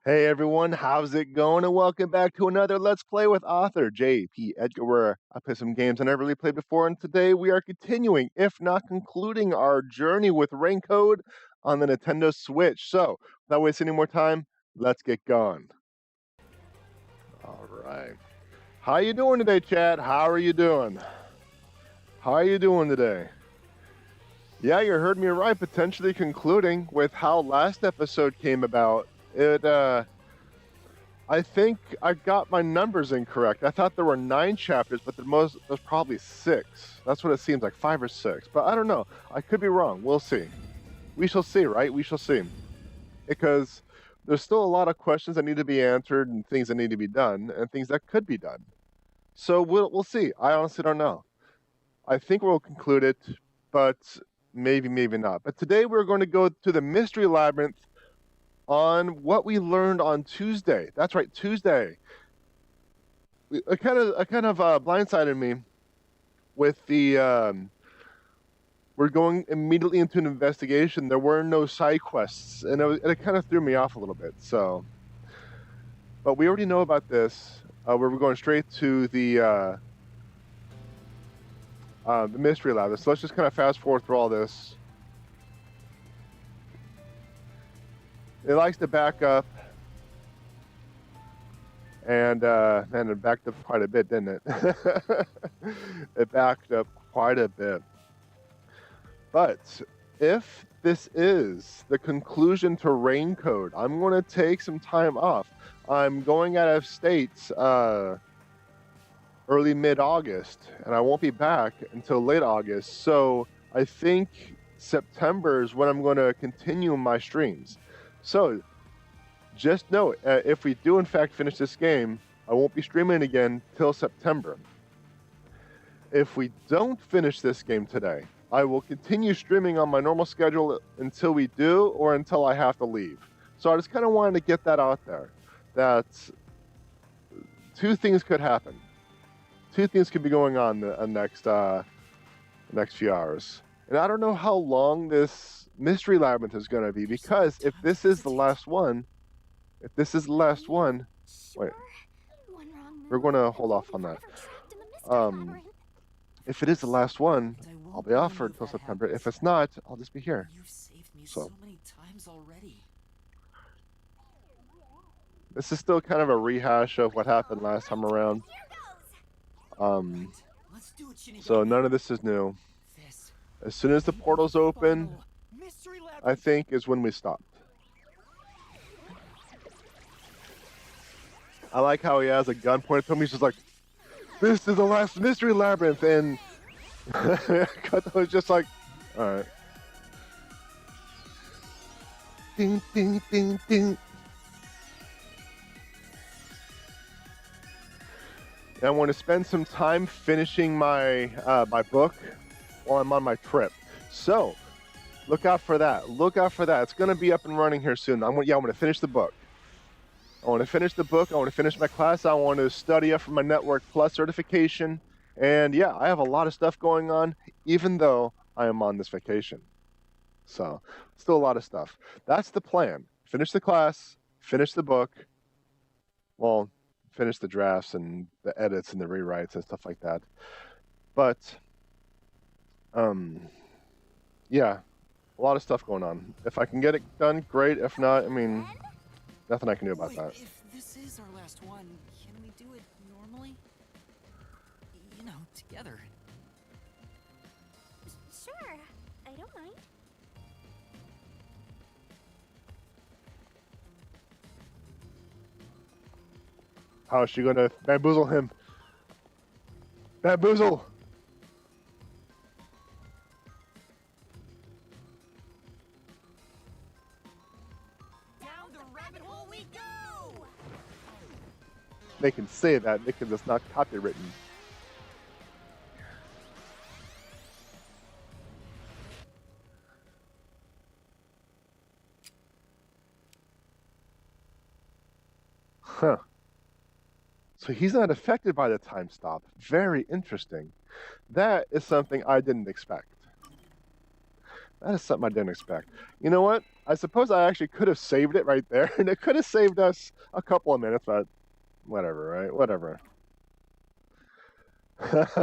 Hey everyone, how's it going? And welcome back to another Let's Play with author J.P.Edgar, where I play some games I never really played before, and today we are continuing, if not concluding, our journey with RainCode on the Nintendo Switch. So, without wasting any more time, let's get going. Alright. How you doing today, chat? How are you doing? How are you doing today? Yeah, you heard me right, potentially concluding with how last episode came about. I think I got my numbers incorrect. I thought there were 9 chapters, but there's probably 6. That's what it seems like, 5 or 6. But I don't know. I could be wrong. We'll see. We shall see, right? We shall see. Because there's still a lot of questions that need to be answered and things that need to be done and things that could be done. So we'll see. I honestly don't know. I think we'll conclude it, but maybe not. But today we're going to go to the Mystery Labyrinth on what we learned on Tuesday. That's right, Tuesday. It kind of blindsided me with the we're going immediately into an investigation. There were no side quests, and it kind of threw me off a little bit. So, but we already know about this. We're going straight to the mystery lab. So let's just kind of fast forward through all this. It likes to back up, and it backed up quite a bit, didn't it? It backed up quite a bit. But if this is the conclusion to RainCode, I'm going to take some time off. I'm going out of state early mid-August, and I won't be back until late August. So I think September is when I'm going to continue my streams. So, just know, if we do in fact finish this game, I won't be streaming again till September. If we don't finish this game today, I will continue streaming on my normal schedule until we do, or until I have to leave. So I just kind of wanted to get that out there, that 2 things could happen. 2 things could be going on the next few hours. And I don't know how long this Mystery Labyrinth is going to be, because if this is the last one, wait, we're going to hold off on that. If it is the last one, I'll be off for until September. If it's not, I'll just be here. You've saved me so many times already. This is still kind of a rehash of what happened last time around. So none of this is new. As soon as the portal's open, I think is when we stopped. I like how he has a gun pointed to him. He's just like, "This is the last Mystery Labyrinth," and Kato was just like, "All right." Ding ding ding ding. And I want to spend some time finishing my my book while I'm on my trip. So look out for that. Look out for that. It's going to be up and running here soon. I'm going to finish the book. I want to finish the book. I want to finish my class. I want to study up for my Network Plus certification. And yeah, I have a lot of stuff going on, even though I am on this vacation. So still a lot of stuff. That's the plan. Finish the class, finish the book. Well, finish the drafts and the edits and the rewrites and stuff like that. But, yeah, a lot of stuff going on. If I can get it done, great. If not, I mean, nothing I can do about that. If this is our last one, can we do it normally? You know, together. Sure, I don't mind. How is she gonna bamboozle him? Bamboozle! Down the rabbit hole we go! They can say that because it's not copywritten. Huh. So he's not affected by the time stop. Very interesting. That is something I didn't expect. That is something I didn't expect. You know what? I suppose I actually could have saved it right there, and it could have saved us a couple of minutes, but whatever, right? Whatever.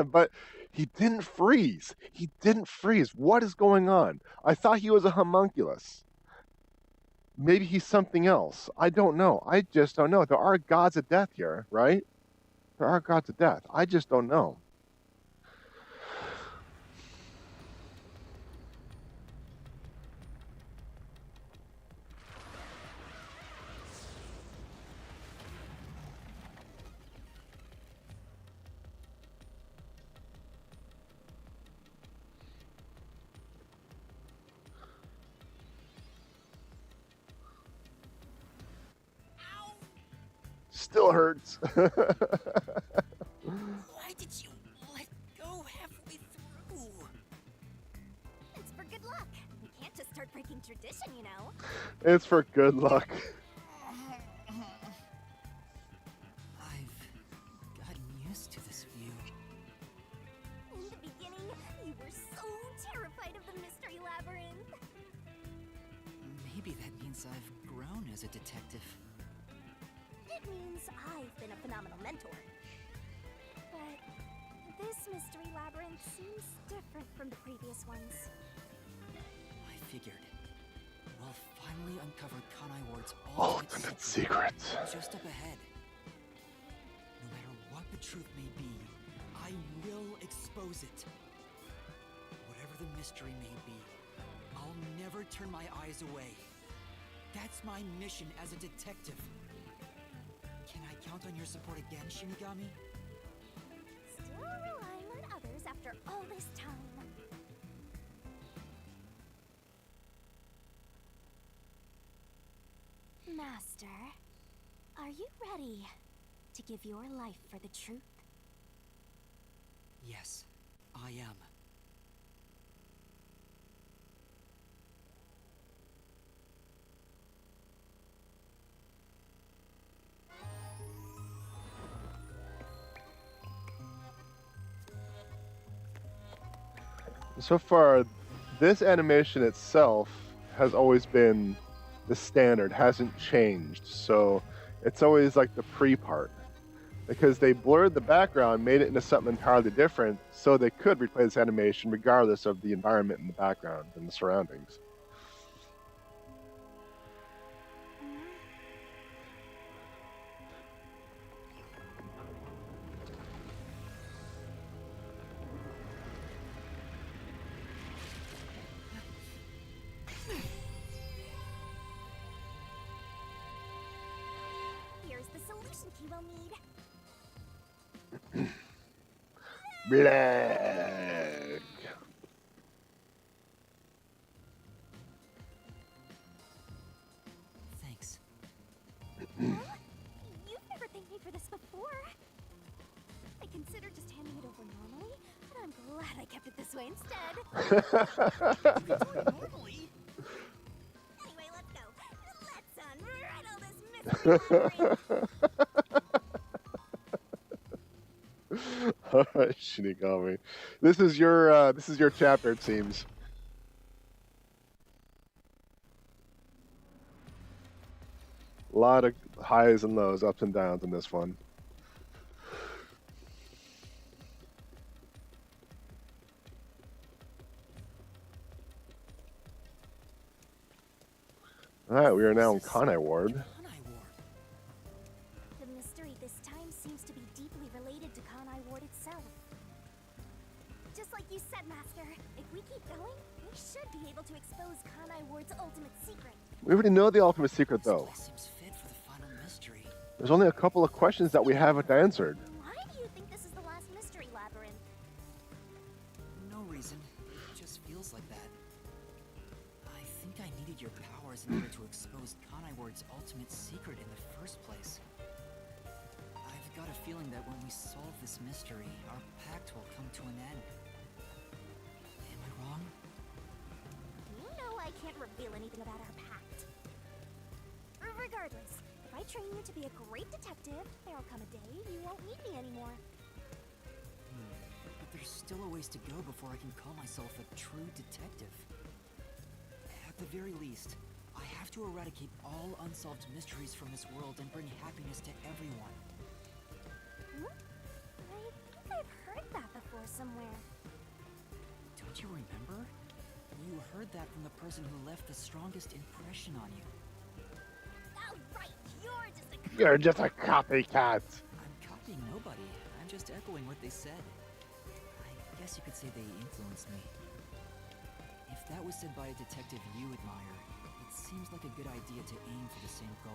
But he didn't freeze. He didn't freeze. What is going on? I thought he was a homunculus. Maybe he's something else. I don't know. I just don't know. There are gods of death here, right? There are gods of death. I just don't know. Still hurts. Why did you let go halfway through? It's for good luck. We can't just start breaking tradition, you know. It's for good luck. I've gotten used to this view. In the beginning, you were so terrified of the mystery labyrinth. Maybe that means I've grown as a detective. It means I've been a phenomenal mentor. But this mystery labyrinth seems different from the previous ones. I figured. We'll finally uncover Kanai Ward's Ultimate secrets. just up ahead. No matter what the truth may be, I will expose it. Whatever the mystery may be, I'll never turn my eyes away. That's my mission as a detective. Can I count on your support again, Shinigami? Still relying on others after all this time. Master, are you ready to give your life for the truth? Yes, I am. So far, this animation itself has always been the standard, hasn't changed. So it's always like the pre-part. Because they blurred the background, made it into something entirely different, so they could replay this animation regardless of the environment in the background and the surroundings. Here's the solution key we'll need. Black. Thanks. You've never thanked me for this before. I considered just handing it over normally, but I'm glad I kept it this way instead. Normally? Anyway, let's go. Let's unriddle this mystery labyrinth. All right, Shinigami. This is your chapter, it seems. A lot of highs and lows, ups and downs in this one. All right, we are now in Kanai Ward. Kanai Ward. The mystery this time seems to be deeply related to Kanai Ward itself. Just like you said, Master, if we keep going, we should be able to expose Kanai Ward's ultimate secret. We already know the ultimate secret, though. This place seems fit for the final mystery. There's only a couple of questions that we haven't answered. Why do you think this is the last mystery labyrinth? No reason. It just feels like that. I think I needed your powers in order to expose Kanai Ward's ultimate secret in the first place. I've got a feeling that when we solve this mystery, our pact will come to an end. Am I wrong? You know I can't reveal anything about our pact. Regardless, if I train you to be a great detective, there'll come a day you won't need me anymore. But there's still a ways to go before I can call myself a true detective. At the very least, I have to eradicate all unsolved mysteries from this world and bring happiness to everyone. Hmm? I think I've heard that before somewhere. Don't you remember? You heard that from the person who left the strongest impression on you. Oh, right, You're just a copycat. I'm copying nobody. I'm just echoing what they said. I guess you could say they influenced me. If that was said by a detective you admire, it seems like a good idea to aim for the same goal.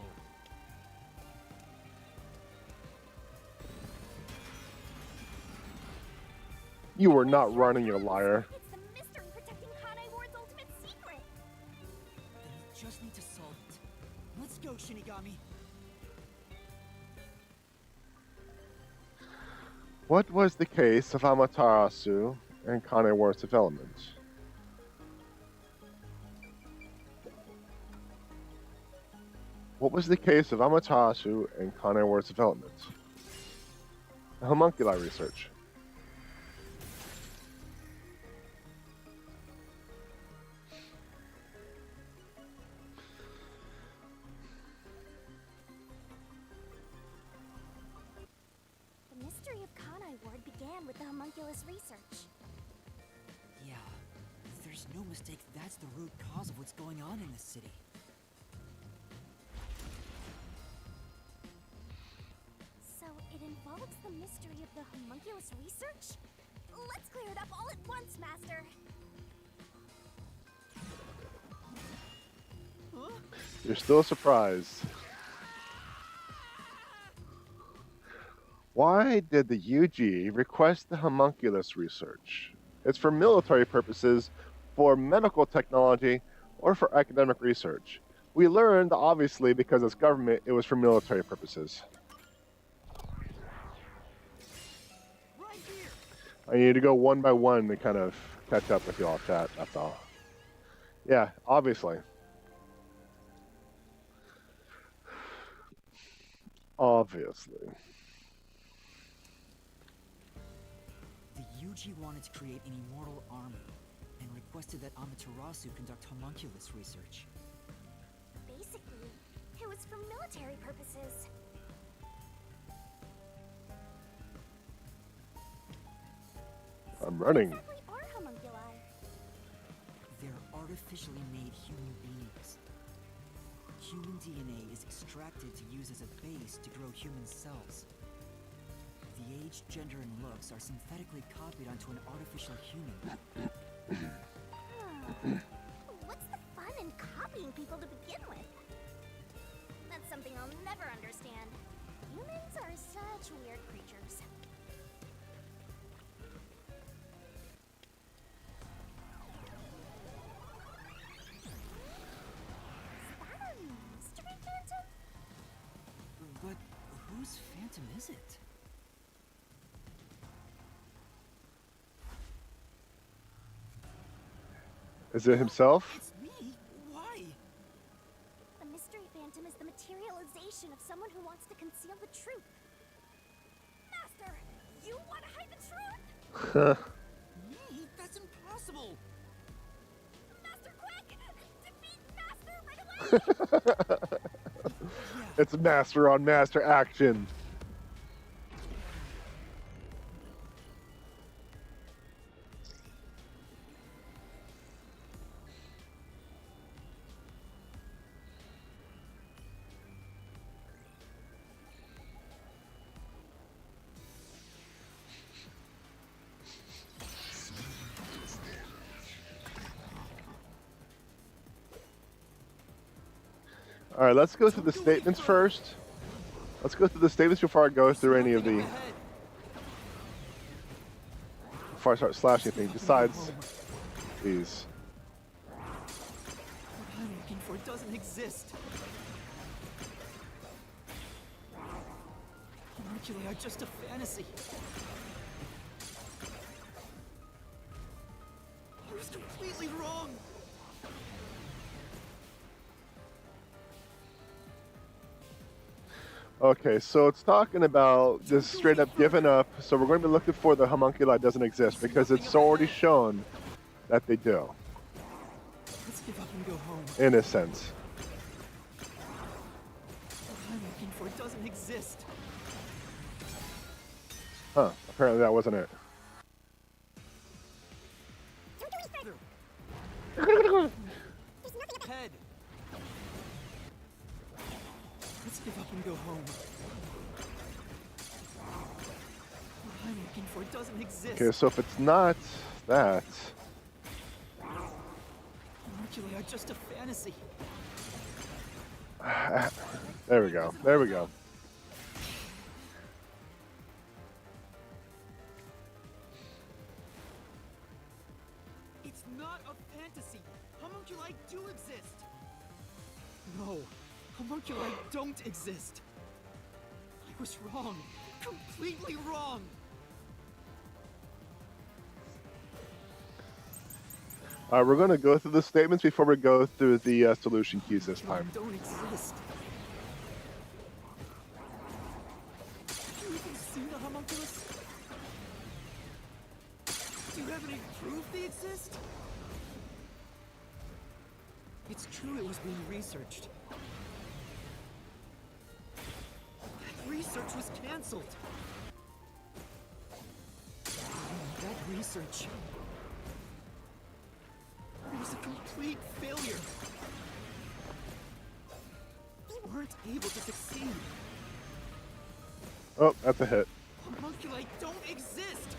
You were not running, you liar. It's the mystery protecting Kanai Ward's ultimate secret. Then we just need to solve it. Let's go, Shinigami. What was the case of Amaterasu and Kanai Ward's development? What was the case of Amaterasu and Kanai Ward's development? The homunculi research. The mystery of Kanai Ward began with the homunculus research. Yeah, there's no mistake that's the root cause of what's going on in this city. So it involves the mystery of the homunculus research? Let's clear it up all at once, Master. Huh? You're still surprised. Why did the UG request the homunculus research? It's for military purposes, for medical technology, or for academic research. We learned, obviously, because it's government, it was for military purposes. Right here. I need to go one by one to kind of catch up with y'all, chat, that's all. Yeah, obviously. Obviously. The UG wanted to create an immortal army and requested that Amaterasu conduct homunculus research. Basically, it was for military purposes. I'm running. What exactly are homunculi? They're artificially made human beings. Human DNA is extracted to use as a base to grow human cells. The age, gender, and looks are synthetically copied onto an artificial human. What's the fun in copying people to begin with? That's something I'll never understand. Humans are such weird creatures. Is that a mystery phantom? But whose phantom is it? Is it himself? It's me? Why? The mystery phantom is the materialization of someone who wants to conceal the truth. Master, you want to hide the truth? Me? That's impossible! Master, quick! Defeat Master right away! It's master on master action. All right, let's go through the statements first. Let's go through the statements before I go through any of the... Before I start slashing things, besides these. What I'm looking for doesn't exist. Homunculi are just a fantasy. I was completely wrong. Okay, so it's talking about just straight up giving up. So we're going to be looking for the homunculi doesn't exist because it's already shown that they do. Let's give up can go home. in a sense. What I'm looking for doesn't exist. Huh, apparently that wasn't it. Head. Let's give up and go home. What I'm looking for doesn't exist. Okay, so if it's not that... Homunculi are just a fantasy. There we go, there we go. It's not a fantasy. Homunculi do exist. No, homunculi don't exist. I was wrong. Completely wrong. We're going to go through the statements before we go through the solution keys this Homunculi time. don't exist. Have you even seen a homunculus? Do you have any proof they exist? It's true it was being researched. That research was cancelled. That research... it was a complete failure. They weren't able to succeed. Oh, that's a hit. Homunculi don't exist.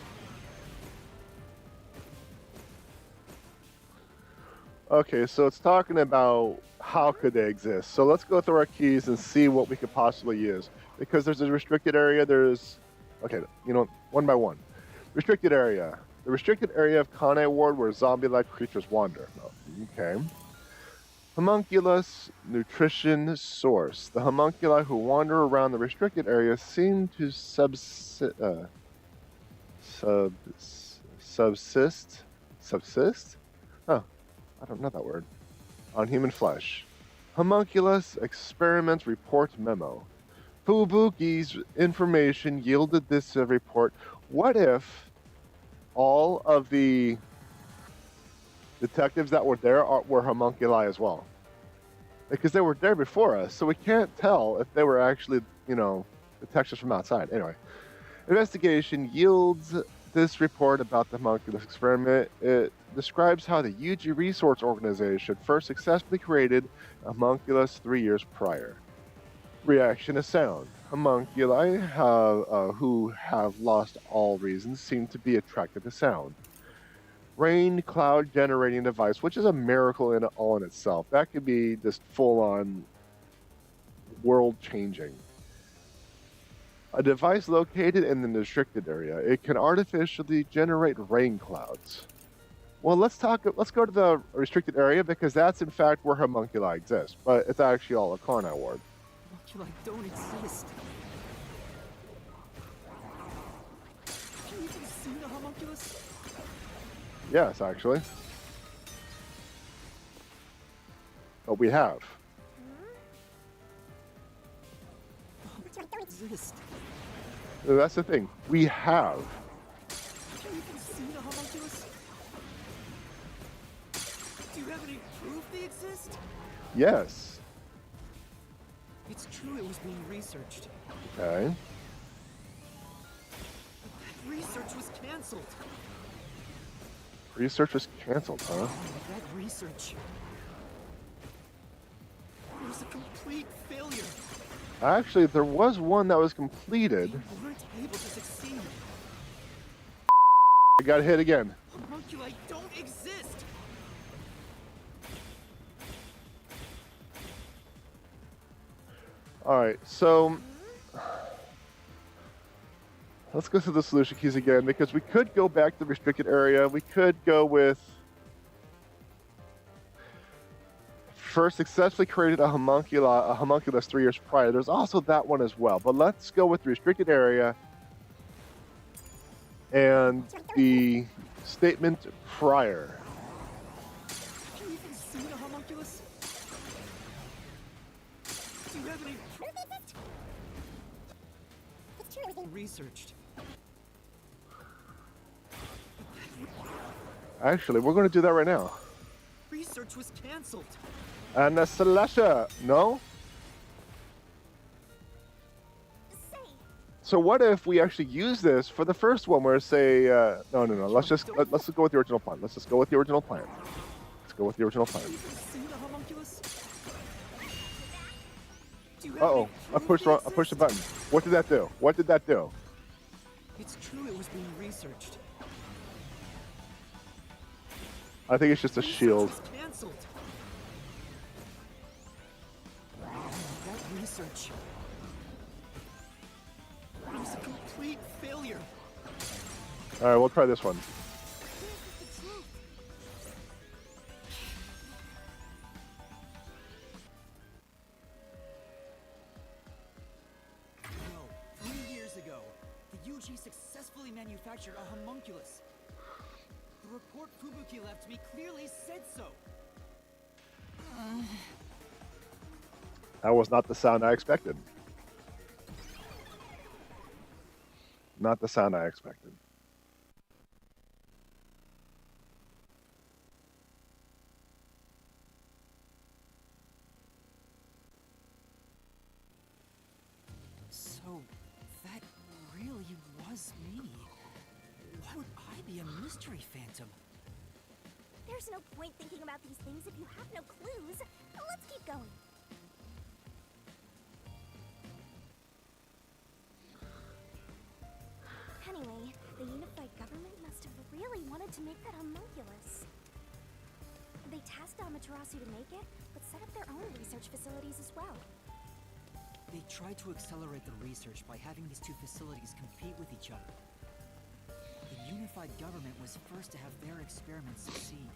Okay, so it's talking about how could they exist. So let's go through our keys and see what we could possibly use. Because there's a restricted area, there's... Okay, you know, one by one. Restricted area. The restricted area of Kanai Ward where zombie-like creatures wander. Oh, okay. Homunculus nutrition source. The homunculi who wander around the restricted area seem to subsist? Oh, I don't know that word. On human flesh. Homunculus experiments report memo. Fubuki's information yielded this report. What if all of the detectives that were there were homunculi as well? Because they were there before us, so we can't tell if they were actually, you know, detectives from outside. Anyway, investigation yields this report about the homunculus experiment. It describes how the UG Resource Organization first successfully created a homunculus 3 years prior. Reaction to sound. Homunculi who have lost all reason seem to be attracted to sound. Rain cloud generating device, which is a miracle in all in itself. That could be just full on world changing. A device located in the restricted area. It can artificially generate rain clouds. Well, let's go to the restricted area because that's in fact where homunculi exist, but it's actually all a Kanai Ward. Homunculi don't exist. Have you even seen a homunculus? Yes, actually. But we have. Homunculi don't exist. That's the thing. We have. Have you even seen a homunculus? Do you have any proof they exist? Yes. It's true it was being researched. Okay. That research was cancelled. Research was canceled, huh? That research... it was a complete failure. Actually, there was one that was completed. They weren't able to succeed. I got hit again. Homunculi don't exist. Alright, so let's go through the solution keys again because we could go back to the restricted area. We could go with first successfully created a homunculus 3 years prior. There's also that one as well, but let's go with the restricted area and the statement prior. Have you even seen a homunculus? Do you have any proof of it? It's true it was researched. Actually, we're going to do that right now. Research research was cancelled. And a Celestia, no? Say, So what if we actually use this for the first one where say, no. Let's just go with the original plan. Let's just go with the original plan. Let's go with the original plan. You can see the homunculus? Do you have Uh-oh, any I proof pushed they the exist? button. What did that do? What did that do? It's true it was being researched. I think it's just a shield. Research was cancelled. That research was a complete failure. All right, we'll try this one. this is the truth. No, 3 years ago, the UG successfully manufactured a homunculus. The report Fubuki left me clearly said so. That was not the sound I expected. Not the sound I expected. So, that really was me. Why would I be a mystery phantom? There's no point thinking about these things if you have no clues. Let's keep going. Anyway, the unified government must have really wanted to make that homunculus. They tasked Amaterasu to make it, but set up their own research facilities as well. They tried to accelerate the research by having these two facilities compete with each other. The unified government was first to have their experiments succeed.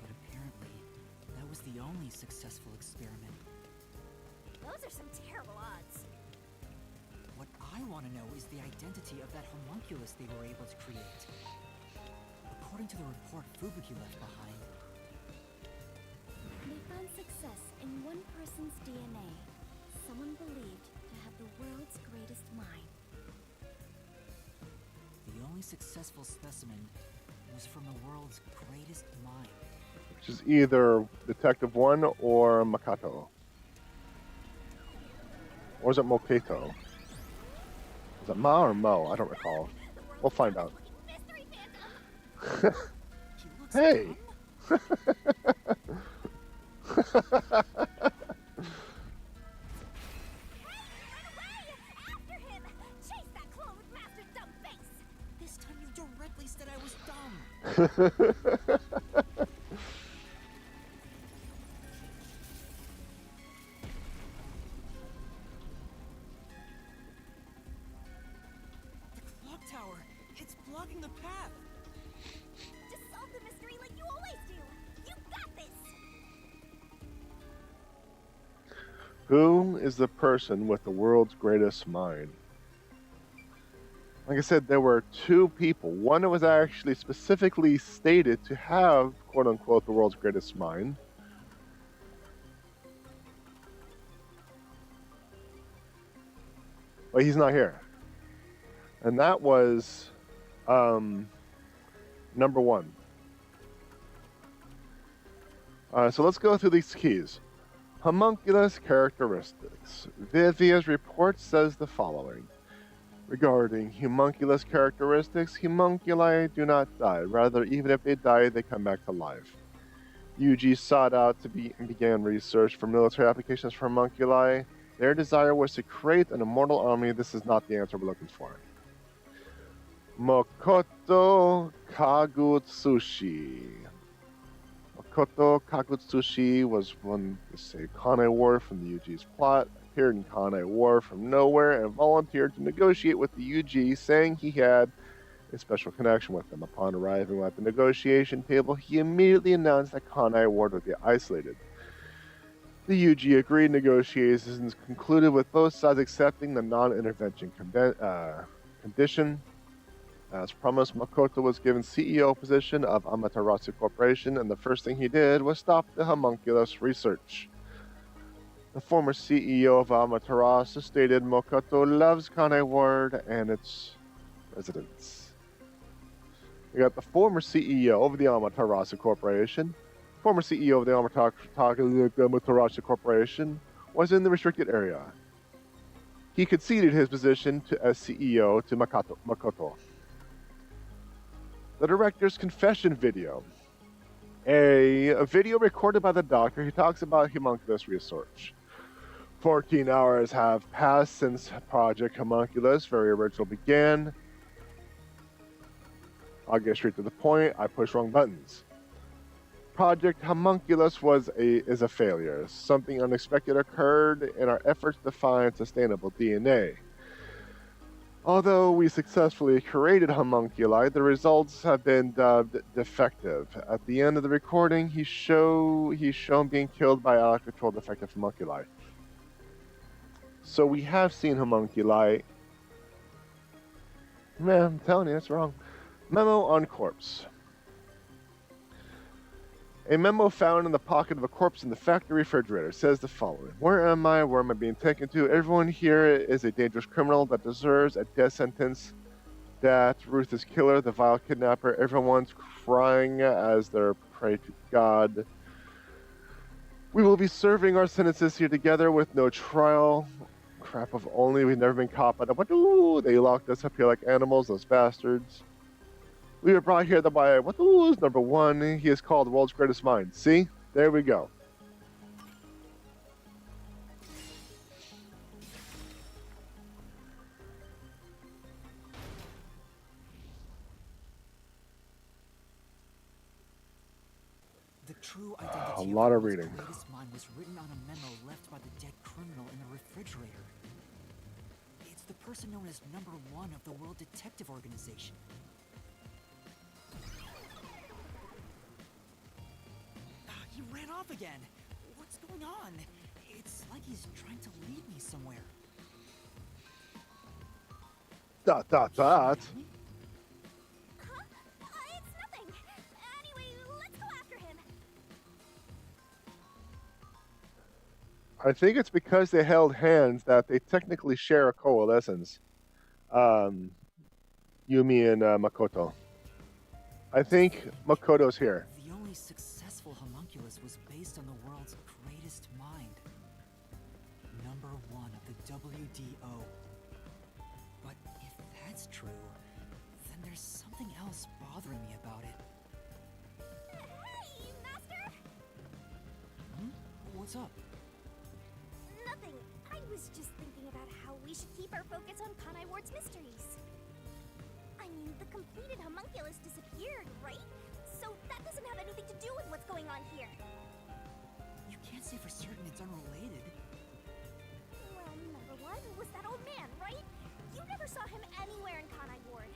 But apparently, that was the only successful experiment. Those are some terrible odds. What I want to know is the identity of that homunculus they were able to create. According to the report Fubuki left behind, They found success in one person's DNA. Someone believed to have the world's greatest mind. the only successful specimen was from the world's greatest mind. Which is either Detective 1 or Makato. Or is it Mokato? Is it Ma or Mo? I don't recall. We'll find out. Mystery Phantom! He looks Hey! dumb. After him! Chase that clone with Master Dumbface! This time you directly said I was dumb. The clock tower, it's blocking the path. Just solve the mystery like you always do! You got this! Who is the person with the world's greatest mind? Like I said, there were two people. One was actually specifically stated to have, quote unquote, the world's greatest mind. But he's not here. And that was number one. So let's go through these keys. Homunculus characteristics. Vivia's report says the following. Regarding homunculus characteristics, homunculi do not die. Rather, even if they die, they come back to life. UG sought out and began research for military applications for homunculi. Their desire was to create an immortal army. This is not the answer we're looking for. Mokoto Kagutsushi. Makoto Kagutsushi was one, let's say, Kanai Ward from the UG's plot, appeared in Kanai Ward from nowhere, and volunteered to negotiate with the UG, saying he had a special connection with them. Upon arriving at the negotiation table, he immediately announced that Kanai Ward would be isolated. The UG agreed. Negotiations concluded with both sides accepting the non-intervention condition. As promised, Makoto was given CEO position of Amaterasu Corporation, and the first thing he did was stop the homunculus research. The former CEO of Amaterasu stated Makoto loves Kanai Ward and its residents. We got the former CEO of the Amaterasu Corporation former CEO of the Amaterasu Corporation, was in the restricted area. He conceded his position as CEO to Makoto. The director's confession video. A video recorded by the doctor. He talks about homunculus research. 14 hours have passed since Project Homunculus, very original, began. I'll get straight to the point. I pushed wrong buttons. Project Homunculus is a failure. Something unexpected occurred in our efforts to find sustainable DNA. Although we successfully created homunculi, the results have been dubbed defective. At the end of the recording, he's shown being killed by out-of-control defective homunculi. So we have seen homunculi. Man, I'm telling you, that's wrong. Memo on corpse. A memo found in the pocket of a corpse in the factory refrigerator says the following. Where am I? Where am I being taken to? Everyone here is a dangerous criminal that deserves a death sentence. That ruthless killer, the vile kidnapper, everyone's crying as they pray to God. We will be serving our sentences here together with no trial. Crap, if only we've never been caught by them. Ooh, they locked us up here like animals, those bastards. We were brought here by who's number one. He is called the world's greatest mind. See? There we go. The true identity A lot of reading. The greatest mind was written on a memo left by the dead criminal in the refrigerator. It's the person known as number one of the World Detective Organization. He ran off again. What's going on? It's like he's trying to lead me somewhere. Huh? It's nothing. Anyway, let's go after him. I think it's because they held hands that they technically share a coalescence. Yumi and Makoto. I think Makoto's here. The only successful homunculus was based on the world's greatest mind. Number one of the WDO. But if that's true, then there's something else bothering me about it. Hey, Master! What's up? Nothing. I was just thinking about how we should keep our focus on Kanai Ward's mysteries. I mean, the completed homunculus disappeared, right? So that doesn't have anything to do with what's going on here. You can't say for certain it's unrelated. Well, number one was that old man, right? You never saw him anywhere in Kanai Ward.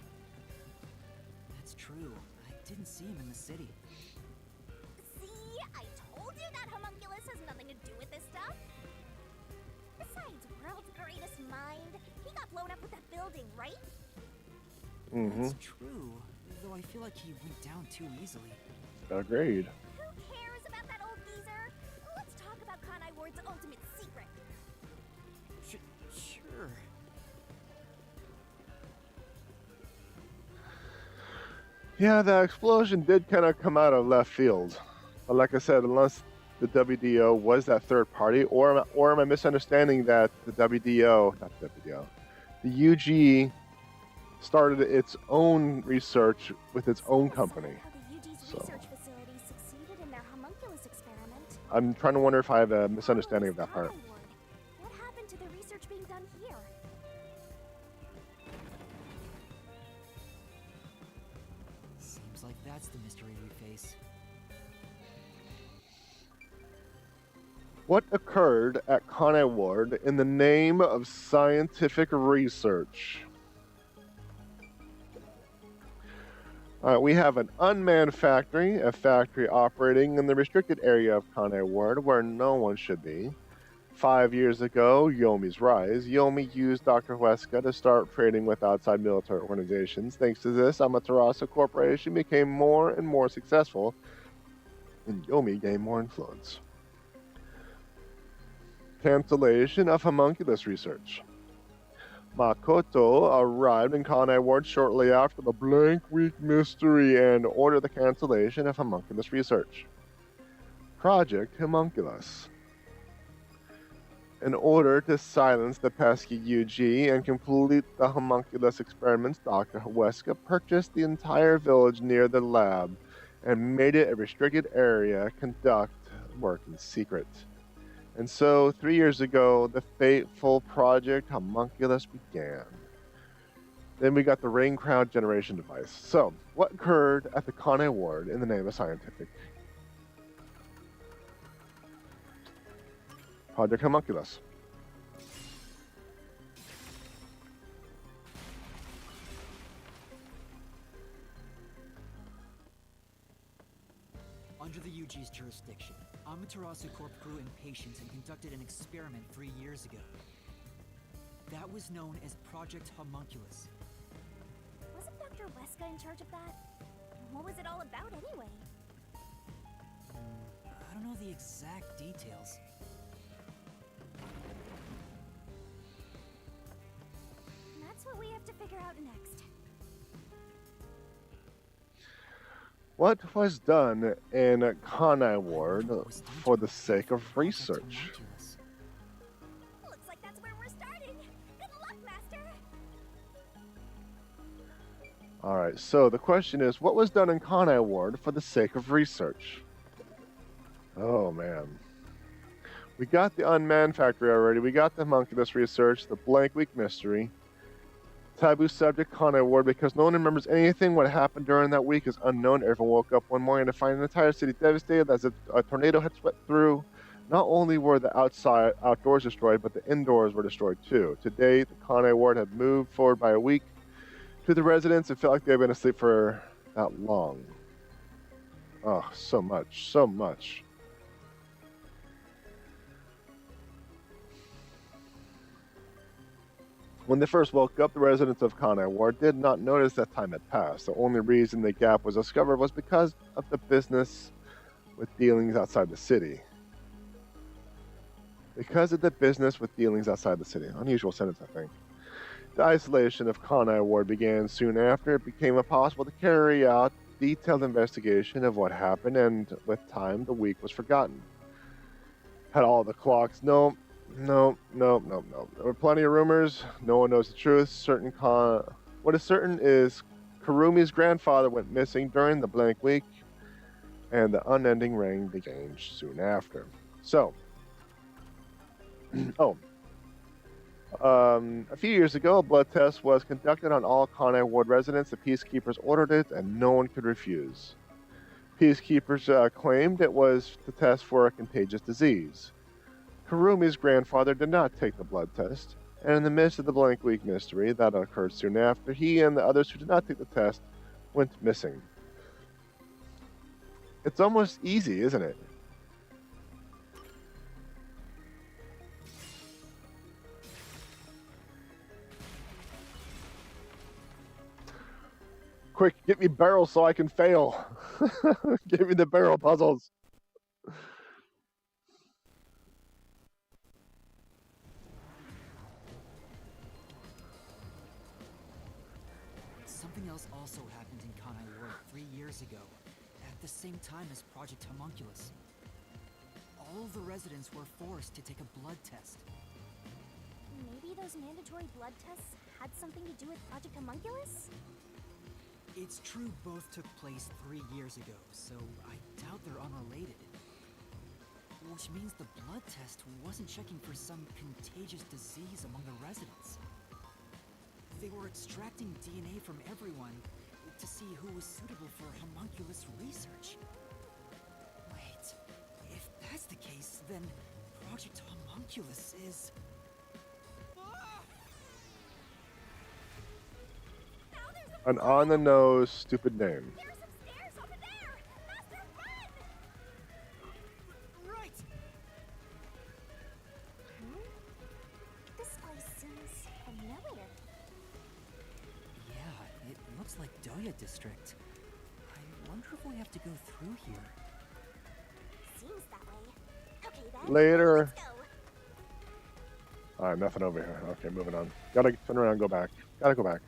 That's true. I didn't see him in the city. See? I told you that homunculus has nothing to do with this stuff. Besides, world's greatest mind, he got blown up with that building, right? That's true, though I feel like he went down too easily. Agreed. Who cares about that old geezer? Let's talk about Kanai Ward's ultimate secret. Sure. Yeah, the explosion did kind of come out of left field. But like I said, unless the WDO was that third party, or am I misunderstanding that the WDO, not the WDO, the UG started its own research with its own company. How the UG's research facility succeeded in their homunculus experiment. I'm trying to wonder if I have a misunderstanding of that part. What happened to the research being done here? Seems like that's the mystery we face. What occurred at Kanai Ward in the name of scientific research? All right, we have an unmanned factory, a factory operating in the restricted area of Kanai Ward where no one should be. 5 years ago, Yomi's rise. Yomi used Dr. Huesca to start trading with outside military organizations. Thanks to this, Amaterasu Corporation became more and more successful, and Yomi gained more influence. Cancellation of homunculus research. Makoto arrived in Kanai Ward shortly after the Blank Week mystery and ordered the cancellation of homunculus research. Project Homunculus. In order to silence the pesky UG and complete the homunculus experiments, Dr. Huesca purchased the entire village near the lab and made it a restricted area to conduct work in secret. And so, 3 years ago, the fateful Project Homunculus began. Then we got the rain crowd generation device. So, what occurred at the Kanai Ward in the name of scientific? Project Homunculus. Under the UG's jurisdiction, Amaterasu Corp grew impatient and conducted an experiment 3 years ago. That was known as Project Homunculus. Wasn't Dr. Weska in charge of that? What was it all about anyway? I don't know the exact details. That's what we have to figure out next. What was done in Kanai Ward for the sake of research? Looks like that's where we're starting. Good luck, Master. Alright, so the question is, what was done in Kanai Ward for the sake of research? Oh man. We got the unmanned factory already, we got the homunculus research, the blank week mystery. Taboo subject Kanai Ward, because no one remembers anything. What happened during that week is unknown. Everyone woke up one morning to find an entire city devastated as if a tornado had swept through. Not only were the outdoors destroyed, but the indoors were destroyed too. Today, the Kanai Ward had moved forward by a week. To the residents, it felt like they had been asleep for that long. Oh, so much, so much. When they first woke up, the residents of Kanai Ward did not notice that time had passed. The only reason the gap was discovered was because of the business with dealings outside the city. Because of the business with dealings outside the city. Unusual sentence, I think. The isolation of Kanai Ward began soon after. It became impossible to carry out detailed investigation of what happened, and with time, the week was forgotten. Had all the clocks? No. There were plenty of rumors. No one knows the truth. What is certain is Kurumi's grandfather went missing during the blank week, and the unending reign began soon after. So, a few years ago, a blood test was conducted on all Kanai Ward residents. The peacekeepers ordered it, and no one could refuse. Peacekeepers claimed it was the test for a contagious disease. Kurumi's grandfather did not take the blood test, and in the midst of the blank week mystery that occurred soon after, he and the others who did not take the test went missing. It's almost easy, isn't it? Quick, get me barrels so I can fail. Give me the barrel puzzles. Something else also happened in Kanai Ward 3 years ago, at the same time as Project Homunculus. All of the residents were forced to take a blood test. Maybe those mandatory blood tests had something to do with Project Homunculus? It's true both took place 3 years ago, so I doubt they're unrelated. Which means the blood test wasn't checking for some contagious disease among the residents. They were extracting DNA from everyone to see who was suitable for homunculus research. Wait, if that's the case, then Project Homunculus is... An on-the-nose, stupid name. There's some stairs over there! Master, run! Right! This place seems familiar. Yeah, it looks like Doya District. I wonder if we have to go through here. Seems that way. Okay then. Later. Let's go. Alright, nothing over here. Okay, moving on. Gotta turn around and go back. Gotta go back.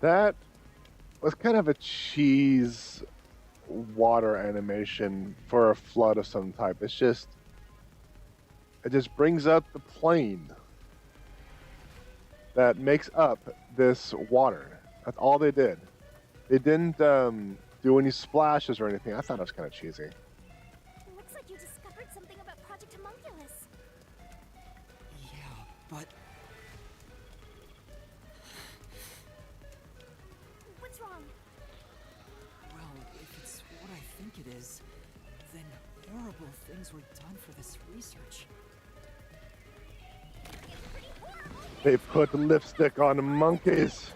That was kind of a cheese water animation for a flood of some type. It just brings up the plane that makes up this water. That's all they did. They didn't do any splashes or anything. I thought it was kind of cheesy. Looks like you discovered something about Project Homunculus. Yeah, but What's wrong? well, if it's what I think it is, then horrible things were done for this research. They put lipstick on monkeys.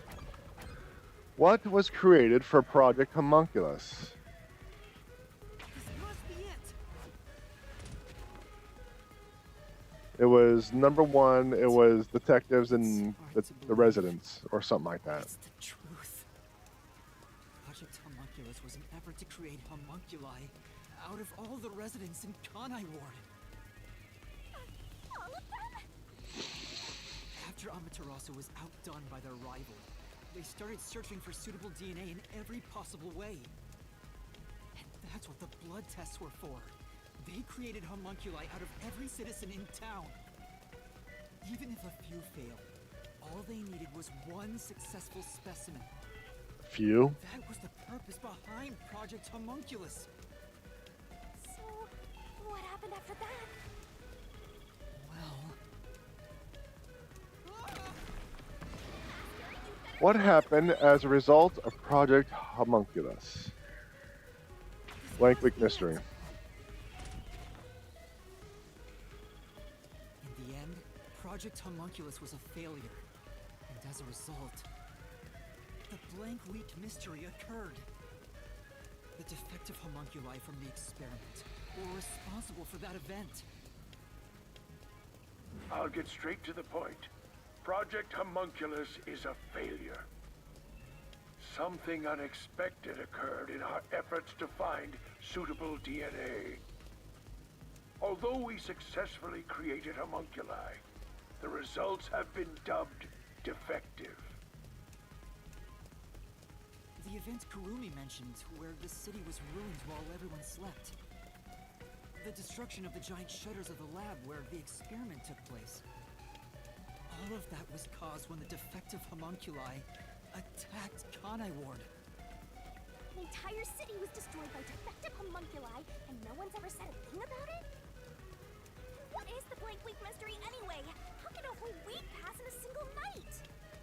What was created for Project Homunculus? This must be it. It was number one. It was detectives and the residents, or something like that. It's the truth. Project Homunculus was an effort to create homunculi out of all the residents in Kanai Ward. All of them? After Amaterasu was outdone by their rival, they started searching for suitable DNA in every possible way. And that's what the blood tests were for. They created homunculi out of every citizen in town. Even if a few failed, all they needed was one successful specimen. Few. That was the purpose behind Project Homunculus. So, what happened after that? Well, What happened as a result of Project Homunculus? Blank week mystery. in the end, Project Homunculus was a failure. And as a result, the blank week mystery occurred. The defective homunculi from the experiment were responsible for that event. I'll get straight to the point. Project Homunculus is a failure. Something unexpected occurred in our efforts to find suitable DNA. Although we successfully created homunculi, the results have been dubbed defective. The event Kurumi mentioned, where the city was ruined while everyone slept. The destruction of the giant shutters of the lab where the experiment took place. All of that was caused when the defective homunculi attacked Kanai Ward. An entire city was destroyed by defective homunculi, and no one's ever said a thing about it? What is the blank week mystery anyway? How can a whole week pass in a single night?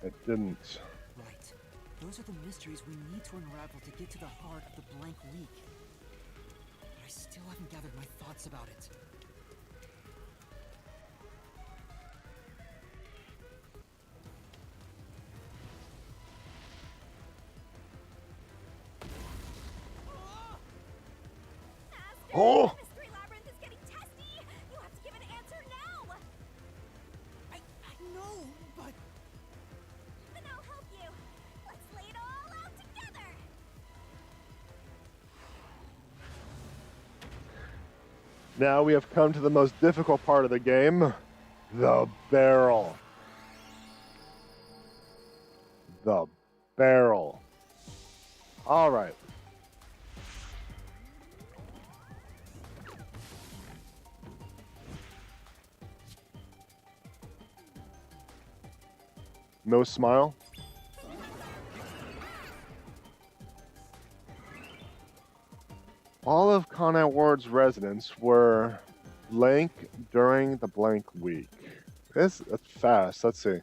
It didn't. Right. Those are the mysteries we need to unravel to get to the heart of the blank week. But I still haven't gathered my thoughts about it. Oh! Mystery Labyrinth is getting testy! You have to give an answer now! I know, but Then I'll help you. Let's lay it all out together! Now we have come to the most difficult part of the game, the barrel. The barrel. All right. No smile. All of Kanai Ward's residents were blank during the blank week. That's fast. Let's see.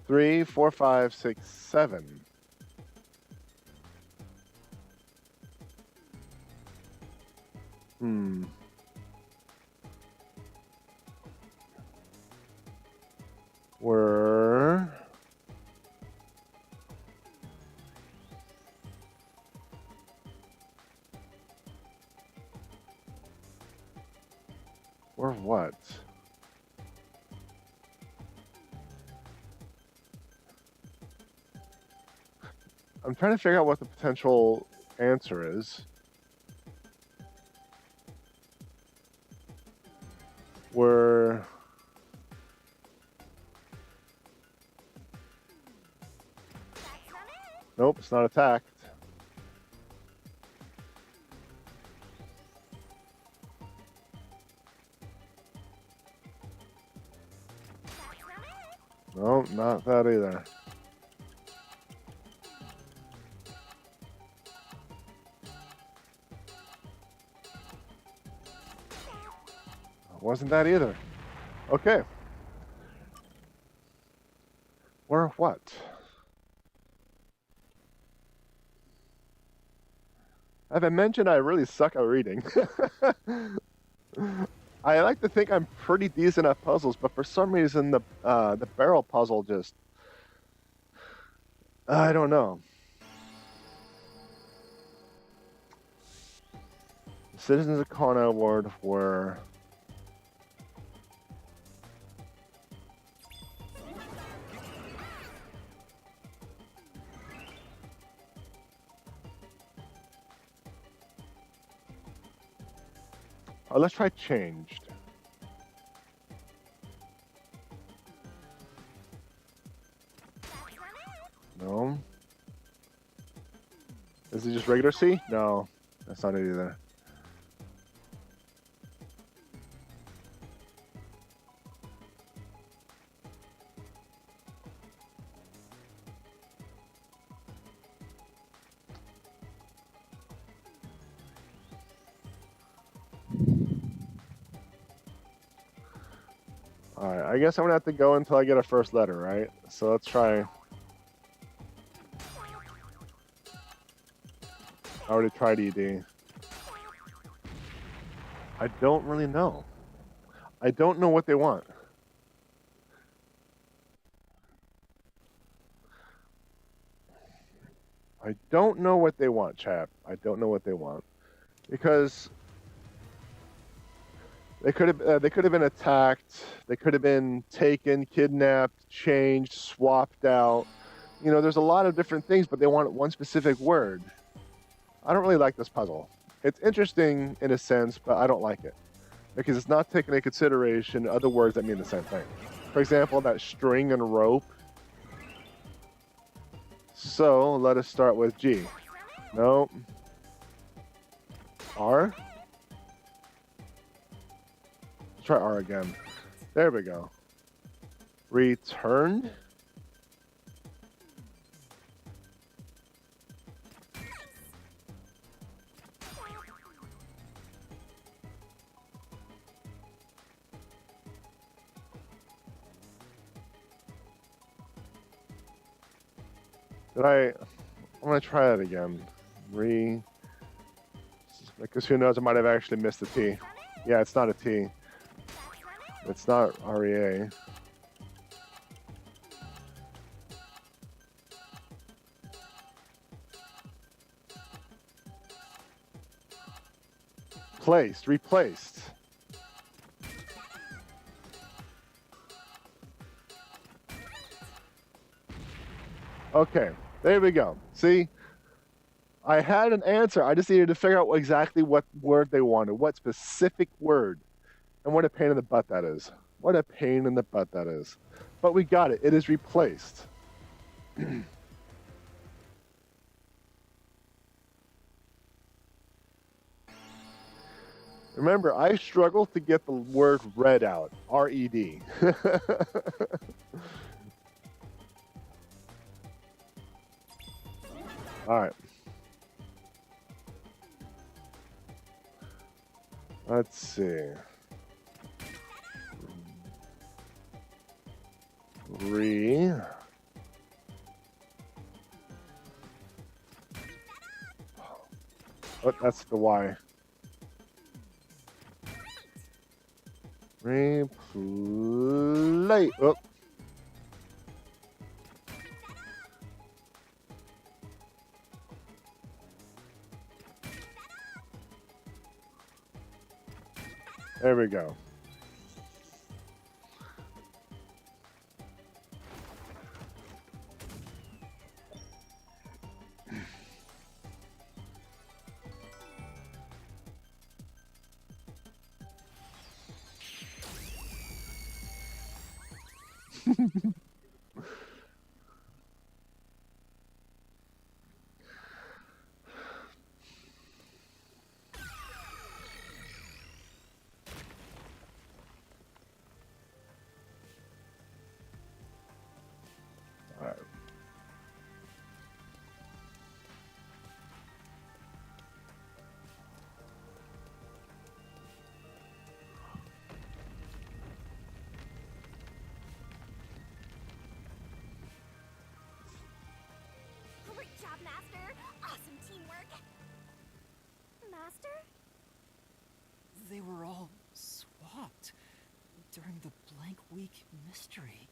3, 4, 5, 6, 7. Were what? I'm trying to figure out what the potential answer is. Were That's not it! Nope, it's not attacked. No, not that either. Wasn't that either. Okay. Or what? As I mentioned, I really suck at reading. I like to think I'm pretty decent at puzzles, but for some reason the barrel puzzle just, I don't know. The citizens of Kanai Ward were let's try changed. No. Is it just regular C? No, that's not it either. Alright, I guess I'm gonna have to go until I get a first letter, right? So let's try. I already tried ED. I don't really know. I don't know what they want. I don't know what they want, chap. I don't know what they want. Because they could have been attacked, they could have been taken, kidnapped, changed, swapped out. You know, there's a lot of different things, but they want one specific word. I don't really like this puzzle. It's interesting in a sense, but I don't like it. Because it's not taking into consideration other words that mean the same thing. For example, that string and rope. So let us start with G. Nope. R. Let's try R again. There we go. Returned. I'm gonna try it again. Because who knows, I might have actually missed a T. Yeah, it's not a T. It's not REA. Replaced. Okay, there we go. See, I had an answer. I just needed to figure out exactly what word they wanted, what specific word. And what a pain in the butt that is. What a pain in the butt that is. But we got it. It is replaced. Remember, I struggled to get the word red out. R-E-D. All right. Let's see. Oh, that's the Y. Replay. Oh. There we go. Master? They were all swapped during the blank week mystery.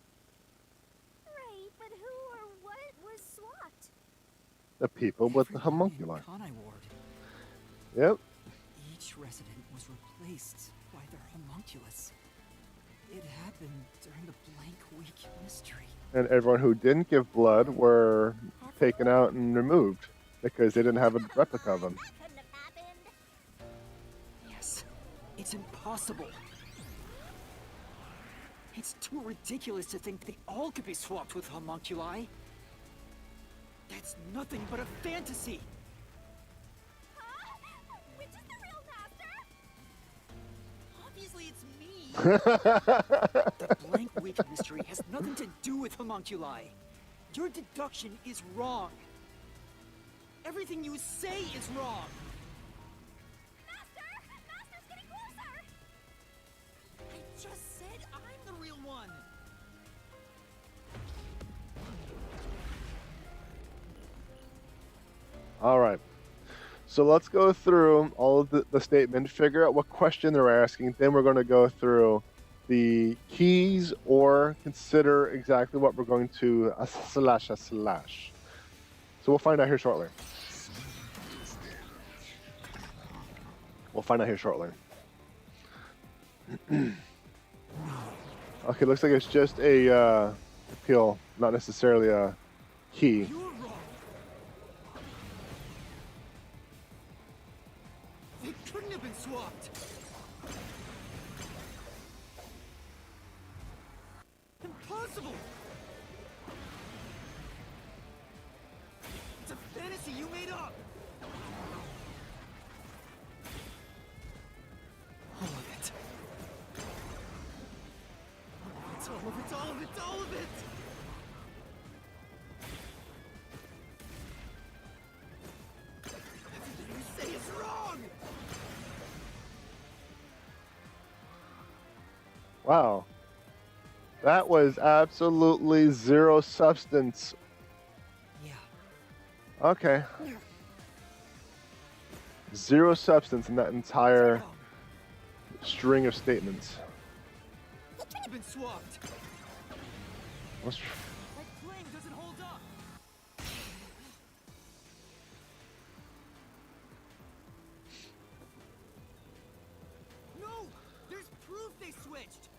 Right, but who or what was swapped? The people with the Everyone in homunculi. Kanai Ward. Yep. Each resident was replaced by their homunculus. It happened during the blank week mystery. And everyone who didn't give blood were taken out and removed because they didn't have a replica of them. That couldn't have happened. Yes, it's impossible. It's too ridiculous to think they all could be swapped with homunculi. That's nothing but a fantasy. Huh? Which is the real Master? Obviously, it's me. The blank week mystery has nothing to do with homunculi. Your deduction is wrong. Everything you say is wrong. Master! Master's getting closer! I just said I'm the real one. All right. So let's go through all of the statement, figure out what question they're asking. Then we're going to go through the keys or consider exactly what we're going to a slash. So we'll find out here shortly. Okay, looks like it's just a appeal, not necessarily a key. You're wrong. They couldn't have been swapped. Impossible. It's a fantasy you made up. All of it. It's all of it, all of it, all of it! Everything you say is wrong! Wow. That was absolutely zero substance. Yeah. Okay. Zero substance in that entire string of statements. They couldn't have been swapped. What's My claim doesn't hold up. No! There's proof they switched!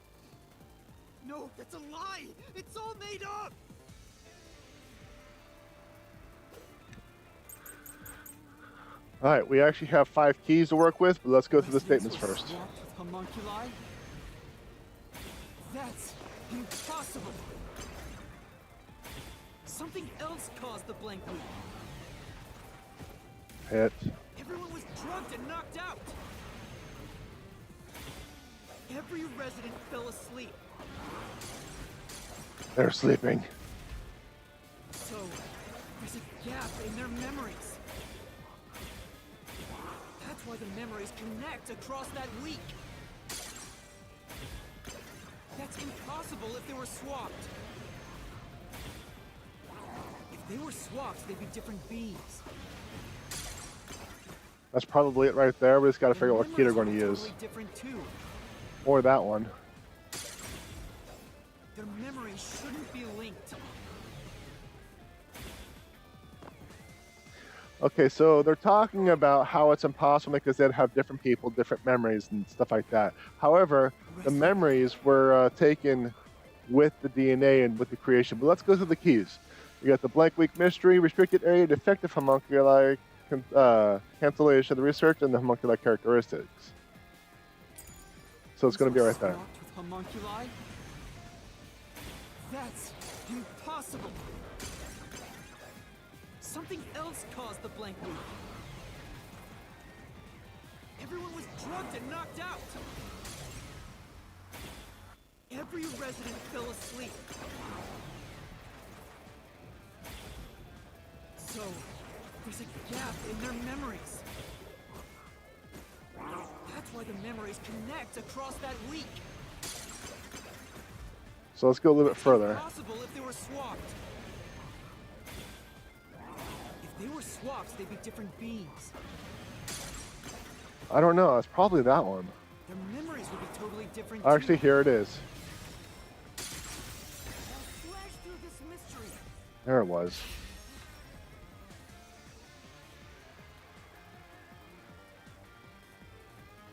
No, that's a lie! It's all made up! All right, we actually have 5 keys to work with, but let's go through the statements Residents first. were swapped with homunculi? That's impossible! Something else caused the blank week. Hit. Everyone was drugged and knocked out! Every resident fell asleep. They're sleeping. So, there's a gap in their memories. That's why the memories connect across that week. That's impossible if they were swapped. If they were swapped, they'd be different beings. That's probably it right there. We just got to figure out what key they're going to Their use. memories were totally different too. Or that one. Their memories shouldn't be linked. Okay, so they're talking about how it's impossible because they'd have different people, different memories, and stuff like that. However, the memories were taken with the DNA and with the creation. But let's go through the keys. You got the blank week mystery, restricted area, defective homunculi, cancellation of the research, and the homunculi characteristics. So it's going to be right there. Swapped with homunculi? That's impossible. Something else caused the blank week. Everyone was drugged and knocked out. Every resident fell asleep. So, there's a gap in their memories. That's why the memories connect across that week. So let's go a little bit further. Possible if they were swapped. If they were swapped, they'd be different beings. I don't know. It's probably that one. Their memories would be totally different. Actually, too. here it is. Now slash through this mystery. There it was.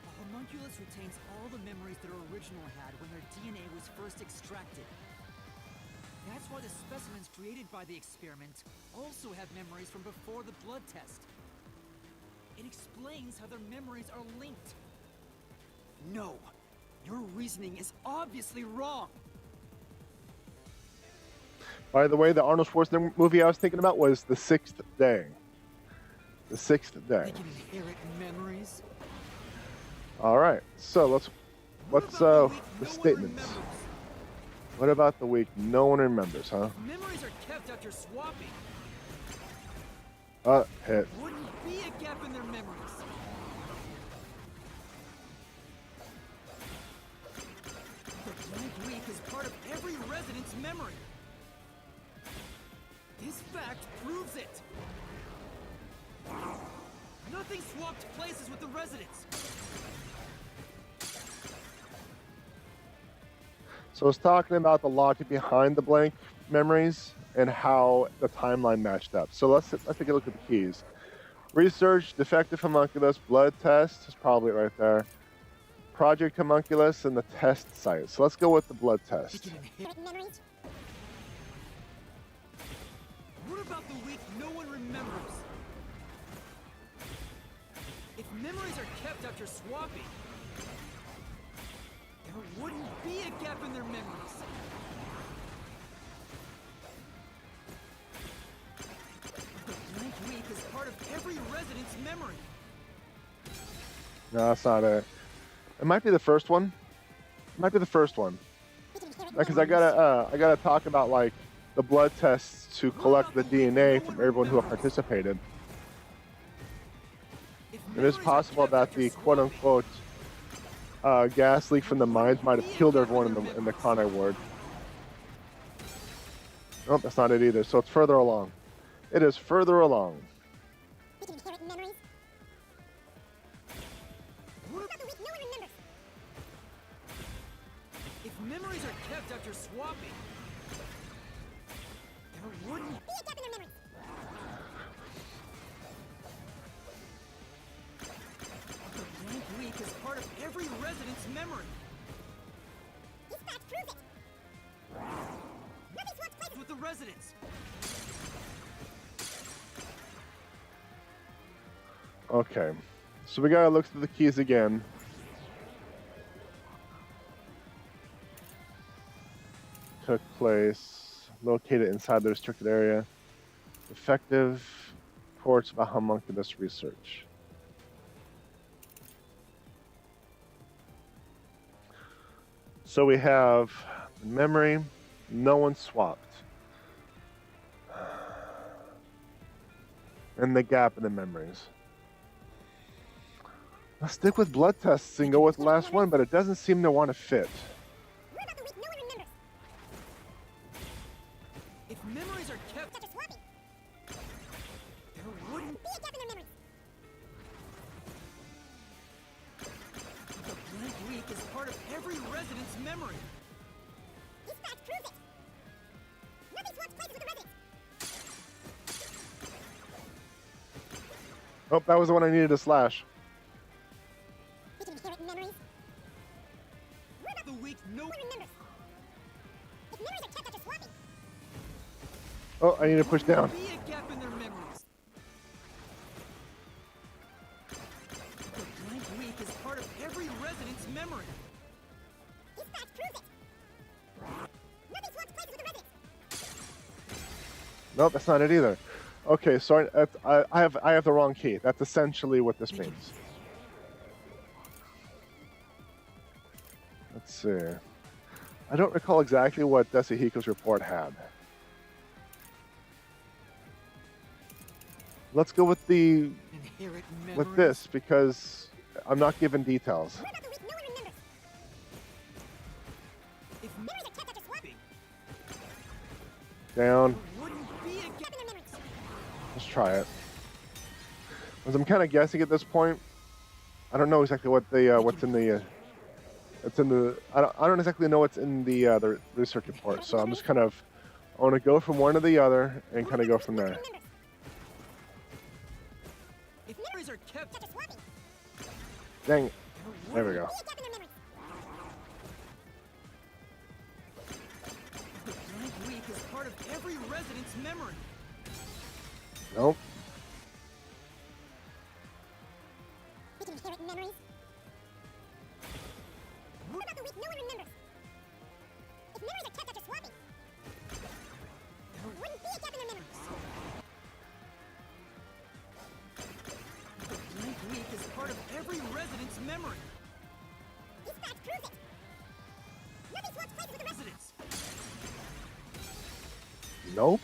A homunculus retains all the memories their original had when their DNA was first extracted. That's why the specimens created by the experiment also have memories from before the blood test. It explains how their memories are linked. No, your reasoning is obviously wrong. By the way, the Arnold Schwarzenegger movie I was thinking about was The Sixth Day. The Sixth Day. They can inherit memories. All right. So what's What about the week no one statements? remembers? What about the week no one remembers, huh? Memories are kept after swapping. Hit. Wouldn't be a gap in their memories. The blank week is part of every resident's memory. This fact proves it. Nothing swapped places with the residents. So it's talking about the logic behind the blank memories and how the timeline matched up. So let's take a look at the keys. Research, defective homunculus, blood test is probably right there. Project homunculus, and the test site. So let's go with the blood They test. can inherit memories. What about the week no one remembers? If memories are kept after swapping, there wouldn't be a gap in their memories. The blank week is part of every resident's memory. No, that's not it. It might be the first one. It might be the first one. Because I gotta talk about like the blood tests to collect the DNA from everyone who participated. If It is memories are possible kept that after the swapping, quote-unquote gas leak from the mines might have killed everyone in the Kanai Ward. Nope, that's not it either. So it's further along. It is further along. We can inherit memories. what About the week no one remembers. if memories are kept after swapping, there wouldn't Be a gap in their memories. The blank week is part of every resident's memory. This fact proves it. Nothing swaps places. With the residents. Okay. So we gotta look through the keys again. Took place, located inside the restricted area. Effective reports about homunculus research. So we have memory, no one swapped. And the gap in the memories. Let's stick with blood tests and go with the last one, but it doesn't seem to want to fit. What about the week no one remembers? If memories are kept, After swapping, there wouldn't be a gap in their memories. the blank week is part of every resident's memory. This fact proves it. Nothing swaps places with the residents. Oh, that was the one I needed to slash. We can inherit memories. What about The week no no one remembers? If memories are kept after swapping, Oh, I need to push down. be a gap in their memories. The blank week is part of every resident's memory. this fact proves it. Nothing swaps places with the residents. Nope, that's not it either. Okay, so I have the wrong key. That's essentially what this means. Let's see. I don't recall exactly what Desahiko's report had. Let's go with the Inherit memories. with this because I'm not given details. What about the week no one remembers? If memories are kept after swapping, Down. there wouldn't be a gap. Gap in their memories. Let's try it. As I'm kind of guessing at this point, I don't know exactly what the what's in the. It's in the. I don't exactly know what's in the research report. So I'm just kind of. I want to go from one to the other and kind of go from there. If memories are kept, Dang. There we go. the blank week is part of every resident's memory. Nope. We can inherit memories. What about the week no one remembers? If memories are kept after swapping, there wouldn't be a gap in their memories. The blank week is part of every resident's memory. These facts prove it. Nothing swaps places with the Residents. Nope.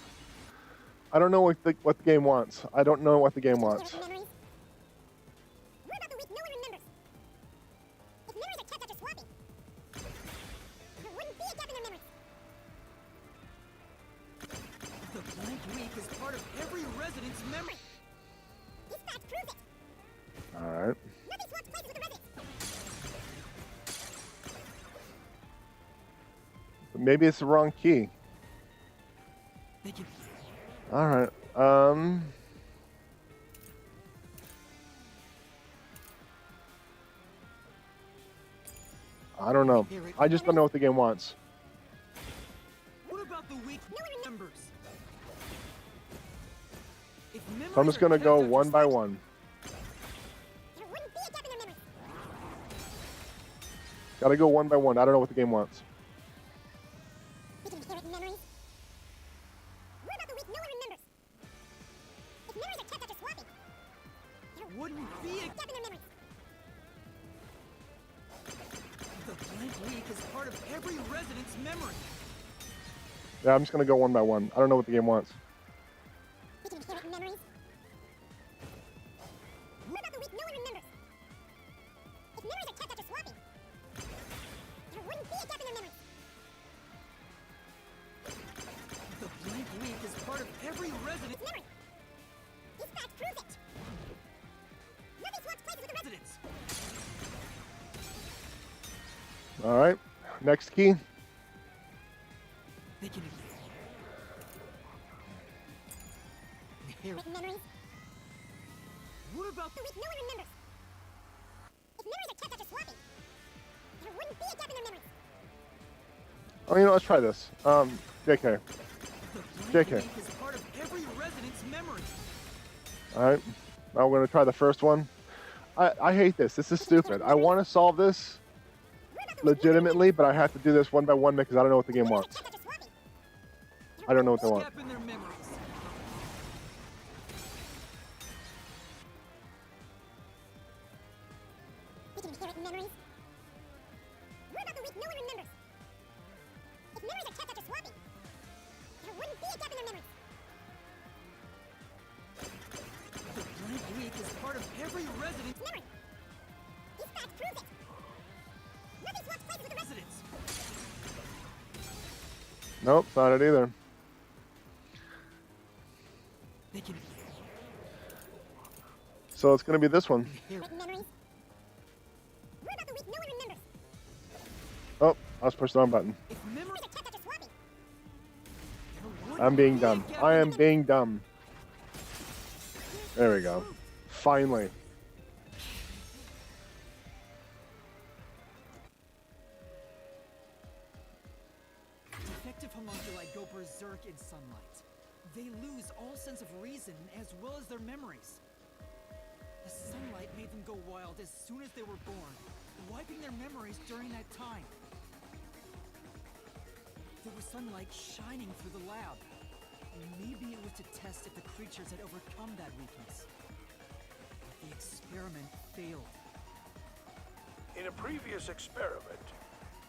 I don't know what the game wants. I don't know what the game wants. memories. What about the week no one remembers? If memories are kept after swapping, there wouldn't be a gap in their memories. The blank week is part of every resident's memory. These facts prove it. All right. Nothing swaps places with the residents. Maybe it's the wrong key. They can. All right. I don't know. I just don't know what the game wants. What about the week no one remembers? If So I'm just gonna go one by one. There wouldn't be a gap in their memories. Gotta go one by one. I don't know what the game wants. We can inherit memories. What about the week no one remembers? If memories are kept after swapping, there wouldn't be a gap in their memories. The blank week is part of every resident's memory. Yeah, I'm just gonna go one by one. I don't know what the game wants. We can inherit memories. What about the week no one remembers? If memories are kept after swapping, there wouldn't be a gap in their memories. The blank week is part of every resident. Memory. These facts prove it. Nothing swaps places with the Residents. All right. Next key. They can inherit memories. What about The week no one remembers. If memories are kept after swapping, there wouldn't be a gap in their memories. Oh, you know, let's try this. JK. the blank JK. week is part of every resident's memory. All right. Now we're gonna try the first one. I hate this. This is stupid. I want to solve this legitimately, but I have to do this one by one because I don't know what the game wants. Kept after swapping, I don't know what they want. Gap in their memories. we can inherit memories. What about the week no one remembers? If memories are kept after swapping, there wouldn't be a gap in their memories. The blank week is part of every resident's Memory. These facts prove it. Nothing swaps places with the residents. Nope, not it either. They can So it's gonna be this one. inherit memories. What about the week no one remembers? Oh, I was pushing the wrong button. if memories Memories are kept after swapping. there wouldn't I'm being be a dumb. gap I in am being dumb. There we go. Finally. Defective homunculi go berserk in sunlight. They lose all sense of reason as well as their memories. The sunlight made them go wild as soon as they were born, wiping their memories during that time. There was sunlight shining through the lab. Maybe it was to test if the creatures had overcome that weakness. But the experiment failed. In a previous experiment,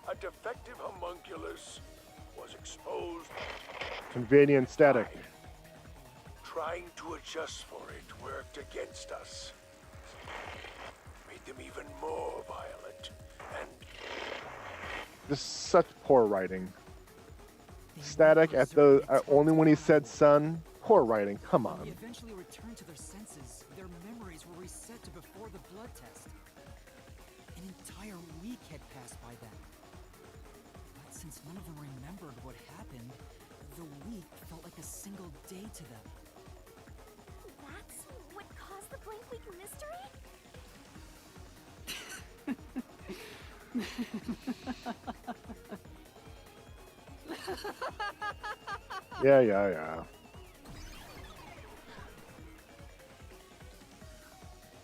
a defective homunculus was exposed. Convenient static. Trying to adjust for it worked against us. Made them even more violent and Just such poor writing. Static at the only when he said sun. Poor writing. Come They on. eventually returned to their senses. Their memories were reset to before the blood test. An entire week had passed by then. But since none of them remembered what happened, the week felt like a single day to them. That's what caused the blank week mystery? Yeah.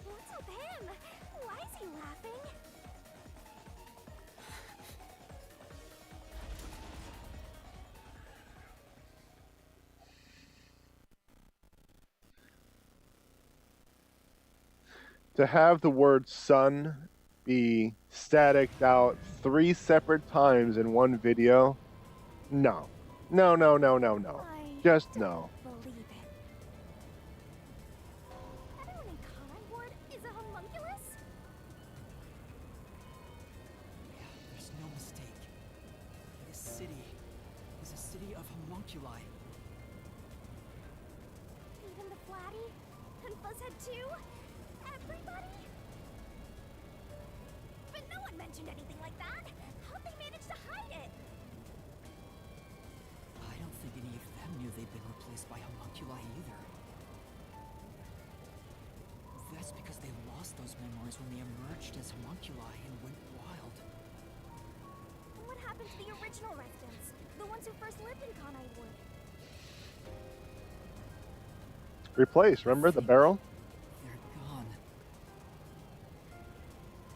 What's with him? Why is he laughing? To have the word sun be staticked out 3 separate times in one video, no. No. I Just don't no. believe it. Everyone in Kanai Ward is a homunculus? There's no mistake. This city is a city of homunculi. Even the Flatty? And Fuzzhead too? Everybody? But no one mentioned anything like that. How'd they manage to hide it? I don't think any of them knew they'd been replaced by homunculi either. That's because they lost those memories when they emerged as homunculi and went wild. What happened to the original residents? The ones who first lived in Kanai Ward? Replace, remember the barrel? They're gone.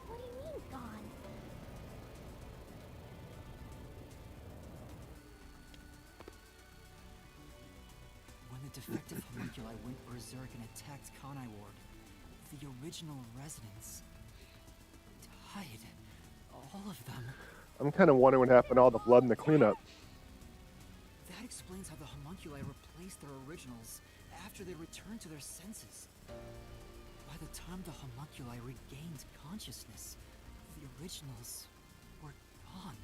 What do you mean, gone? When the defective homunculi went berserk and attacked Kanai Ward, the original residents died. All of them. I'm kind of wondering what happened to all the blood in the cleanup. That explains how the homunculi replaced their originals after they returned to their senses. By the time the homunculi regained consciousness, the originals were gone.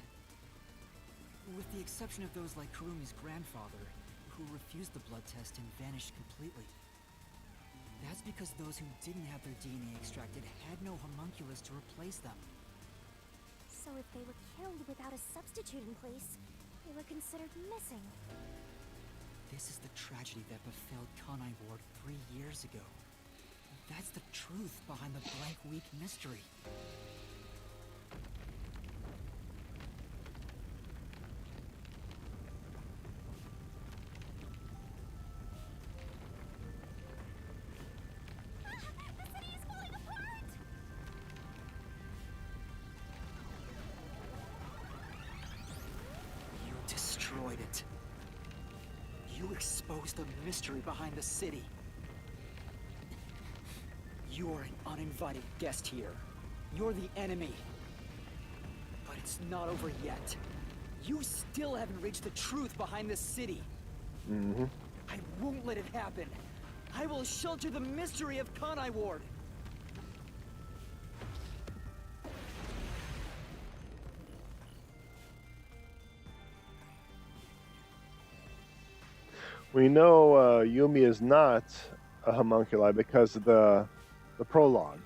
With the exception of those like Kurumi's grandfather, who refused the blood test and vanished completely. That's because those who didn't have their DNA extracted had no homunculus to replace them. So if they were killed without a substitute in place, they were considered missing. This is the tragedy that befell Kanai Ward 3 years ago. That's the truth behind the blank week mystery. The city is falling apart! You destroyed it. You exposed the mystery behind the city. You are an uninvited guest here. You're the enemy. But it's not over yet. You still haven't reached the truth behind this city. Mm-hmm. I won't let it happen. I will shelter the mystery of Kanai Ward. We know Yumi is not a homunculi because of the prologue.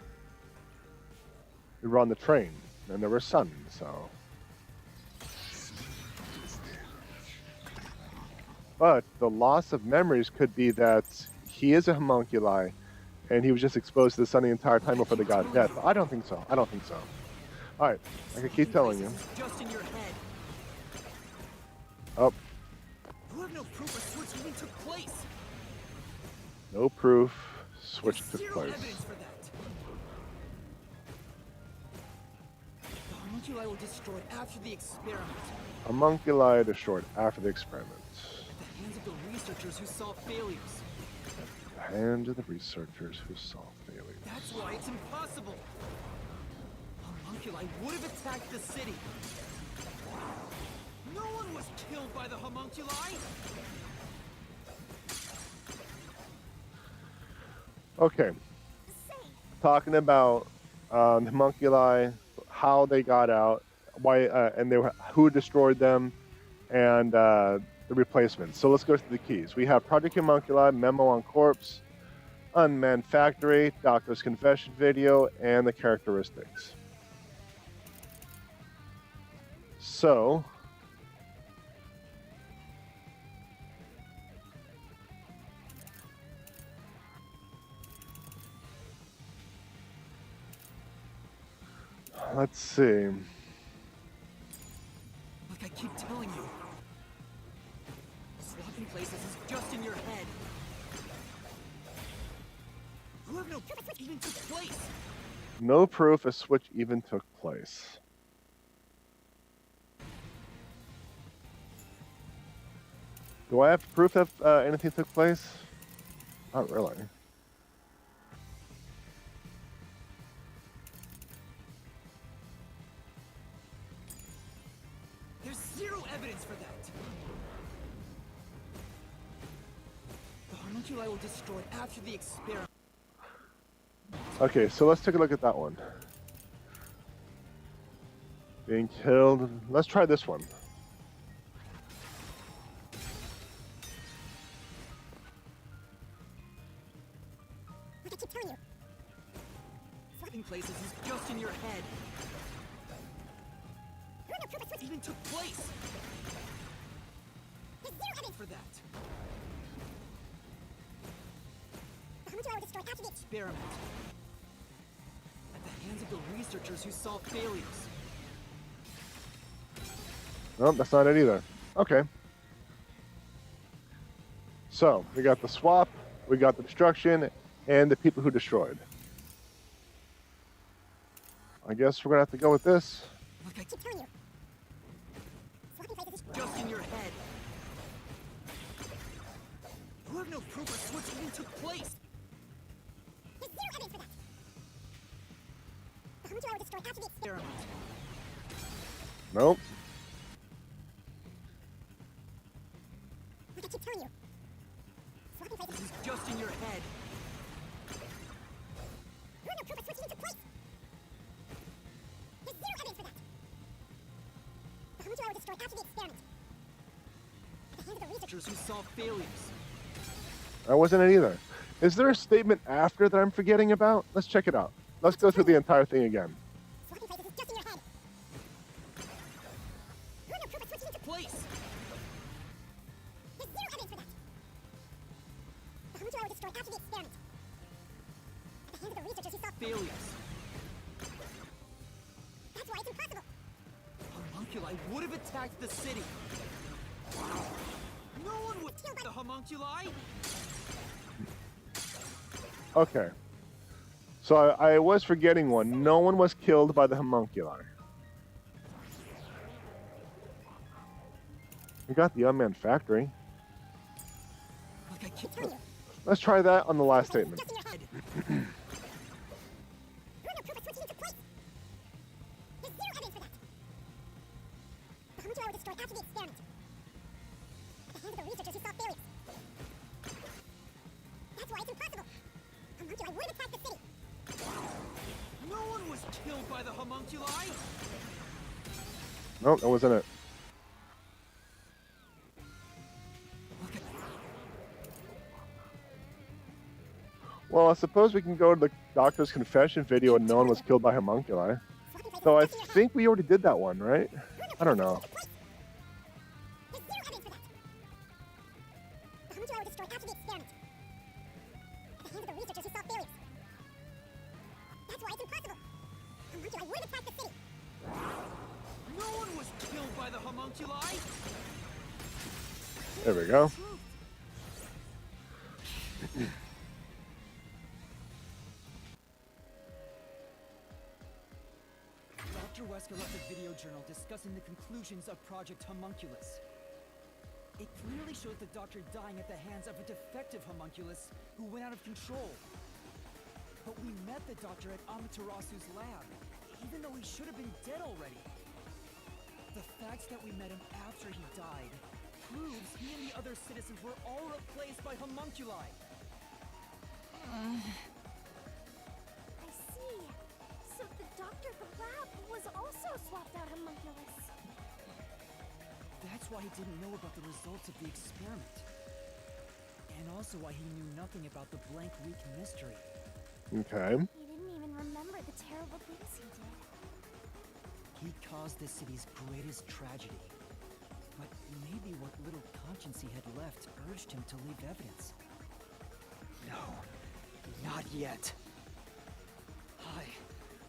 We were on the train, and there were suns, so... But the loss of memories could be that he is a homunculi, and he was just exposed to the sun the entire time before they got dead. But I don't think so. Alright, I can keep telling you. Just in your head. Oh. You have no proof a switch even took place. No proof. Switch There's took zero place. evidence for that. The homunculi were destroyed after the experiment. Homunculi destroyed after the experiment. At the hands of the researchers who saw failures. The hand of the researchers who saw failure. That's why it's impossible. Homunculi would have attacked the city. No one was killed by the homunculi. Okay. Talking about the homunculi, how they got out, why, and who destroyed them, and the replacements. So let's go through the keys. We have Project Homunculi, Memo on Corpse, Unmanned Factory, Doctor's Confession video, and the characteristics. So, let's see. Like I keep telling you, swapping places is just in your head. You have no proof it even took place. No proof a switch even took place. Do I have proof that anything took place? Not really. There's zero evidence for that. The homunculi were destroyed after the experiment. Okay, so let's take a look at that one. Being killed. Let's try this one. Like I keep telling you. Swapping places is just in your head. You have no proof a switch Even took place. There's zero evidence For that the homunculi were destroyed after the experiment. At the hands of the researchers who saw failures. Nope, that's not it either. Okay. So, we got the swap, we got the destruction, and the people who destroyed. I guess we're gonna have to go with this. Like I keep telling you. Swapping places is just in your head. You have no proof a switch even took place. There's zero evidence for that. The homunculi were destroyed after the experiment. Experiment. Nope. Like I keep telling you. Swapping places This is just in your head. you have no proof a switch even took place. There's zero evidence for that. The homunculi were destroyed after the experiment. At the hands of the researchers. Researchers who saw failures. That wasn't it either. Is there a statement after that I'm forgetting about? Let's check it out. Let's go through the entire thing again. Swapping places is just in your head. You have no proof a switch even took Place. There's zero evidence for that. The homunculi were destroyed after the experiment. At the hands of the researchers who saw Failures. that's why it's impossible. Homunculi would have attacked the city. No one would kill the homunculi. Okay. So I was forgetting one. No one was killed by the homunculi. We got the unmanned factory. Like I keep Telling you. Let's try that on the last statement. Just in your head. head. You have no proof a switch even took place. There's zero evidence for that. The homunculi were destroyed after the experiment. At the hands of the researchers who saw failures. That's why it's impossible. Homunculi would have attacked the city. No one was killed by the homunculi. Nope, that wasn't it. Look at Well, I suppose we can go to the doctor's confession video and no one was killed by homunculi. Swapping places So I is just in your head. think we already did that one, right? I don't know. There's zero evidence for that. The homunculi were destroyed after the experiment. At the hands of the researchers who saw failures. That's why it's impossible. Homunculi would have attacked the city. no one was killed by the homunculi. There we go. Dr. Wesker left a video journal discussing the conclusions of Project Homunculus. It clearly shows the doctor dying at the hands of a defective homunculus who went out of control. But we met the doctor at Amaterasu's lab, even though he should have been dead already. The fact that we met him after he died proves he and the other citizens were all replaced by homunculi. I see. So the doctor from lab was also swapped out homunculus. That's why he didn't know about the results of the experiment. And also why he knew nothing about the blank week mystery. Okay. He didn't even remember the terrible things he did. He caused the city's greatest tragedy. But maybe what little conscience he had left urged him to leave evidence. No, not yet. I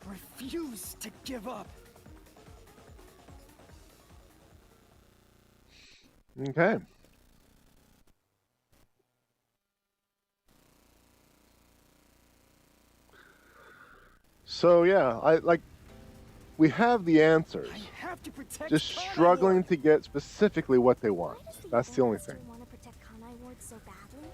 refuse to give up. Okay. So yeah, we have the answers. I have to protect Just Kanai struggling Ward. to get specifically what they want. Why does That's the only Master thing. want to protect Kanai Ward so badly?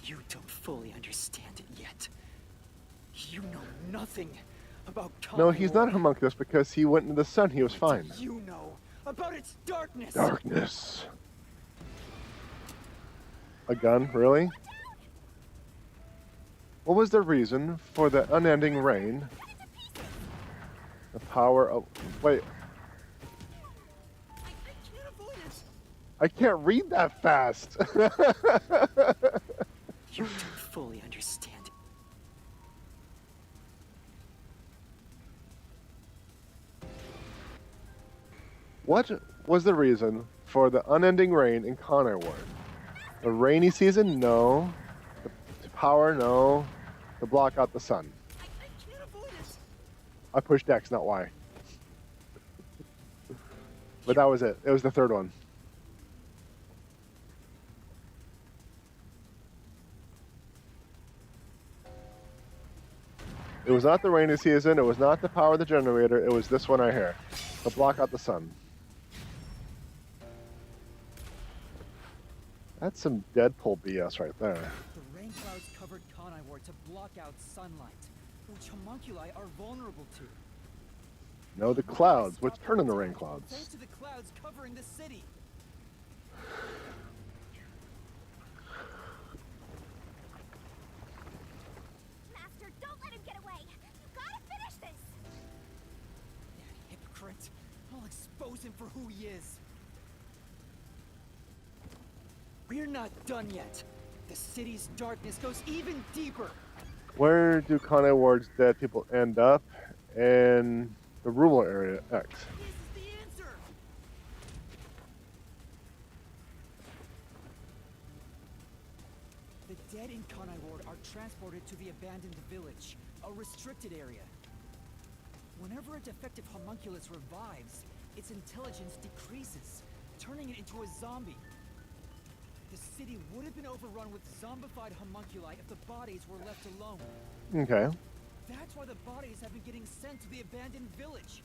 You don't fully understand it yet. You know nothing about Kanai No, he's not Ward. homunculus because he went into the sun. He was What fine. do you know about its darkness? Darkness. A gun, really? What was the reason for the unending rain? The power of... Wait, I can't avoid it. I can't read that fast. You don't fully understand it. What was the reason for the unending rain in Kanai Ward? The rainy season? No. The power? No. To block out the sun. I can't avoid it. I pushed X, not Y. But that was it. It was the third one. It was not the rainy season. It was not the power of the generator. It was this one right here. To block out the sun. That's some Deadpool BS right there. The rain clouds covered Kanai Ward to block out sunlight, which homunculi are vulnerable to. No, the clouds, which turn into rain clouds. Thanks to the clouds covering the city. Master, don't let him get away! You gotta finish this! That hypocrite. I'll expose him for who he is. We're not done yet. The city's darkness goes even deeper. Where do Kanai Ward's dead people end up? In the rural area X. This is the answer. The dead in Kanai Ward are transported to the abandoned village, a restricted area. Whenever a defective homunculus revives, its intelligence decreases, turning it into a zombie. The city would have been overrun with zombified homunculi if the bodies were left alone. Okay. That's why the bodies have been getting sent to the abandoned village.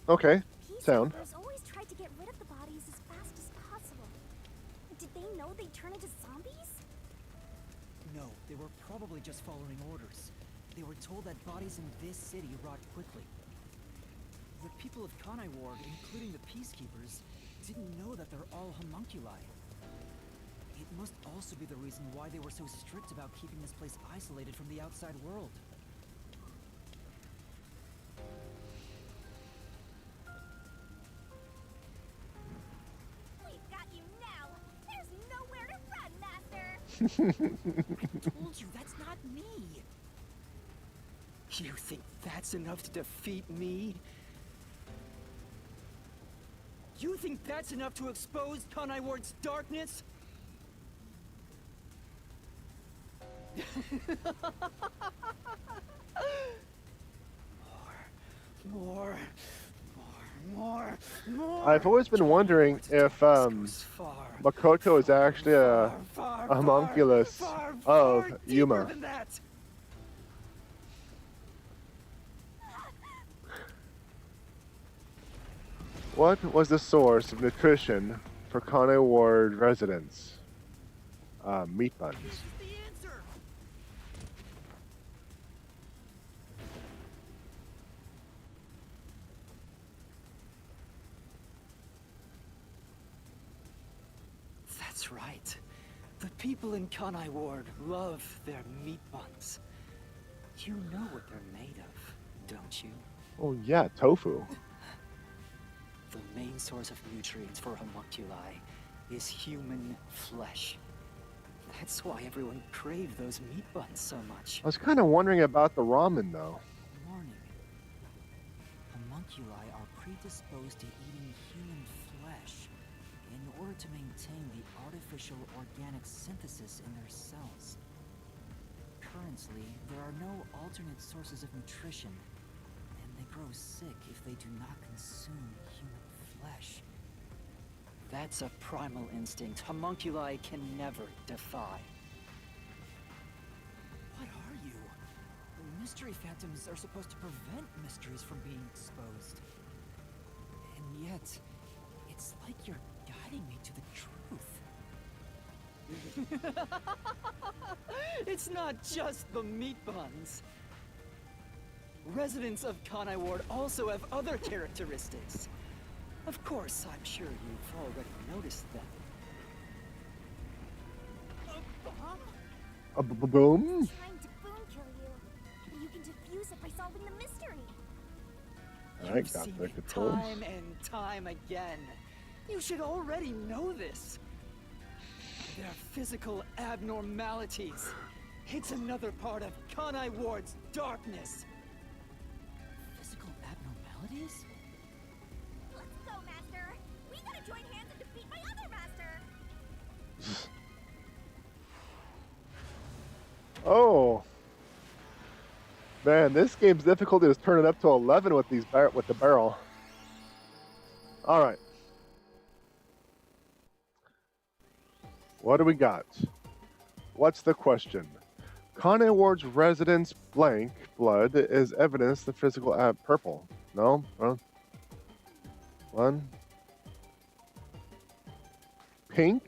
Okay. Sound. Peacekeepers always tried to get rid of the bodies as fast as possible. Did they know they'd turn into zombies? No, they were probably just following orders. They were told that bodies in this city rot quickly. The people of Kanai Ward, including the peacekeepers, didn't know that they're all homunculi. It must also be the reason why they were so strict about keeping this place isolated from the outside world. We've got you now! There's nowhere to run, Master! I told you, that's not me! You think that's enough to defeat me? You think that's enough to expose Kanai Ward's darkness? More. I've always been wondering if Makoto is actually a homunculus of Yuma. What was the source of nutrition for Kanai Ward residents? Meat buns. This is the answer. That's right. The people in Kanai Ward love their meat buns. You know what they're made of, don't you? Oh yeah, tofu. The main source of nutrients for homunculi is human flesh. That's why everyone craved those meat buns so much. I was kind of wondering about the ramen, though. Warning. Homunculi are predisposed to eating human flesh in order to maintain the artificial organic synthesis in their cells. Currently, there are no alternate sources of nutrition, and they grow sick if they do not consume human flesh. That's a primal instinct homunculi can never defy. What are you? Mystery phantoms are supposed to prevent mysteries from being exposed. And yet, it's like you're guiding me to the truth. It's not just the meat buns. Residents of Kanai Ward also have other characteristics. Of course, I'm sure you've already noticed them. A bomb? Boom. Trying to boom kill you. And you can defuse it by solving the mystery. I You've got seen the it controls. time and time again. You should already know this. They're physical abnormalities. It's another part of Kanai Ward's darkness. Physical abnormalities? Let's go, Master. We gotta join hands and defeat my other Master. Oh. Man, this game's difficulty is turning up to 11 with these with the barrel. All right. What do we got? What's the question? Kanai Ward's residence blank blood is evidence the physical purple. No? One. Pink?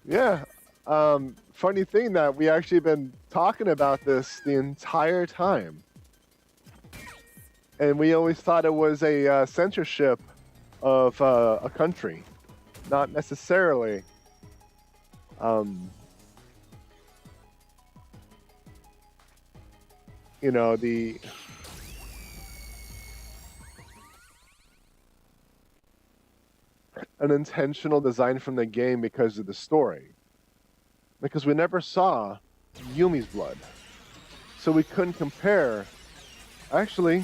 Yeah. Funny thing that we actually been talking about this the entire time. And we always thought it was a censorship of a country, not necessarily you know, the an intentional design from the game because of the story. Because we never saw Yumi's blood. So we couldn't compare. Actually,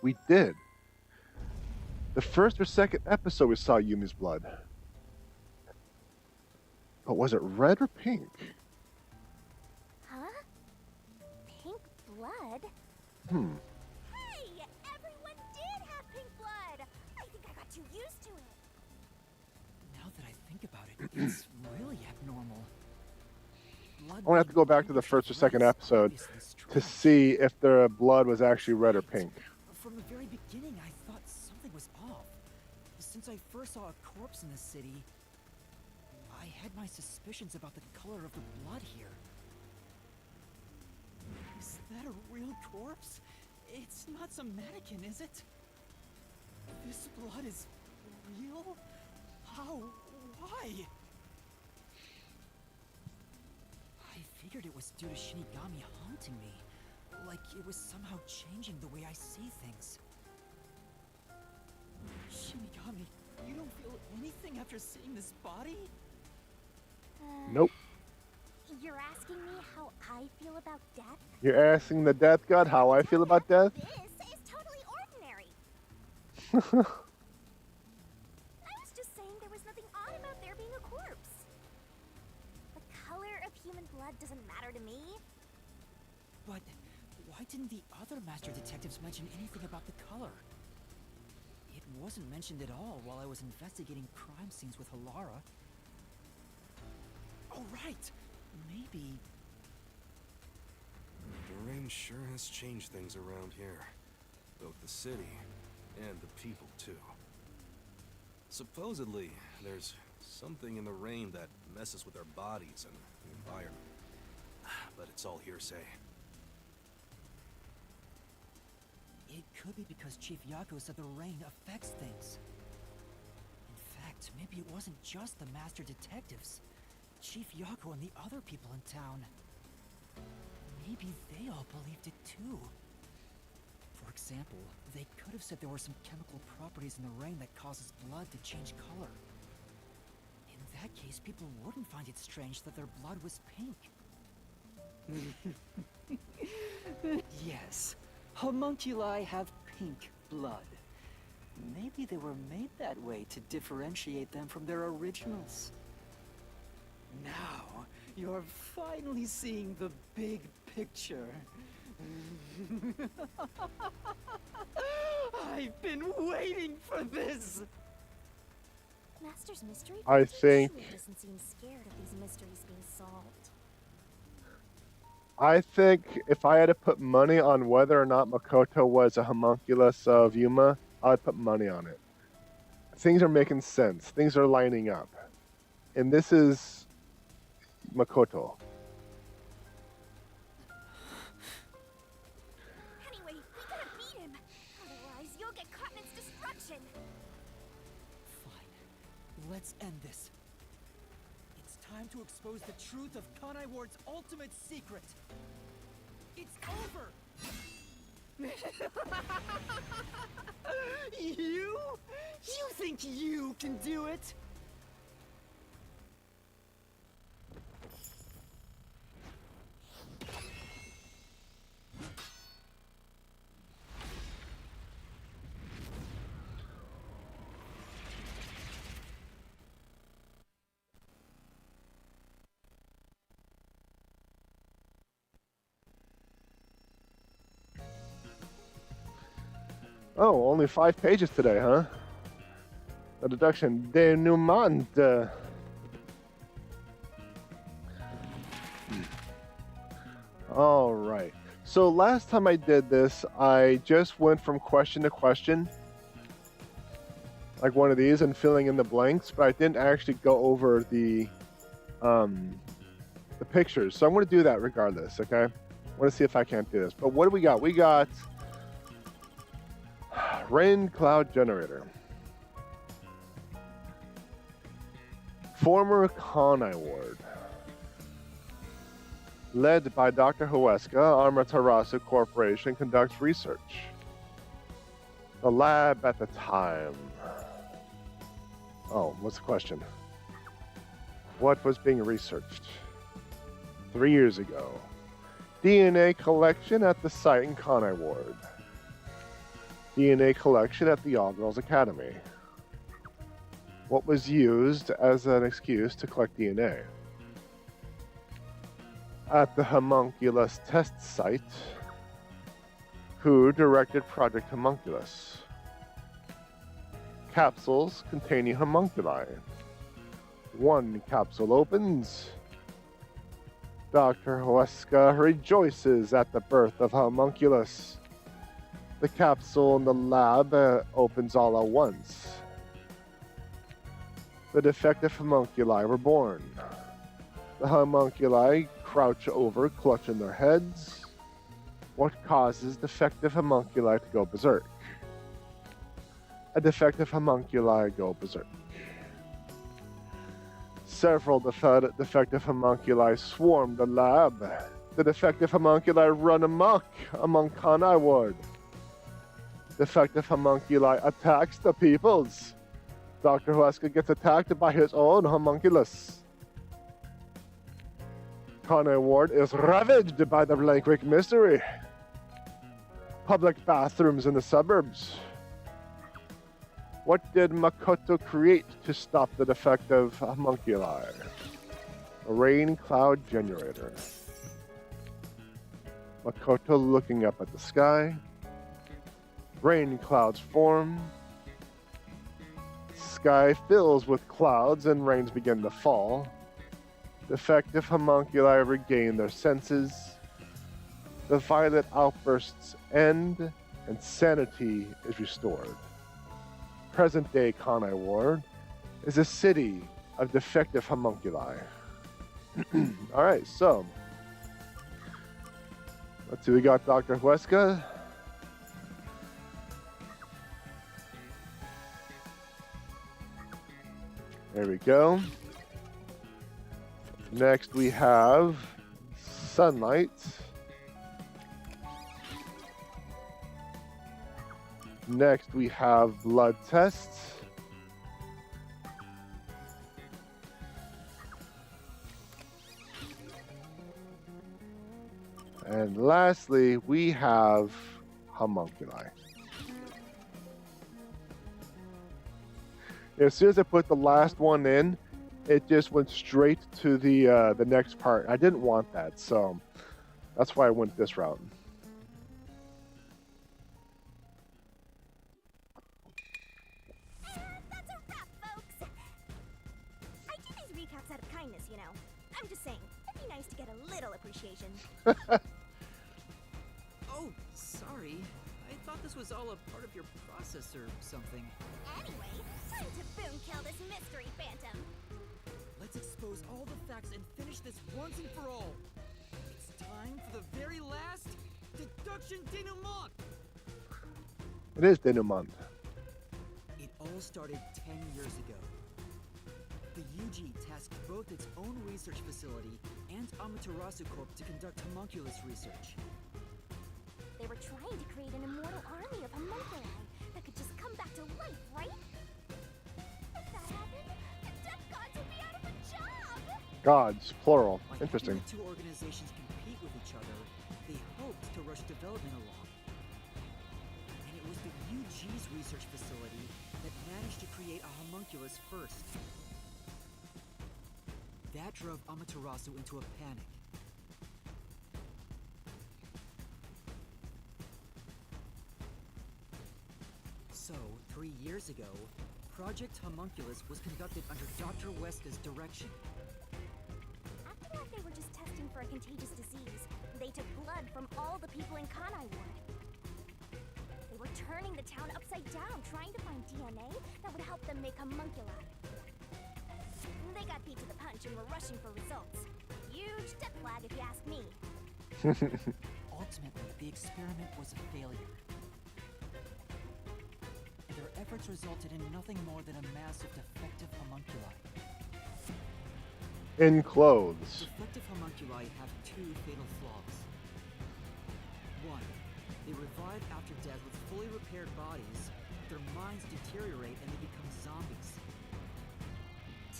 we did. The first or second episode we saw Yumi's blood. But was it red or pink? Huh? Pink blood? Hey! Everyone did have pink blood! I think I got too used to it. Now that I think about it, it's really abnormal. I'm gonna have to go back to the first or second episode to see if the blood was actually red or pink. From the very beginning, I thought something was off. Since I first saw a corpse in the city, I had my suspicions about the color of the blood here. Is that a real corpse? It's not some mannequin, is it? This blood is real? How? Why? I figured it was due to Shinigami haunting me. Like it was somehow changing the way I see things. Shinigami, you don't feel anything after seeing this body? Nope. You're asking me how I feel about death? You're asking the death god how I feel about death? This is totally ordinary. I was just saying there was nothing odd about there being a corpse. The color of human blood doesn't matter to me. But why didn't the other master detectives mention anything about the color? It wasn't mentioned at all while I was investigating crime scenes with Halara. Oh, right! Maybe... The rain sure has changed things around here. Both the city and the people, too. Supposedly, there's something in the rain that messes with our bodies and the environment. But it's all hearsay. It could be because Chief Yako said the rain affects things. In fact, maybe it wasn't just the master detectives. Chief Yako and the other people in town. Maybe they all believed it too. For For example, they could have said there were some chemical properties in the rain that causes blood to change color. In that case, people wouldn't find it strange that their blood was pink. Yes, homunculi have pink blood. Maybe they were made that way to differentiate them from their originals. Now, you're finally seeing the big picture. I've been waiting for this! Master's mystery I think surely doesn't seem scared of these mysteries being solved. if I had to put money on whether or not Makoto was a homunculus of Yuma, I'd put money on it. Things are making sense. Things are lining up. And this is Makoto. Anyway, we gotta beat him. Otherwise, you'll get caught in its destruction. Fine. Let's end this. It's time to expose the truth of Kanai Ward's ultimate secret. It's over! You? You think you can do it? Oh, only 5 pages today, huh? The deduction denouement. All right. So last time I did this, I just went from question to question, like one of these, and filling in the blanks, but I didn't actually go over the pictures. So I'm going to do that regardless, okay? I want to see if I can't do this. But what do we got? We got rain cloud generator. Former Kanai Ward. Led by Dr. Huesca, Amaterasu Corporation conducts research. The lab at the time. Oh, what's the question? What was being researched? 3 years ago. DNA collection at the site in Kanai Ward. DNA collection at the All Girls Academy. What was used as an excuse to collect DNA? At the homunculus test site. Who directed Project Homunculus? Capsules containing homunculi. One capsule opens. Dr. Huesca rejoices at the birth of homunculus. The capsule in the lab opens all at once. The defective homunculi were born. The homunculi crouch over, clutching their heads. What causes defective homunculi to go berserk? A defective homunculi go berserk. Several defective homunculi swarm the lab. The defective homunculi run amok among Kanai Ward. Defective homunculi attacks the peoples. Dr. Huesca gets attacked by his own homunculus. Kanai Ward is ravaged by the Blank mystery. Public bathrooms in the suburbs. What did Makoto create to stop the defective homunculi? A rain cloud generator. Makoto looking up at the sky. Rain clouds form. Sky fills with clouds and rains begin to fall. Defective homunculi regain their senses. The violent outbursts end and sanity is restored. Present-day Kanai Ward is a city of defective homunculi. All right, so let's see. We got Dr. Huesca. There we go. Next we have Sunlight. Next, we have blood tests. And lastly, we have homunculi. As soon as I put the last one in, it just went straight to the next part. I didn't want that, so that's why I went this route. And that's a wrap, folks. I do these recaps out of kindness, you know. I'm just saying, it'd be nice to get a little appreciation. Oh, sorry. I thought this was all a part of your process or something. Anyway, time to boom kill this mystery phantom. Let's expose all the facts and finish this once and for all. It's time for the very last deduction denouement. It is denouement. It all started 10 years ago. The UG tasked both its own research facility and Amaterasu Corp to conduct homunculus research. They were trying to create an immortal army of homunculi that could just come back to life, right? If that happened, the death gods would be out of a job! Gods, plural. By Interesting. having the two organizations compete with each other, they hoped to rush development along. And it was the UG's research facility that managed to create a homunculus first. That drove Amaterasu into a panic. So, 3 years ago, Project Homunculus was conducted under Dr. Weska's direction. After that, they were just testing for a contagious disease. They took blood from all the people in Kanai Ward. They were turning the town upside down, trying to find DNA that would help them make homunculi. They got beat to the punch and were rushing for results. Huge death flag, if you ask me. Ultimately, the experiment was a failure. And their efforts resulted in nothing more than a mass of defective homunculi. In clothes. Defective homunculi have two fatal flaws. One, they revive after death with fully repaired bodies, their minds deteriorate and they become zombies.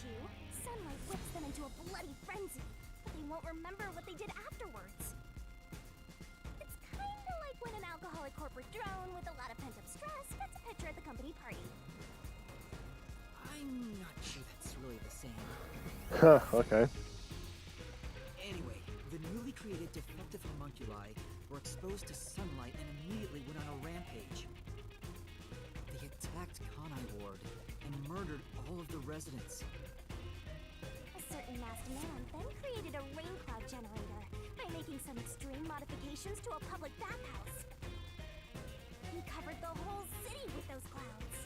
Two, sunlight whips them into a bloody frenzy, but they won't remember what they did afterwards. It's kinda like when an alcoholic corporate drone with a lot of pent-up stress gets a picture at the company party. I'm not sure that's really the same. Huh, okay. Anyway, the newly created defective homunculi were exposed to sunlight and immediately went on a rampage. They attacked Kanai Ward and murdered all of the residents. A certain masked man then created a rain cloud generator by making some extreme modifications to a public bathhouse. He covered the whole city with those clouds.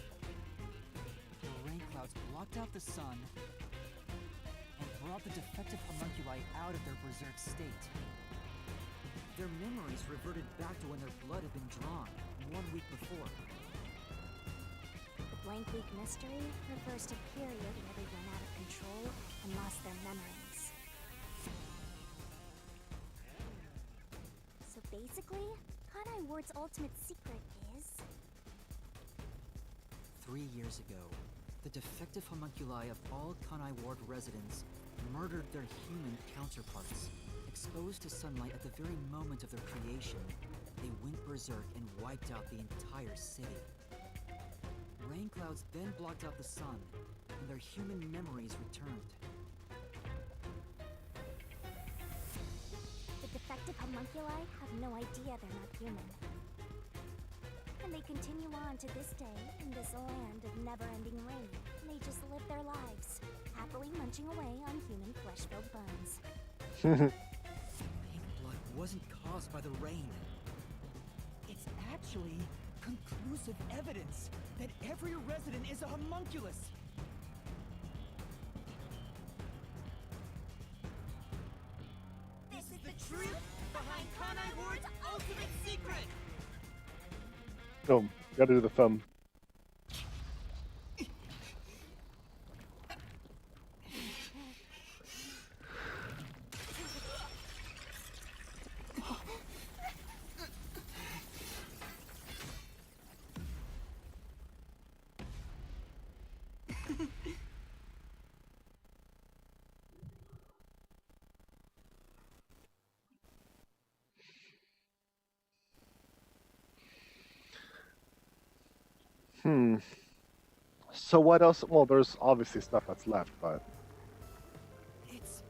The rain clouds blocked out the sun and brought the defective homunculi out of their berserk state. Their memories reverted back to when their blood had been drawn 1 week before. The blank week mystery refers to period where they went out of control and lost their memories. So basically, Kanai Ward's ultimate secret is... 3 years ago, the defective homunculi of all Kanai Ward residents murdered their human counterparts. Exposed to sunlight at the very moment of their creation, they went berserk and wiped out the entire city. Rain clouds then blocked out the sun, and their human memories returned. The defective homunculi have no idea they're not human. And they continue on to this day in this land of never-ending rain. They just live their lives, happily munching away on human flesh-filled bones. Pink blood wasn't caused by the rain. It's actually conclusive evidence that every resident is a homunculus. This is the truth behind Kanai Ward's ultimate secret! Oh, gotta do the thumb. Hmm. So what else? Well, there's obviously stuff that's left, but It's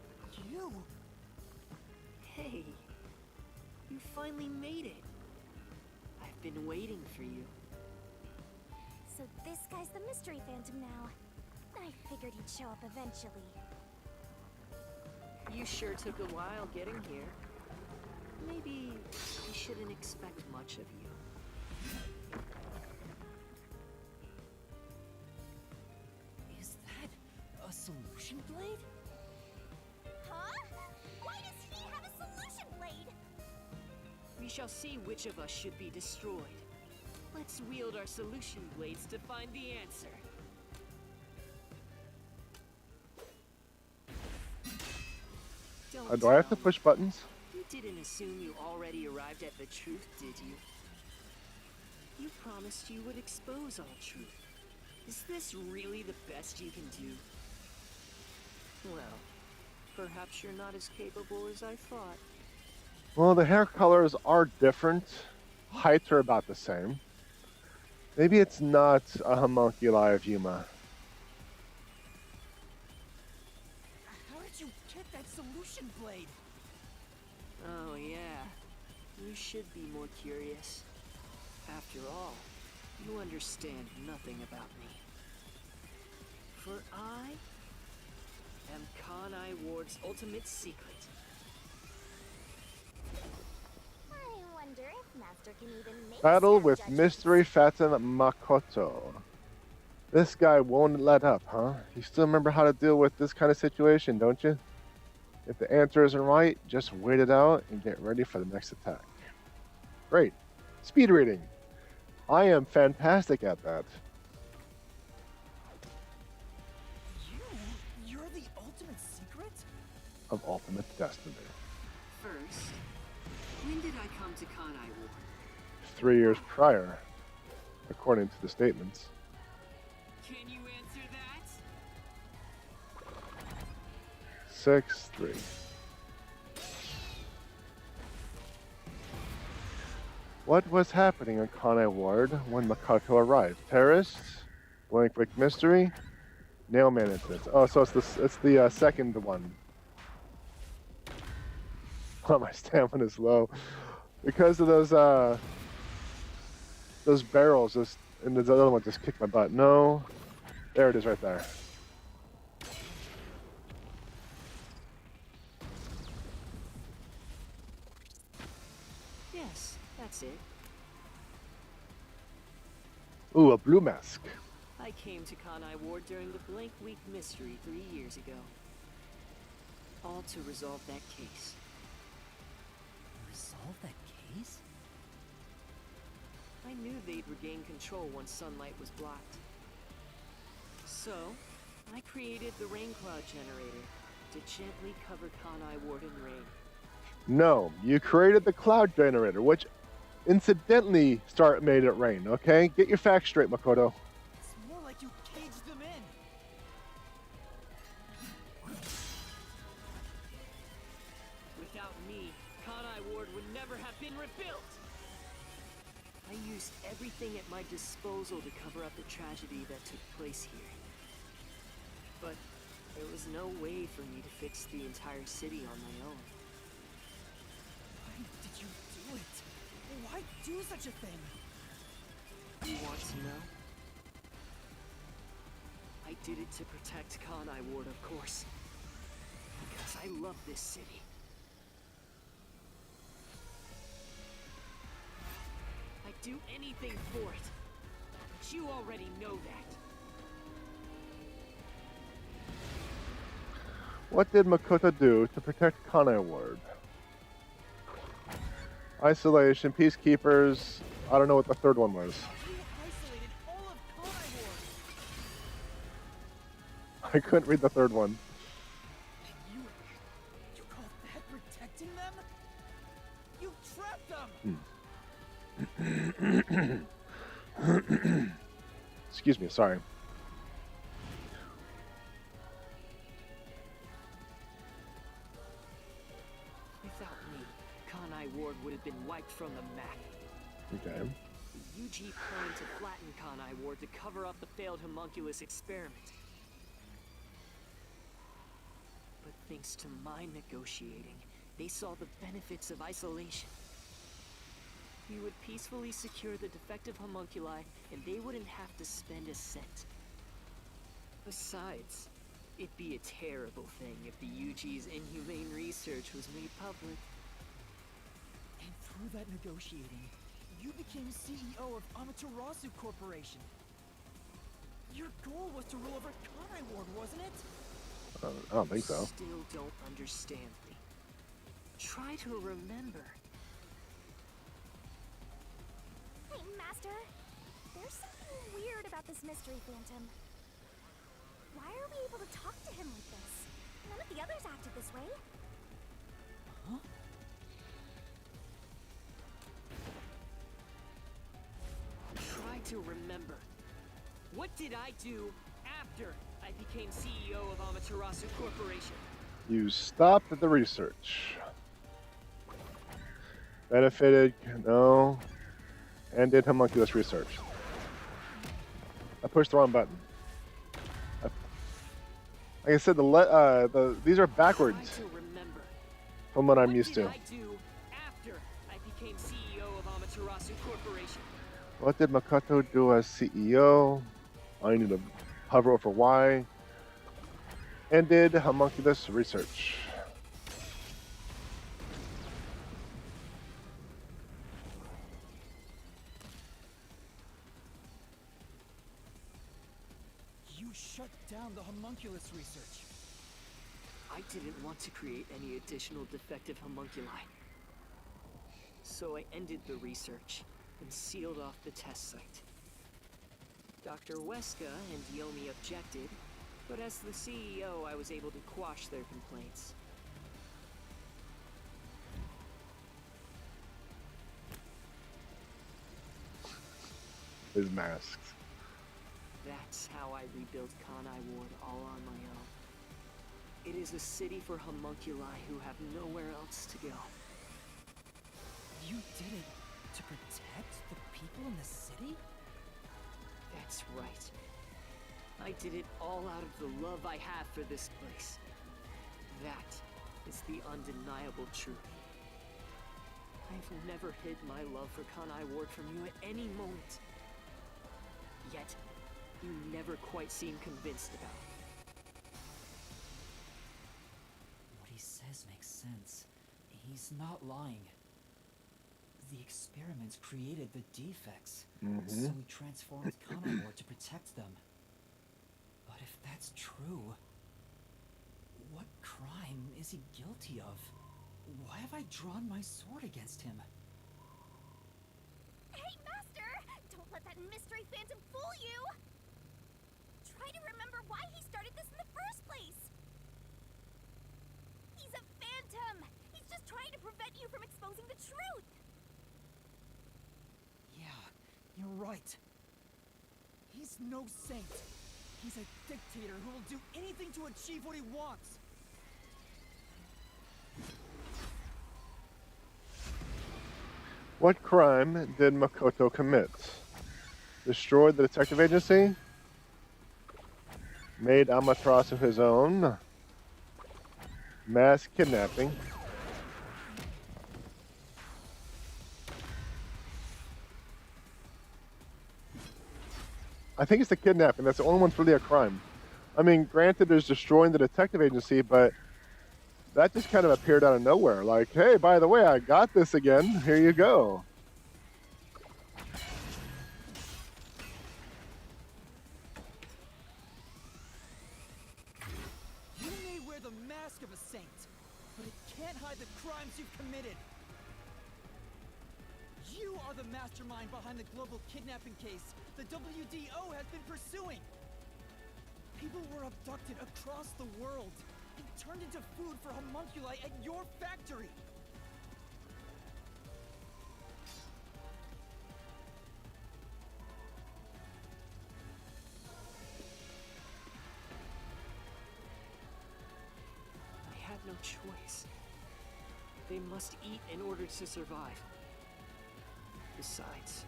you. Hey, you finally made it. I've been waiting for you. So this guy's the mystery phantom now. I figured he'd show up eventually. You sure took a while getting here. Maybe I shouldn't expect much of you. Is that a solution blade? Huh? Why does he have a solution blade? We shall see which of us should be destroyed. Let's wield our solution blades to find the answer. Don't do I have to tell me. push buttons? You didn't assume you already arrived at the truth, did you? You promised you would expose all truth. Is this really the best you can do? Well, perhaps you're not as capable as I thought. Well, the hair colors are different. Heights are about the same. Maybe it's not a homunculi of Yuma. How did you get that solution blade? Oh, yeah. You should be more curious. After all, you understand nothing about me. For I am Kanai Ward's ultimate secret. I wonder if Master can even make Battle snap with judgments. Mystery Phantom Makoto. This guy won't let up, huh? You still remember how to deal with this kind of situation, don't you? If the answer isn't right, just wait it out and get ready for the next attack. Great. Speed reading. I am fantastic at that. You're the ultimate secret? Of Ultimate Destiny. First, when did I come to Kanai Ward? 3 years prior, according to the statements. Can you answer that? 6-3. What was happening in Kanai Ward when Makoto arrived? Terrorists? Blank Brick Mystery? Nailman incidents. Oh, so it's the second one. Oh, my stamina is low because of those barrels. And the other one just kicked my butt. No, there it is, right there. Yes, that's it. Ooh, a blue mask. I came to Kanai Ward during the Blank Week mystery 3 years ago. All to resolve that case. Resolve that case? I knew they'd regain control once sunlight was blocked. So, I created the rain cloud generator to gently cover Kanai Ward in rain. No, you created the cloud generator, which incidentally made it rain, okay? Get your facts straight, Makoto. It's more like you caged them in. Without me, Kanai Ward would never have been rebuilt. I used everything at my disposal to cover up the tragedy that took place here. But there was no way for me to fix the entire city on my own. Why did you do it? Why do such a thing? You want to know? I did it to protect Kanai Ward, of course. Because I love this city. I'd do anything for it. But you already know that. What did Makoto do to protect Kanai Ward? Isolation, peacekeepers. I don't know what the third one was. You isolated all of Kanai Ward. I couldn't read the third one. You call that protecting them? You trapped them. Excuse me, sorry. would have been wiped from the map. Okay. The UG planned to flatten Kanai Ward to cover up the failed homunculus experiment. But thanks to my negotiating, they saw the benefits of isolation. We would peacefully secure the defective homunculi, and they wouldn't have to spend a cent. Besides, it'd be a terrible thing if the UG's inhumane research was made public. And through that negotiating, you became CEO of Amaterasu Corporation. Your goal was to rule over Kanai Ward, wasn't it? I don't think so. Still don't understand me. Try to remember. Hey, Master. There's something weird about this mystery phantom. Why are we able to talk to him like this? None of the others acted this way. Huh? Try to remember. What did I do after I became CEO of Amaterasu Corporation? You stopped at the research. Benefited, no. And did homunculus research. I pushed the wrong button. Like I said, these are backwards Try to remember. from what I'm What used did to. I do after I became CEO of Amaterasu Corporation? What did Makoto do as CEO? I need to hover over Y. And did homunculus research. You shut down the homunculus research. I didn't want to create any additional defective homunculi. So I ended the research and sealed off the test site. Dr. Weska and Yomi objected, but as the CEO, I was able to quash their complaints. His masks. That's how I rebuilt Kanai Ward all on my own. It is a city for homunculi who have nowhere else to go. You did it to protect the people in the city? That's right. I did it all out of the love I have for this place. That is the undeniable truth. I've never hid my love for Kanai Ward from you at any moment. Yet, you never quite seem convinced about it. What he says makes sense. He's not lying. The experiments created the defects, so he transformed Kanai Ward to protect them. But if that's true, what crime is he guilty of? Why have I drawn my sword against him? Hey, Master! Don't let that mystery phantom fool you! Try to remember why he started this in the first place! He's a phantom! He's just trying to prevent you from exposing the truth! Yeah, you're right. He's no saint. He's a dictator who will do anything to achieve what he wants. What crime did Makoto commit? Destroyed the detective agency? Made Amaterasu his own? Mass kidnapping? I think it's the kidnapping. That's the only one that's really a crime. I mean, granted, there's destroying the detective agency, but that just kind of appeared out of nowhere. Like, hey, by the way, I got this again. Here you go. You may wear the mask of a saint, but it can't hide the crimes you've committed. You are the mastermind behind the global kidnapping case the WDO has been pursuing. People were abducted across the world and turned into food for homunculi at your factory. I had no choice. They must eat in order to survive. Besides,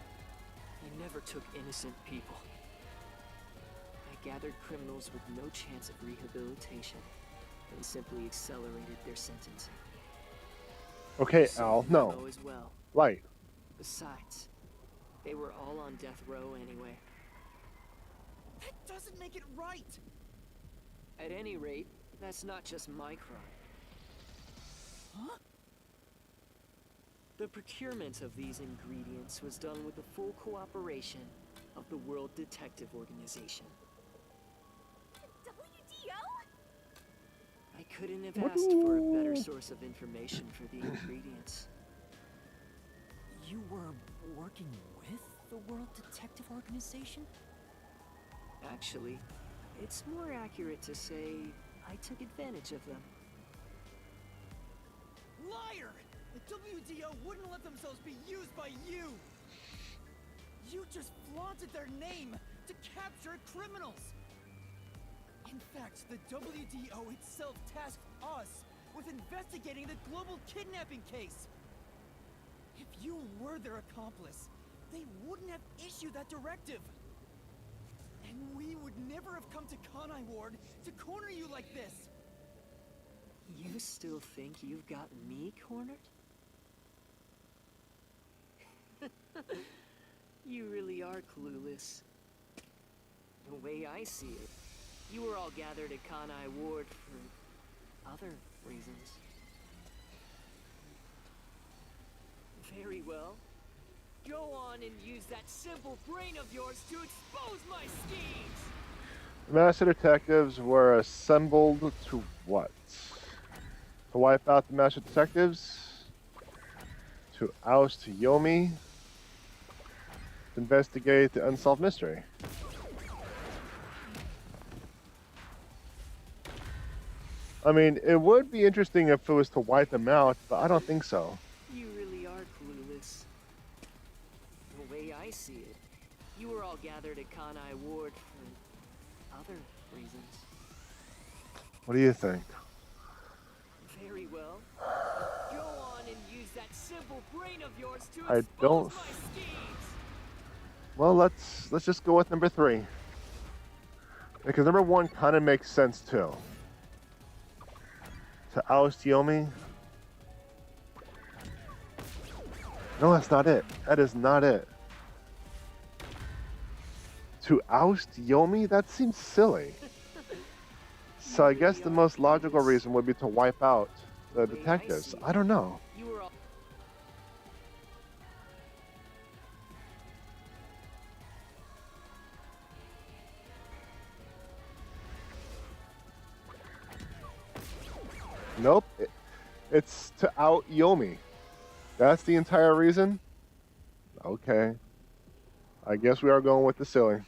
I never took innocent people. I gathered criminals with no chance of rehabilitation and simply accelerated their sentencing. Okay, Some Al, of them no. as well. Right. Besides, they were all on death row anyway. That doesn't make it right! At any rate, that's not just my crime. Huh? The procurement of these ingredients was done with the full cooperation of the World Detective Organization. WDO? I couldn't have asked for a better source of information for the ingredients. You were working with the World Detective Organization? Actually, it's more accurate to say I took advantage of them. Liar! The WDO wouldn't let themselves be used by you! You just flaunted their name to capture criminals! In fact, the WDO itself tasked us with investigating the global kidnapping case! If you were their accomplice, they wouldn't have issued that directive! And we would never have come to Kanai Ward to corner you like this! You still think you've got me cornered? You really are clueless. The way I see it, you were all gathered at Kanai Ward for other reasons. Very well. Go on and use that simple brain of yours to expose my schemes! Master detectives were assembled to what? To wipe out the master detectives? To oust Yomi? To investigate the unsolved mystery? I mean, it would be interesting if it was to wipe them out, but I don't think so. You really are clueless. The way I see it, you were all gathered at Kanai Ward for other reasons. What do you think? Very well. Go on and use that simple brain of yours to I expose don't. my schemes! Well, let's just go with number 3. Because number 1 kind of makes sense too. To oust Yomi? No, that's not it. That is not it. To oust Yomi? That seems silly. So I guess the most logical reason would be to wipe out the detectives. I don't know. You were all... Nope. It's to out Yomi. That's the entire reason? Okay. I guess we are going with the silly.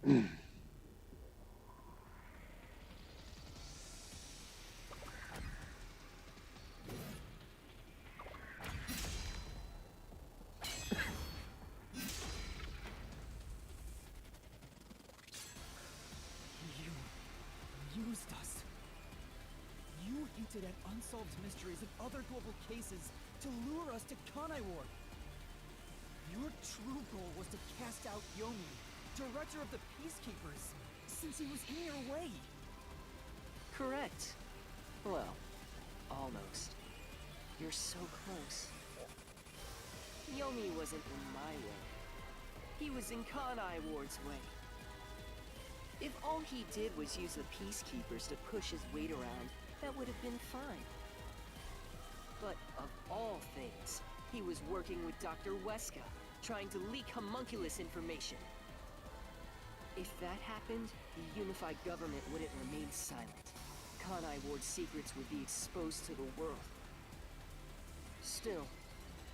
You used us. You hinted at unsolved mysteries and other global cases to lure us to Kanai Ward. Your true goal was to cast out Yomi, director of the Peacekeepers, since he was in your way. Correct. Well, almost. You're so close. Yomi wasn't in my way. He was in Kanai Ward's way. If all he did was use the Peacekeepers to push his weight around, that would have been fine. But of all things, he was working with Dr. Weska, trying to leak homunculus information. If that happened, the unified government wouldn't remain silent. Kanai Ward's secrets would be exposed to the world. Still,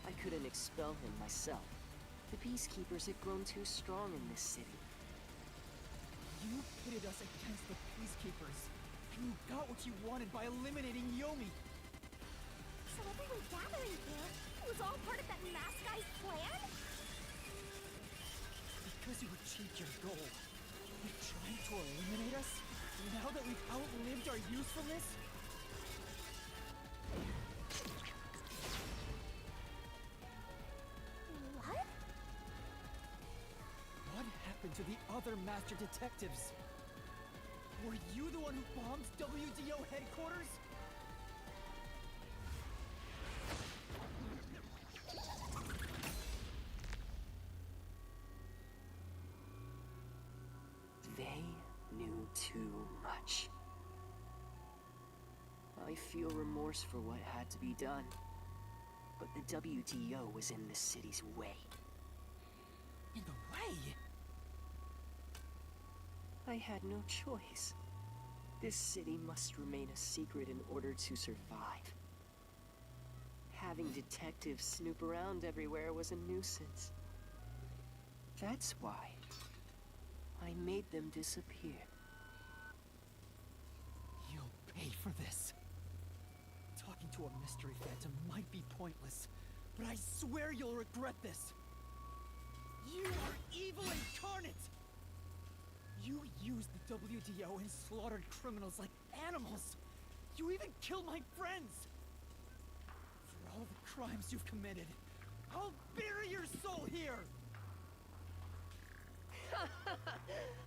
I couldn't expel him myself. The Peacekeepers had grown too strong in this city. You pitted us against the Peacekeepers, and you got what you wanted by eliminating Yomi. So everyone gathering here was all part of that masked guy's plan? Because you achieved your goal, you're trying to eliminate us? Now that we've outlived our usefulness? What? What happened to the other master detectives? Were you the one who bombed WDO headquarters? They knew too much. I feel remorse for what had to be done. But the WDO was in the city's way. In the way? I had no choice. This city must remain a secret in order to survive. Having detectives snoop around everywhere was a nuisance. That's why I made them disappear. You'll pay for this. Talking to a mystery phantom might be pointless, but I swear you'll regret this. You are evil incarnate! You used the WDO and slaughtered criminals like animals. You even killed my friends. For all the crimes you've committed, I'll bury your soul here!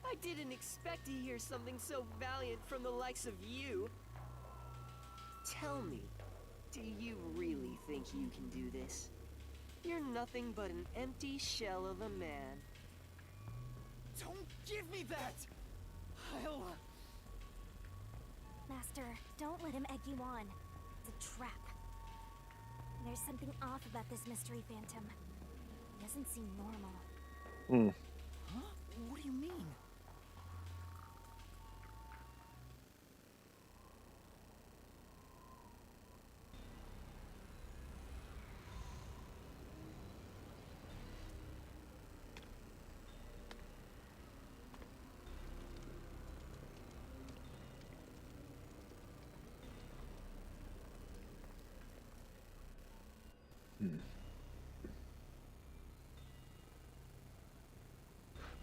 I didn't expect to hear something so valiant from the likes of you. Tell me, do you really think you can do this? You're nothing but an empty shell of a man. Don't give me that! I'll... Master, don't let him egg you on. It's a trap. There's something off about this mystery phantom. He doesn't seem normal. Huh? What do you mean?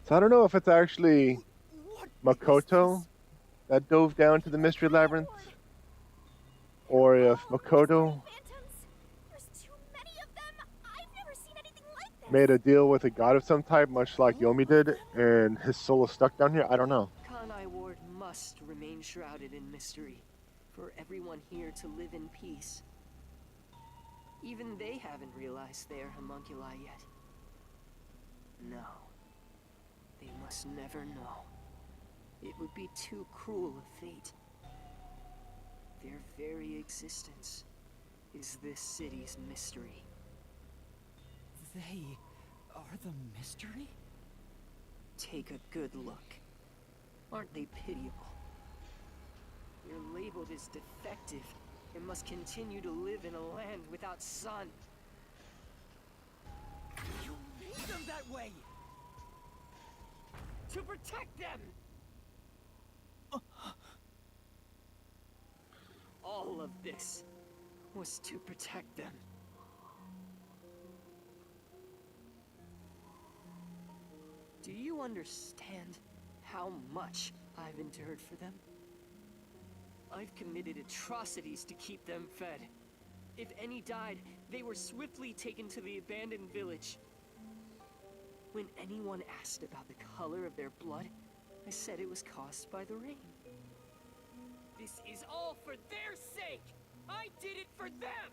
So I don't know if it's actually What Makoto that dove down to the mystery labyrinth, or if Makoto Phantoms? There's too many of them. I've never seen anything like this. made a deal with a god of some type, much like Yomi did, and his soul is stuck down here. I don't know. Kanai Ward must remain shrouded in mystery, for everyone here to live in peace. Even they haven't realized they are homunculi yet. No. They must never know. It would be too cruel a fate. Their very existence is this city's mystery. They are the mystery? Take a good look. Aren't they pitiable? You're labeled as defective and must continue to live in a land without sun. You made them that way! To protect them! All of this was to protect them. Do you understand how much I've endured for them? I've committed atrocities to keep them fed. If any died, they were swiftly taken to the abandoned village. When anyone asked about the color of their blood, I said it was caused by the rain. This is all for their sake! I did it for them!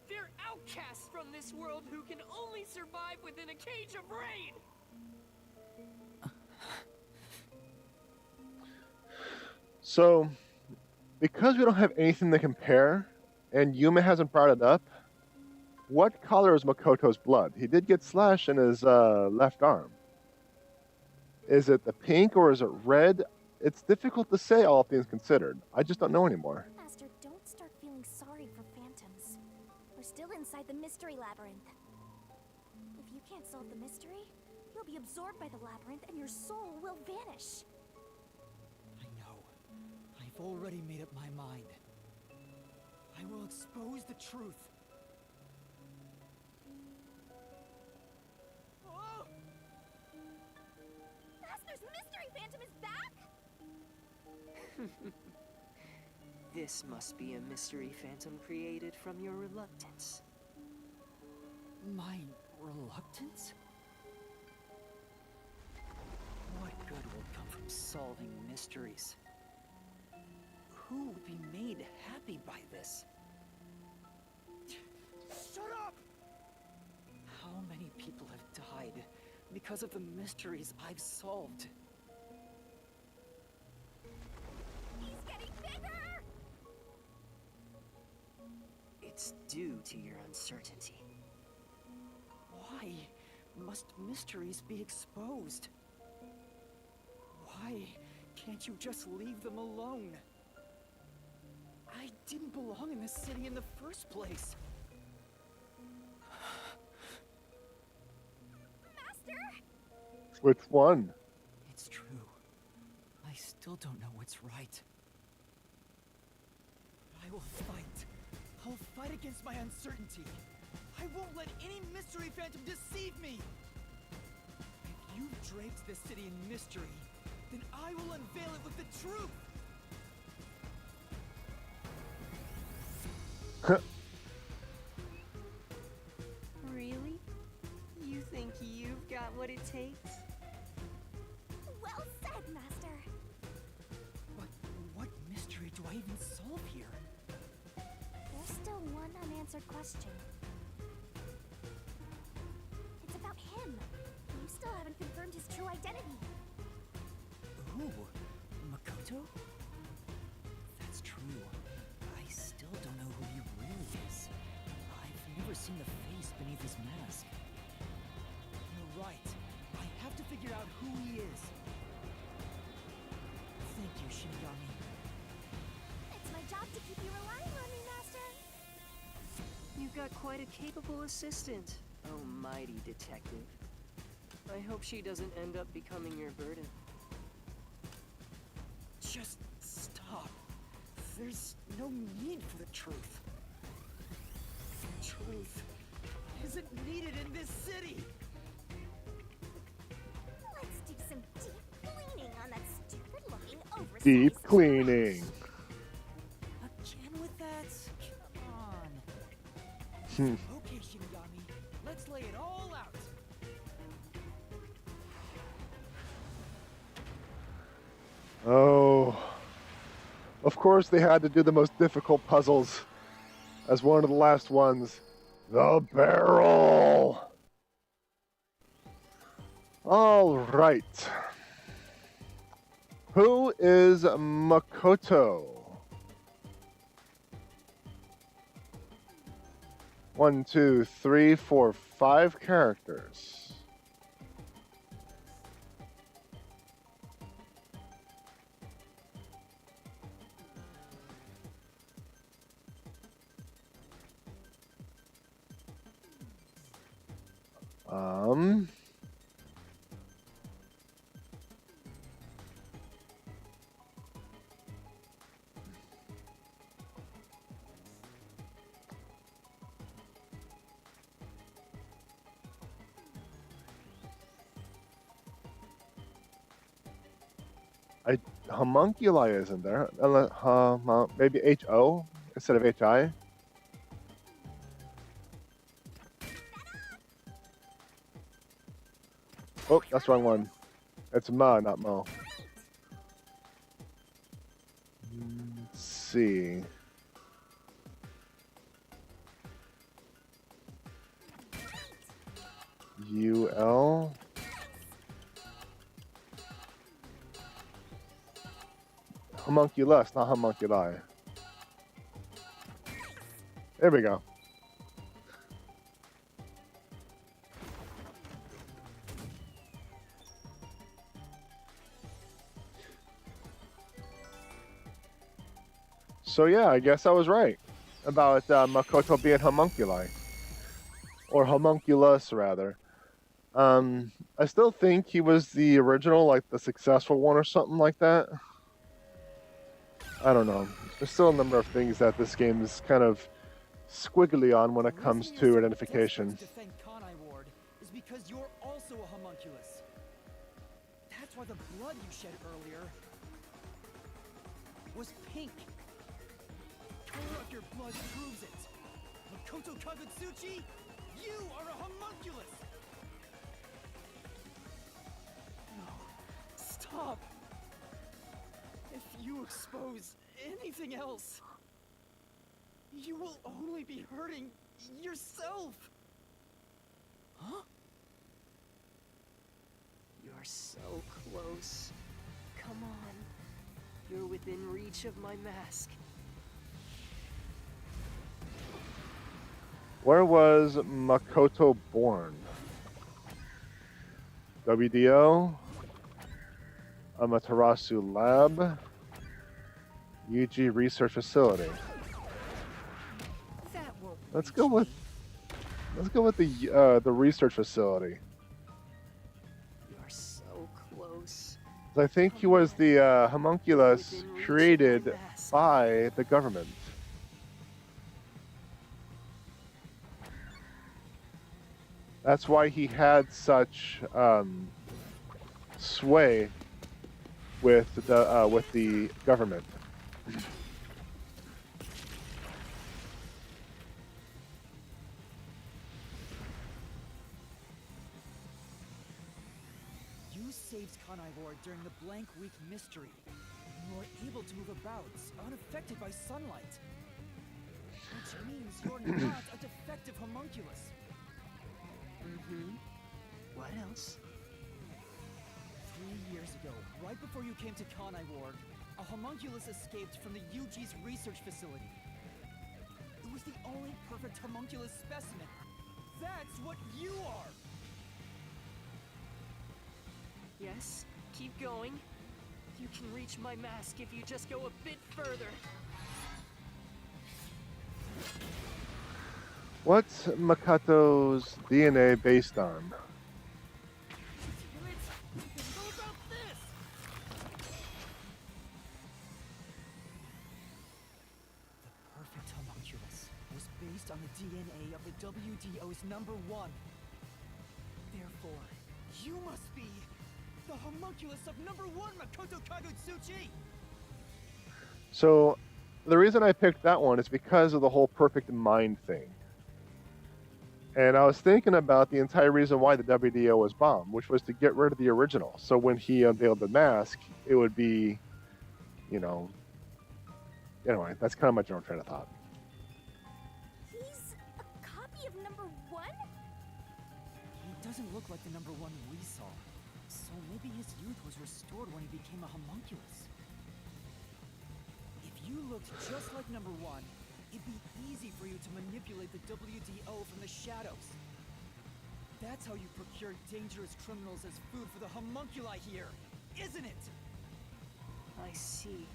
They're outcasts from this world who can only survive within a cage of rain! So, because we don't have anything to compare, and Yuma hasn't brought it up, what color is Makoto's blood? He did get slashed in his left arm. Is it the pink or is it red? It's difficult to say, all things considered. I just don't know anymore. Master, don't start feeling sorry for phantoms. We're still inside the mystery labyrinth. If you can't solve the mystery, you'll be absorbed by the labyrinth and your soul will vanish. I know. I've already made up my mind. I will expose the truth. Oh! Master's mystery phantom is back? This must be a mystery phantom created from your reluctance. My reluctance? What good will come from solving mysteries? Who will be made happy by this? Shut up! How many people have died because of the mysteries I've solved? He's getting bigger! It's due to your uncertainty. Why must mysteries be exposed? Why can't you just leave them alone? I didn't belong in this city in the first place. Master! Which one? It's true. I still don't know what's right. I will fight. I'll fight against my uncertainty. I won't let any mystery phantom deceive me. If you've draped this city in mystery, then I will unveil it with the truth. Really? You think you've got what it takes? Well said, Master. But what mystery do I even solve here? There's still one unanswered question. It's about him. You still haven't confirmed his true identity. Who? Makoto? That's true. I still don't know who he really is. I've never seen the face beneath his mask. You're right. I have to figure out who he is. Thank you, Shinigami. It's my job to keep you relying on me, Master. You've got quite a capable assistant, oh mighty detective. I hope she doesn't end up becoming your burden. Just stop. There's no need for the truth. The truth Isn't needed in this city. Let's do some deep cleaning on that stupid-looking oversized... Deep cleaning. again with that? Come on. Okay, Shinigami. Let's lay it all out. Oh. Of course they had to do the most difficult puzzles as one of the last ones. The barrel! All right. Who is Makoto? 1, 2, 3, 4, 5 characters. Homunculi isn't there? Maybe H-O instead of H-I? Oh, that's the wrong one. It's Ma, not Mo. Let's see. U-L. Homunculus, not homunculi. There we go. So yeah, I guess I was right about Makoto being homunculi. Or homunculus, rather. I still think he was the original, like the successful one or something like that. I don't know. There's still a number of things that this game is kind of squiggly on when it comes to identification. Defend Kanai Ward is because you're also a homunculus. That's why the blood you shed earlier was pink. The color of your blood proves it. Makoto Kagutsuchi, you are a homunculus! No, stop. If you expose anything else, you will only be hurting yourself. Huh? You're so close. Come on. You're within reach of my mask. Where was Makoto born? WDO, Amaterasu Lab, UG Research Facility. That won't Let's reach go with the research facility. You're so close. I think he was the homunculus created by the government. That's why he had such sway with the government. You saved Kanai Ward during the Blank Week mystery. You were able to move about, unaffected by sunlight. Which means you're not a defective homunculus. Mm-hmm. What else? 3 years ago, right before you came to Kanai Ward, a homunculus escaped from the UG's research facility. It was the only perfect homunculus specimen. That's what you are! Yes, keep going. You can reach my mask if you just go a bit further. What's Makoto's DNA based on? The perfect homunculus was based on the DNA of the WDO's #1. Therefore, you must be the homunculus of #1 Makoto Kagutsuchi! So, the reason I picked that one is because of the whole perfect mind thing. And I was thinking about the entire reason why the WDO was bombed, which was to get rid of the original. So when he unveiled the mask, it would be, you know... Anyway, that's kind of my general train of thought. He's a copy of #1? He doesn't look like the #1 we saw. So maybe his youth was restored when he became a homunculus. If you looked just like #1, it'd be easy for you to manipulate the WDO from the shadows. That's how you procure dangerous criminals as food for the homunculi here, isn't it? I see.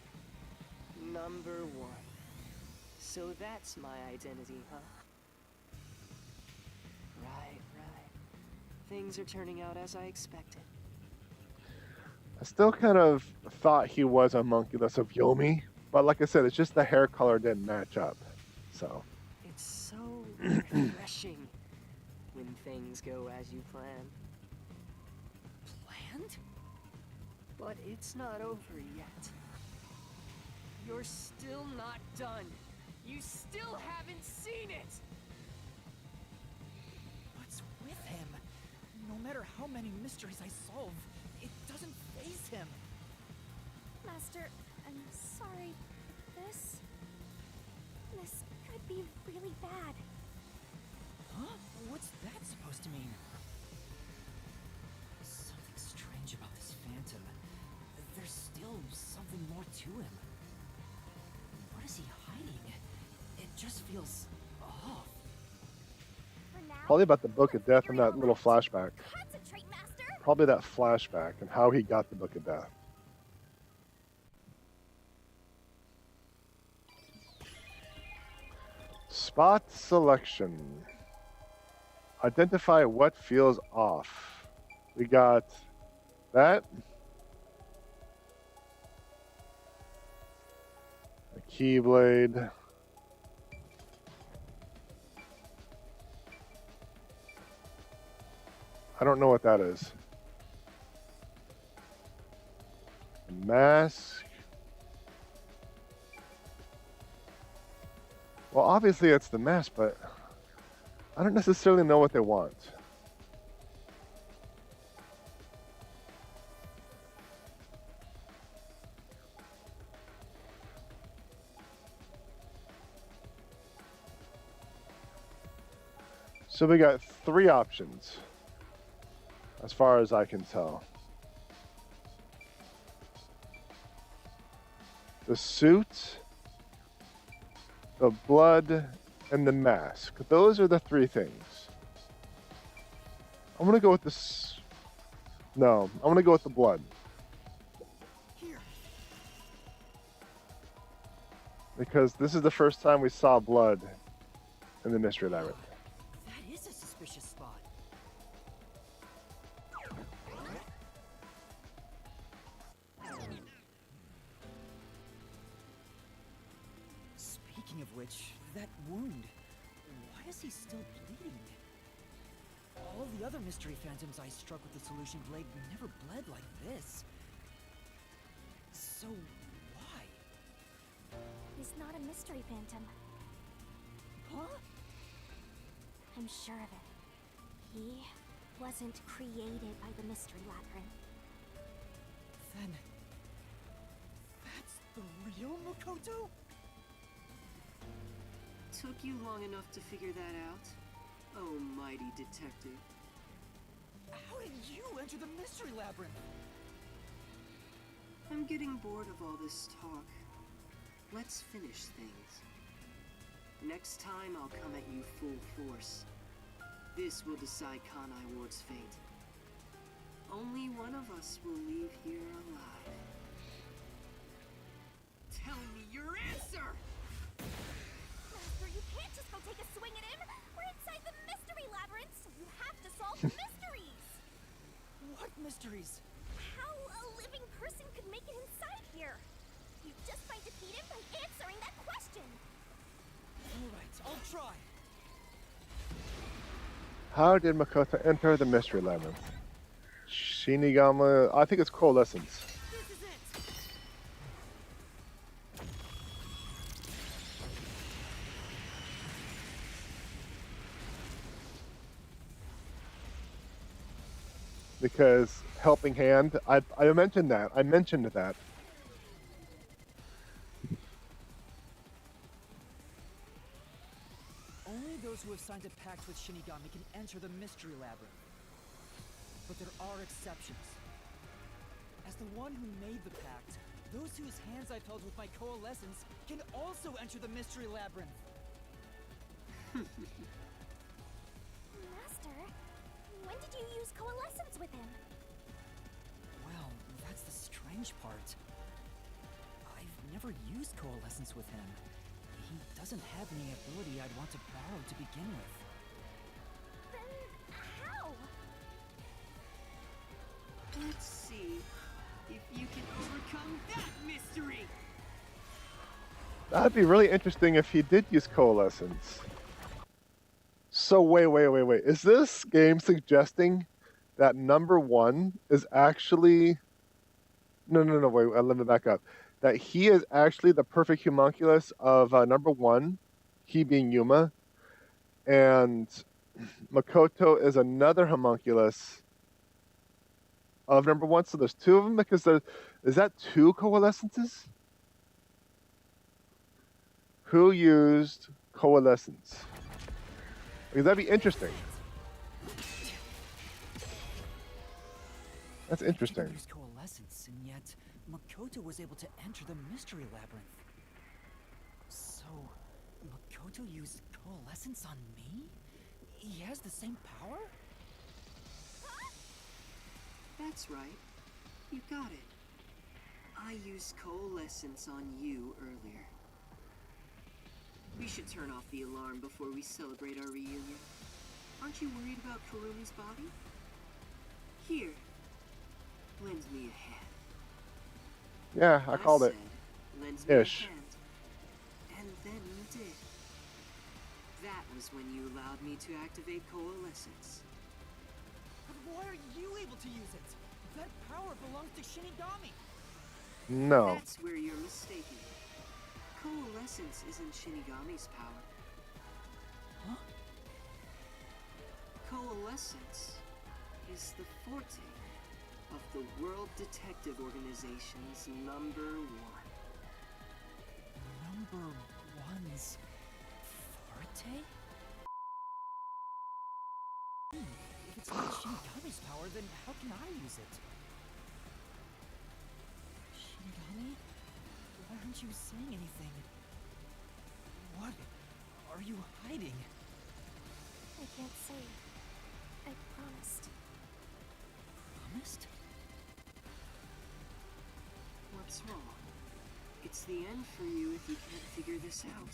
#1. So that's my identity, huh? Right. Things are turning out as I expected. I still kind of thought he was a homunculus of Yomi, but like I said, it's just the hair color didn't match up. So... It's so refreshing when things go as you plan. Planned? But it's not over yet. You're still not done. You still haven't seen it! What's with him? No matter how many mysteries I solve, it doesn't faze him. Master, I'm sorry. This could be really bad. Huh? What's that supposed to mean? Something strange about this phantom. There's still something more to him. What is he hiding? It just feels off. For now, Probably about the Book of Death and figure it that all little out. flashback. Concentrate, Master! Probably that flashback and how he got the Book of Death. Spot selection. Identify what feels off. We got that. A keyblade. I don't know what that is. A mask. Well, obviously it's the mess, but I don't necessarily know what they want. So we got 3 options, as far as I can tell. The suit, the blood, and the mask. Those are the 3 things. I'm gonna go with this. No, I'm gonna go with the blood. Here. Because this is the first time we saw blood in the Mystery Labyrinth. That is a suspicious spot. Speaking of which, that wound. Why is he still bleeding? All the other mystery phantoms I struck with the solution blade never bled like this. So, why? He's not a mystery phantom. Huh? I'm sure of it. He wasn't created by the Mystery Labyrinth. Then... that's the real Makoto? Took you long enough to figure that out? Oh, mighty detective. How did you enter the mystery labyrinth? I'm getting bored of all this talk. Let's finish things. Next time I'll come at you full force. This will decide Kanai Ward's fate. Only one of us will leave here alive. Tell me your answer! Master, you can't just go take a swing at him! We're inside the mystery labyrinth, so you have to solve the mysteries! What mysteries? How a living person could make it inside here? You just might defeat him by answering that question! Alright, I'll try. How did Makoto enter the Mystery Labyrinth? Shinigami... I think it's Coalescence. This is it! Because Helping Hand, I mentioned that. I mentioned that. Only those who have signed a pact with Shinigami can enter the mystery labyrinth. But there are exceptions. As the one who made the pact, those whose hands I've held with my coalescence can also enter the mystery labyrinth. Master, when did you use coalescence with him? Well, that's the strange part. I've never used coalescence with him. He doesn't have any ability I'd want to borrow to begin with. Then how? Let's see if you can overcome that mystery! That'd be really interesting if he did use Coalescence. So wait. Is this game suggesting that number 1 is actually... No, wait, let me back up. That he is actually the perfect homunculus of number 1, he being Yuma, and Makoto is another homunculus of number 1. So there's 2 of them, because is that 2 coalescences? Who used coalescence? Because that'd be interesting. That's interesting. He used coalescence, and yet Makoto was able to enter the mystery labyrinth. So, Makoto used coalescence on me? He has the same power? That's right. You got it. I used coalescence on you earlier. We should turn off the alarm before we celebrate our reunion. Aren't you worried about Kurumi's body? Here. Lend me a hand. Yeah, I called it. Lend me a Ish. hand. And then you did. That was when you allowed me to activate coalescence. But why are you able to use it? That power belongs to Shinigami. No. That's where you're mistaken. Coalescence isn't Shinigami's power. essence, is the forte of the World Detective Organization's #1. Number one's forte? If it's not Shinigami's power, then how can I use it? Shinigami? Why aren't you saying anything? What are you hiding? I can't say. I promised. Promised? What's wrong? It's the end for you if you can't figure this out.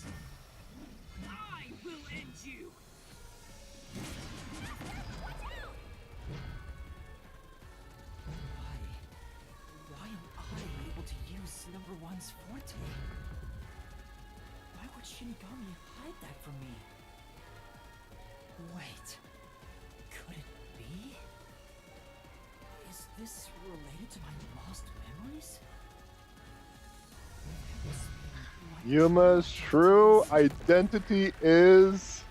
I will end you! Why am I able to use number one's forte? Why would Shinigami hide that from me? Wait, could it be? Is this related to my lost memories? Yuma's true identity is...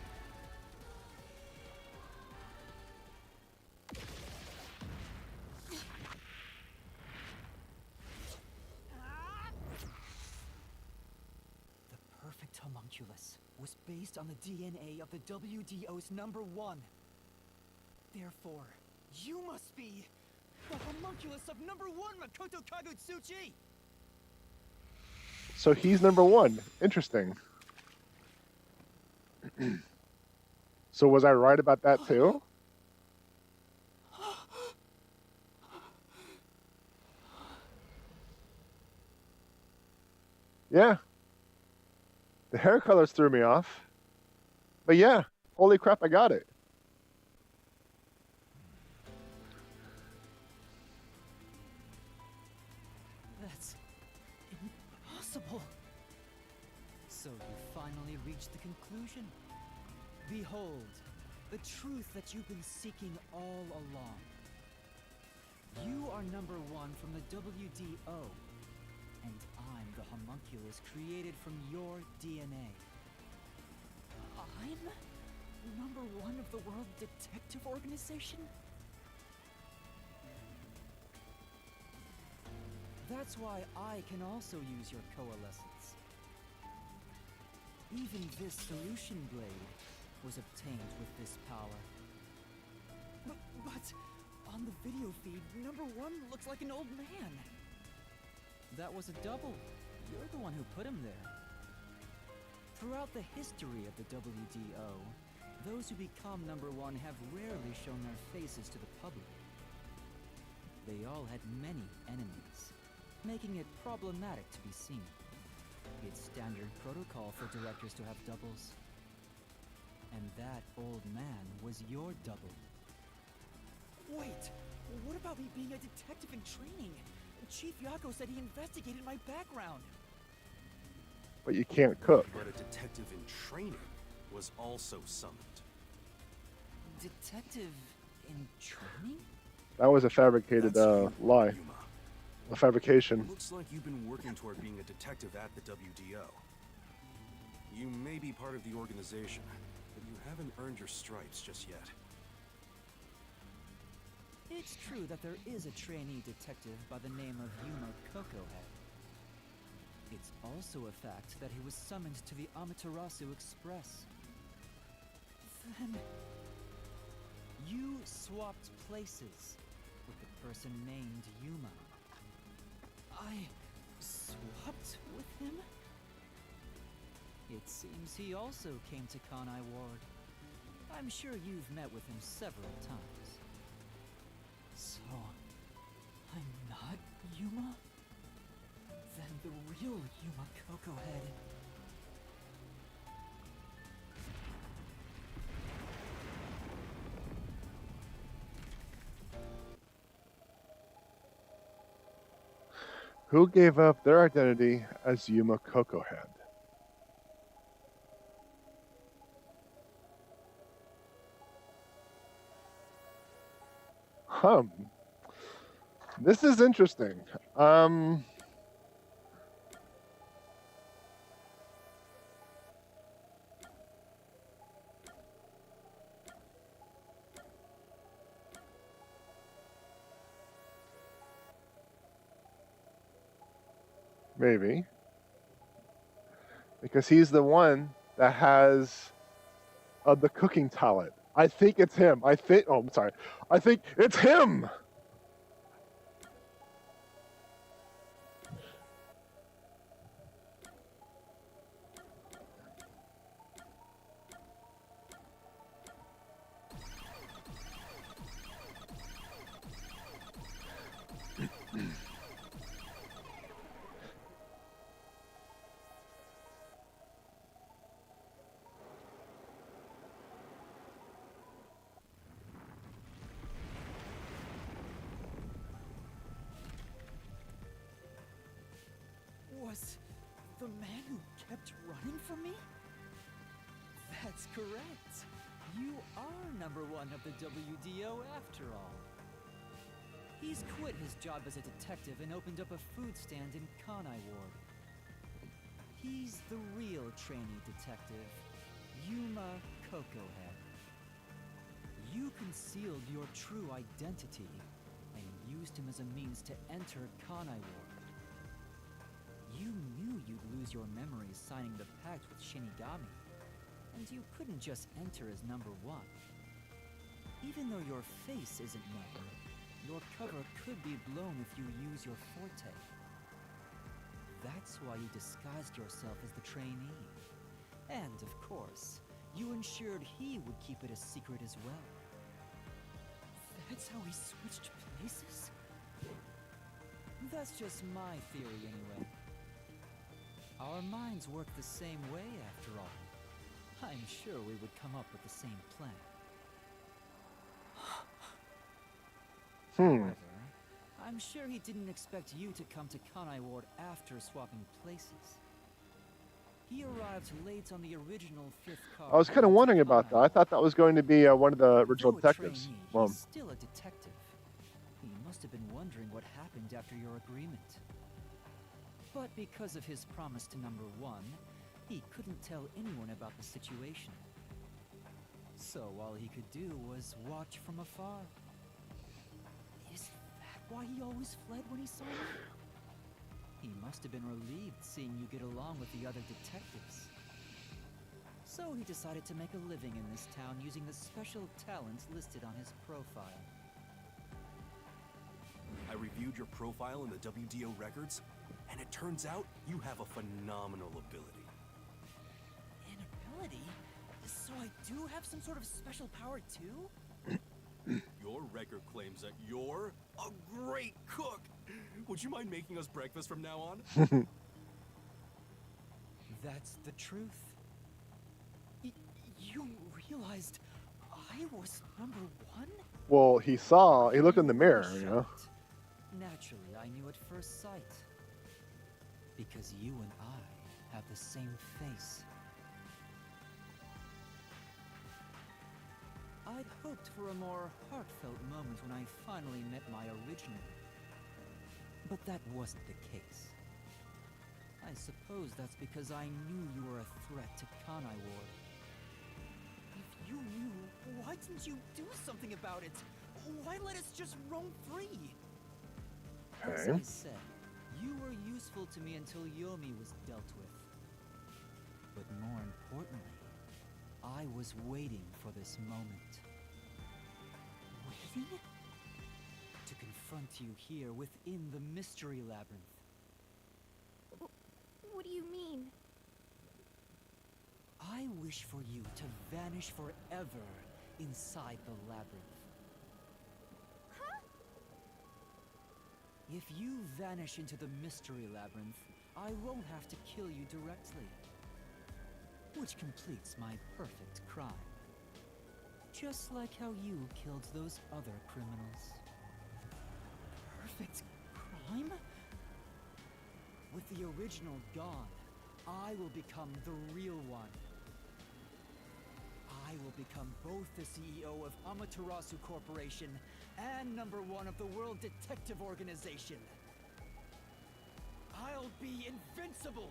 The perfect homunculus was based on the DNA of the WDO's #1. Therefore, You must be the homunculus of #1 Makoto Kagutsuchi! So he's #1. Interesting. So was I right about that too? Yeah. The hair colors threw me off. But yeah, holy crap, I got it. that's impossible. So you finally reached the conclusion? Behold, the truth that you've been seeking all along. You are #1 from the WDO, and I'm the homunculus created from your DNA. I'm #1 of the World Detective Organization? That's why I can also use your coalescence. Even this solution blade was obtained with this power. But on the video feed, #1 looks like an old man. That was a double. You're the one who put him there. Throughout the history of the WDO, those who become #1 have rarely shown their faces to the public. They all had many enemies, making it problematic to be seen. It's standard protocol for directors to have doubles. And that old man was your double. Wait, what about me being a detective in training? Chief Yako said he investigated my background. But you can't cook. But a detective in training was also summoned. Detective in training? That was a fabricated That's you, lie. Yuma. A fabrication. Looks like you've been working toward being a detective at the WDO. You may be part of the organization, but you haven't earned your stripes just yet. It's true that there is a trainee detective by the name of Yuma Kokohead. It's also a fact that he was summoned to the Amaterasu Express. Then... you swapped places with the person named Yuma. I swapped with him? It seems he also came to Kanai Ward. I'm sure you've met with him several times. So, I'm not Yuma? Then the real Yuma Kokohead... Who gave up their identity as Yuma Kokohead? This is interesting. Maybe. Because he's the one that has the cooking talent. I think it's him. I think it's him! Was the man who kept running from me? That's correct. You are number one of the WDO after all. He's quit his job as a detective and opened up a food stand in Kanai Ward. He's the real trainee detective, Yuma Cocohead. You concealed your true identity and used him as a means to enter Kanai Ward. You knew you'd lose your memories signing the pact with Shinigami, and you couldn't just enter as number one. Even though your face isn't known, your cover could be blown if you use your forte. That's why you disguised yourself as the trainee. And, of course, you ensured he would keep it a secret as well. That's how we switched places? That's just my theory anyway. Our minds work the same way, after all. I'm sure we would come up with the same plan. However, I'm sure he didn't expect you to come to Kanai Ward after swapping places. He arrived late on the original 5th car. I was kind of wondering about that. I thought that was going to be one of the original detectives. He's still a detective. He must have been wondering what happened after your agreement. But because of his promise to number one, he couldn't tell anyone about the situation. So all he could do was watch from afar. Is that why he always fled when he saw you? He must have been relieved seeing you get along with the other detectives. So he decided to make a living in this town using the special talents listed on his profile. I reviewed your profile in the WDO records, and it turns out you have a phenomenal ability. An ability? So I do have some sort of special power too? Your record claims that you're a great cook. Would you mind making us breakfast from now on? That's the truth. You realized I was number one? Well, he looked in the mirror, you know. Naturally, I knew at first sight. Because you and I have the same face. I'd hoped for a more heartfelt moment when I finally met my original. But that wasn't the case. I suppose that's because I knew you were a threat to Kanai Ward. If you knew, why didn't you do something about it? Why let us just roam free? As I said, you were useful to me until Yomi was dealt with. But more importantly, I was waiting for this moment. Waiting? To confront you here within the Mystery Labyrinth. What do you mean? I wish for you to vanish forever inside the labyrinth. Huh? If you vanish into the Mystery Labyrinth, I won't have to kill you directly. Which completes my perfect crime. Just like how you killed those other criminals. Perfect crime? With the original gone, I will become the real one. I will become both the CEO of Amaterasu Corporation and number one of the World Detective Organization. I'll be invincible!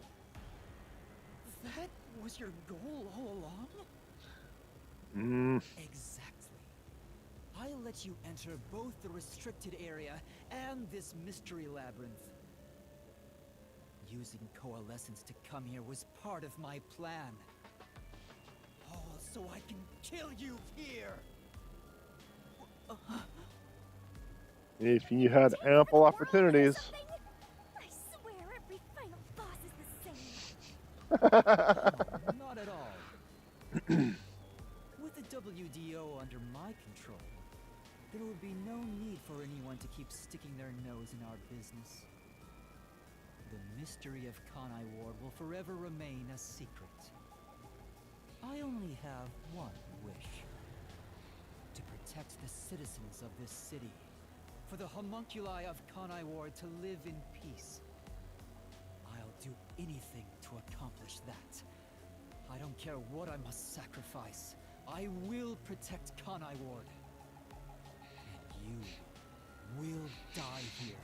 That was your goal all along? Exactly. I'll let you enter both the restricted area and this mystery labyrinth. Using Coalescence to come here was part of my plan. All so I can kill you here! If you had ample opportunities. I swear every final boss is the same. No, not at all. With the WDO under my control, there would be no need for anyone to keep sticking their nose in our business. The mystery of Kanai Ward will forever remain a secret. I only have one wish. To protect the citizens of this city. For the homunculi of Kanai Ward to live in peace. I'll do anything to accomplish that. I don't care what I must sacrifice. I will protect Kanai Ward. And you will die here.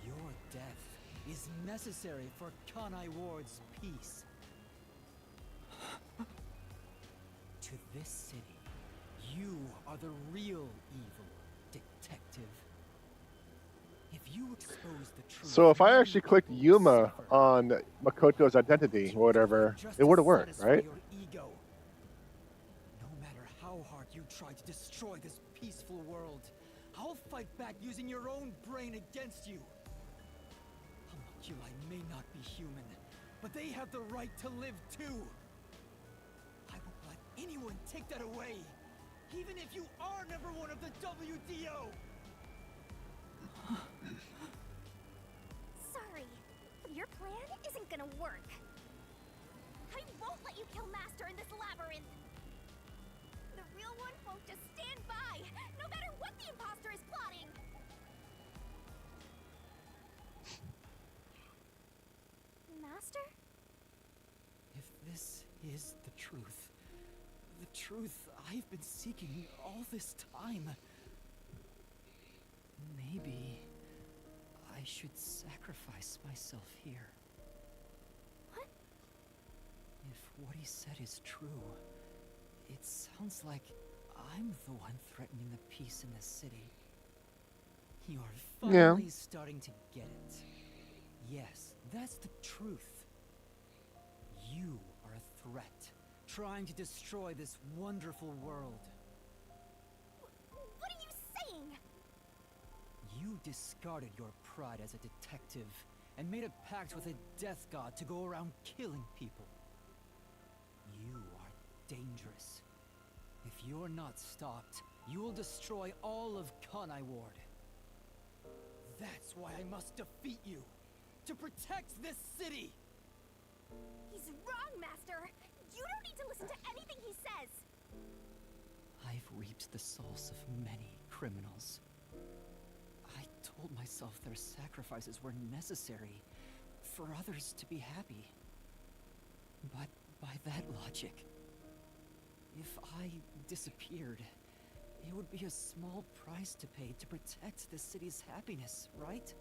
Your death is necessary for Kanai Ward's peace. To this city, you are the real evil, detective. If you expose the truth, So if I actually clicked Yuma on Makoto's identity or whatever, it would have worked, right? Your ego. No matter how hard you try to destroy this peaceful world, I'll fight back using your own brain against you. Homunculi may not be human, but they have the right to live too. I won't let anyone take that away, even if you are number one of the WDO. Sorry, your plan isn't gonna work. I won't let you kill Master in this labyrinth. The real one won't just stand by, no matter what the imposter is plotting. Master? If this is the truth I've been seeking all this time, maybe I should sacrifice myself here. What? If what he said is true, it sounds like I'm the one threatening the peace in the city. You are finally starting to get it. Yes, that's the truth. You are a threat, trying to destroy this wonderful world. What are you saying? You discarded your pride as a detective and made a pact with a death god to go around killing people. You are dangerous. If you're not stopped, you will destroy all of Kanai Ward. That's why I must defeat you, to protect this city! He's wrong, Master! You don't need to listen to anything he says! I've reaped the souls of many criminals. I told myself their sacrifices were necessary for others to be happy. But by that logic, if I disappeared, it would be a small price to pay to protect the city's happiness, right?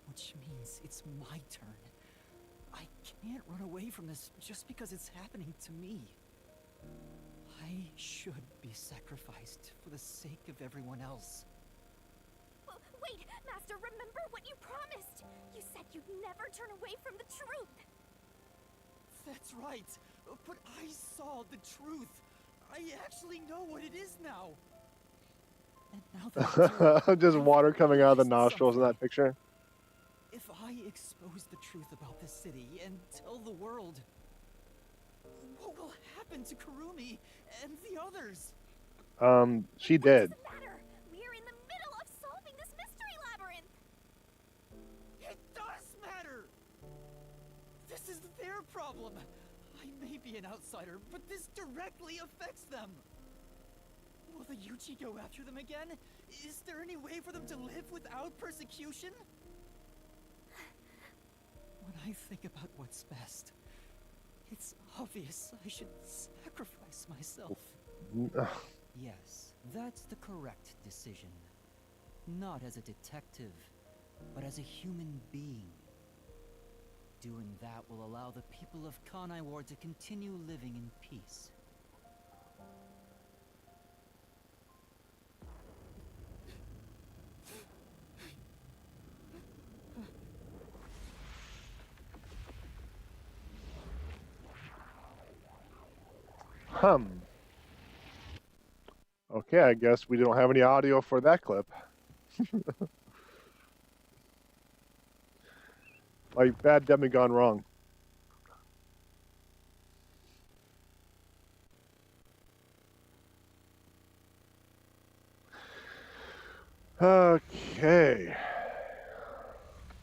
Which means it's my turn. I can't run away from this just because it's happening to me. I should be sacrificed for the sake of everyone else. Wait, Master, remember what you promised! You said you'd never turn away from the truth! That's right, but I saw the truth. I actually know what it is now. And now that I do, Just water coming out of the I nostrils in that picture. If I expose the truth about this city and tell the world, what will happen to Kurumi and the others? She did. Doesn't matter! We're in the middle of solving this mystery labyrinth! It does matter! This is their problem. I may be an outsider, but this directly affects them. Will the Yuchi go after them again? Is there any way for them to live without persecution? When I think about what's best, it's obvious I should sacrifice myself. Yes, that's the correct decision. Not as a detective, but as a human being. Doing that will allow the people of Kanai Ward to continue living in peace. Okay, I guess we don't have any audio for that clip. Like, bad demi gone wrong. Okay.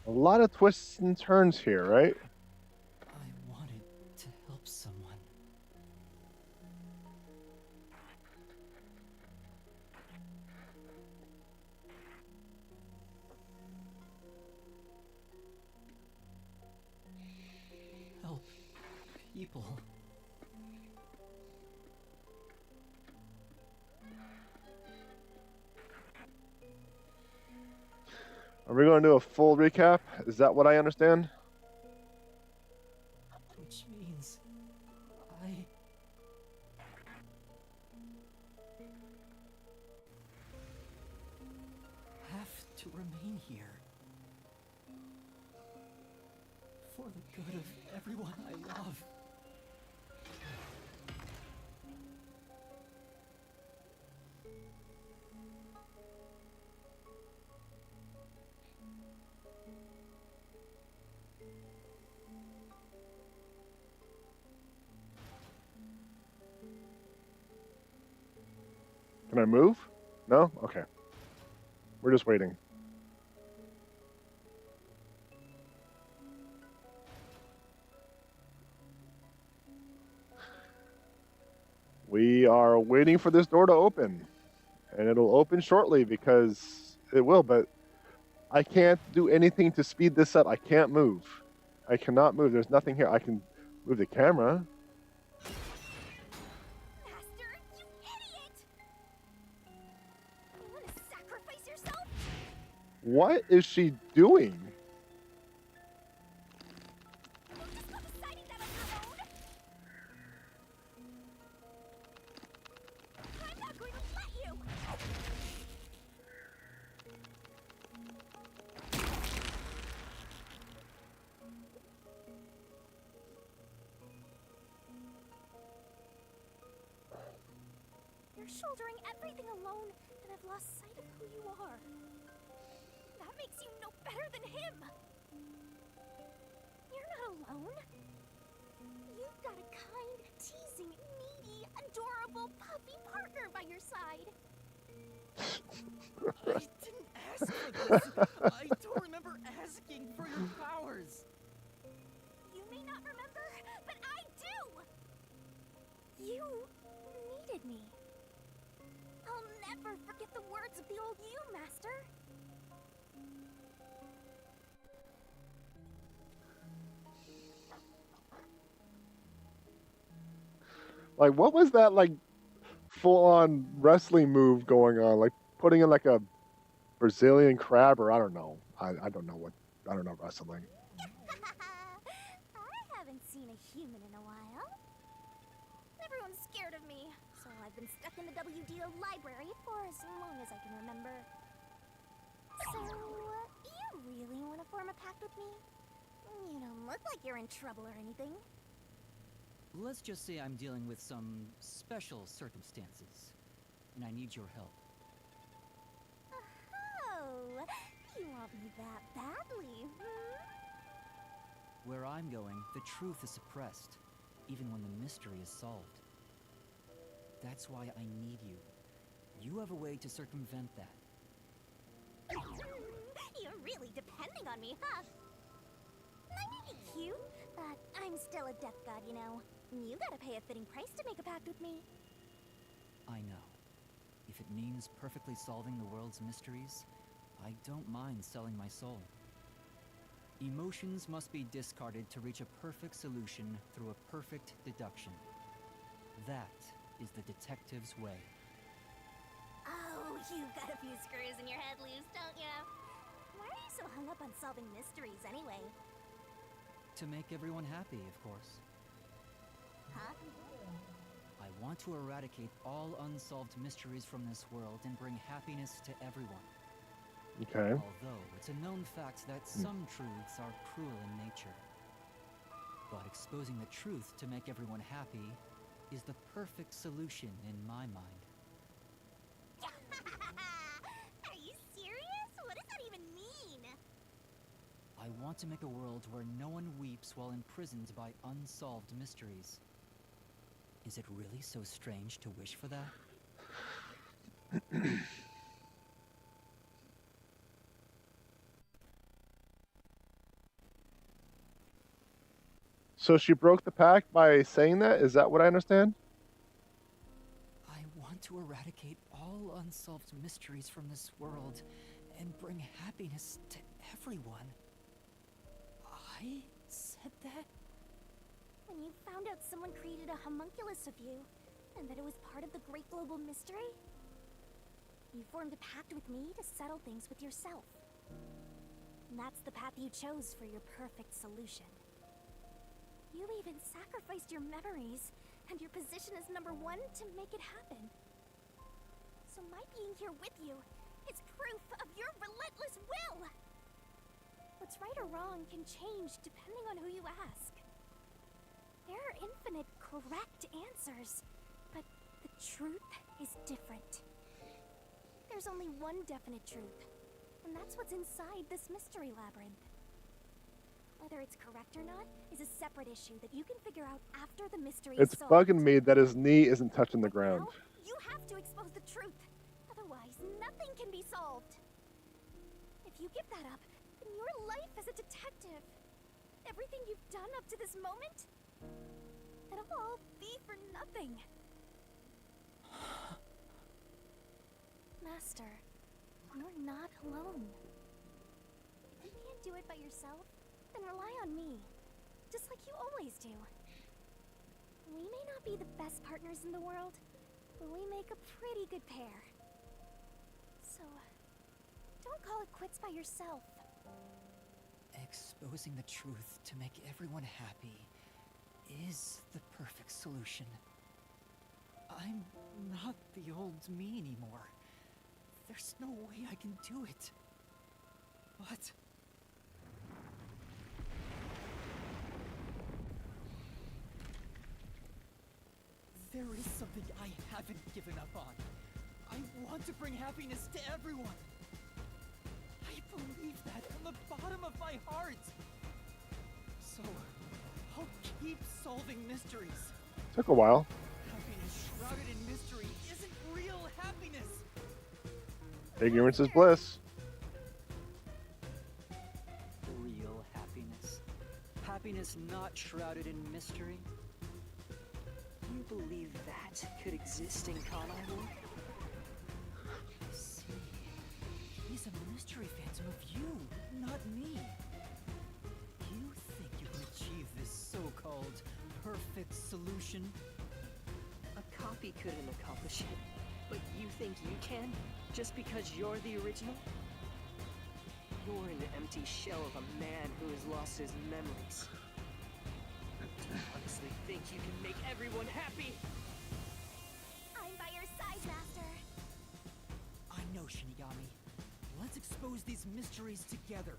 A lot of twists and turns here, right? I wanted to help someone. Help people. Are we going to do a full recap? Is that what I understand? Which means I have to remain here. For the good of everyone I love. Can I move? No? Okay. We're just waiting. We are waiting for this door to open. And it'll open shortly because it will, but I can't do anything to speed this up. I can't move. I cannot move. There's nothing here. I can move the camera. Master, you idiot! You want to sacrifice yourself? What is she doing? You'll just go deciding that on your own? I'm not going to let you! You're shouldering everything alone, and I've lost sight of who you are. That makes you no better than him! You're not alone. You've got a kind, teasing, needy, adorable, puppy partner by your side. I didn't ask for this. I don't remember asking for your powers. You may not remember, but I do! You needed me. I'll never forget the words of the old you, Master. Like, what was that, like, full-on wrestling move going on? Like, putting in, like, a Brazilian crab, or I don't know. I don't know wrestling. I haven't seen a human in a while. Everyone's scared of me, so I've been stuck in the WDO library for as long as I can remember. So, you really want to form a pact with me? You don't look like you're in trouble or anything. Let's just say I'm dealing with some special circumstances, and I need your help. Oh, you want me that badly, hmm? Where I'm going, the truth is suppressed, even when the mystery is solved. That's why I need you. You have a way to circumvent that. You're really depending on me, huh? I may be cute, but I'm still a death god, you know. You gotta pay a fitting price to make a pact with me. I know. If it means perfectly solving the world's mysteries, I don't mind selling my soul. Emotions must be discarded to reach a perfect solution through a perfect deduction. That is the detective's way. Oh, you've got a few screws in your head loose, don't ya? Why are you so hung up on solving mysteries anyway? To make everyone happy, of course. Huh? I want to eradicate all unsolved mysteries from this world and bring happiness to everyone. Okay. Although it's a known fact that some truths are cruel in nature. But exposing the truth to make everyone happy is the perfect solution in my mind. Are you serious? What does that even mean? I want to make a world where no one weeps while imprisoned by unsolved mysteries. Is it really so strange to wish for that? So she broke the pact by saying that? Is that what I understand? I want to eradicate all unsolved mysteries from this world and bring happiness to everyone. I said that? When you found out someone created a homunculus of you, and that it was part of the great global mystery, you formed a pact with me to settle things with yourself. And that's the path you chose for your perfect solution. You even sacrificed your memories and your position as #1 to make it happen. So my being here with you is proof of your relentless will! What's right or wrong can change depending on who you ask. There are infinite correct answers, but the truth is different. There's only one definite truth, and that's what's inside this mystery labyrinth. Whether it's correct or not is a separate issue that you can figure out after the mystery is It's solved. bugging me that his knee isn't touching the But ground. now, you have to expose the truth. Otherwise, nothing can be solved. If you give that up, then your life as a detective, everything you've done up to this moment, it'll all be for nothing. Master, you're not alone. If you can't do it by yourself, then rely on me, just like you always do. We may not be the best partners in the world, but we make a pretty good pair. So, don't call it quits by yourself. Exposing the truth to make everyone happy is the perfect solution. I'm not the old me anymore. There's no way I can do it. But there is something I haven't given up on. I want to bring happiness to everyone. I believe that from the bottom of my heart. So, I'll keep solving mysteries. Took a while. Happiness shrouded in mystery isn't real happiness. Ignorance is bliss. Real happiness. Happiness not shrouded in mystery. You believe that could exist in Kanai Ward? I see. He's a mystery phantom of you, not me. You think you can achieve this so-called perfect solution? A copy couldn't accomplish it, but you think you can? Just because you're the original? You're an empty shell of a man who has lost his memories. Do you honestly think you can make everyone happy? I'm by your side, Master. I know, Shinigami. Let's expose these mysteries together.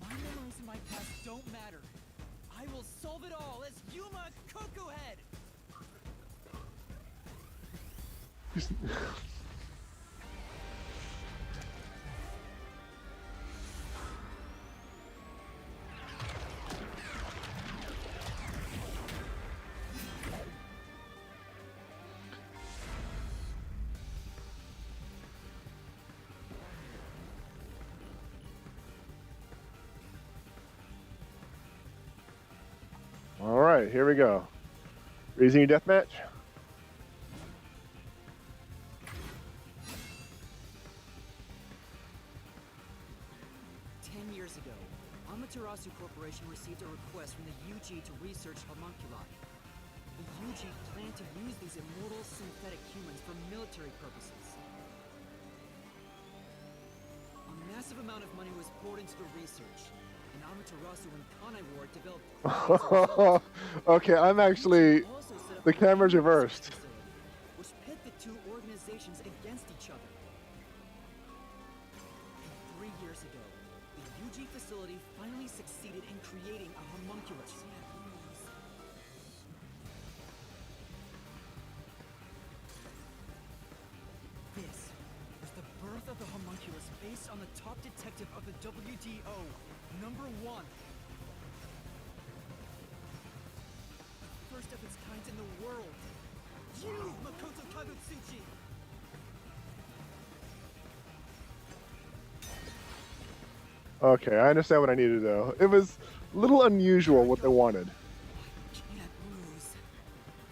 My memories in my past don't matter. I will solve it all as Yuma Coco Head! All right, here we go. Raising your deathmatch. 10 years ago, Amaterasu Corporation received a request from the UG to research homunculi. The UG planned to use these immortal synthetic humans for military purposes. A massive amount of money was poured into the research, and Amaterasu and Kanai Ward developed Okay, I'm actually... also set up The a camera's research reversed. facility, which pit the two organizations against each other. And 3 years ago, the UG facility finally succeeded in creating a homunculus. based on the top detective of the WDO, number 1. First of its kind in the world. You, Makoto Kagutsuchi! Okay, I understand what I need to do. It was a little unusual what they wanted. Can't lose.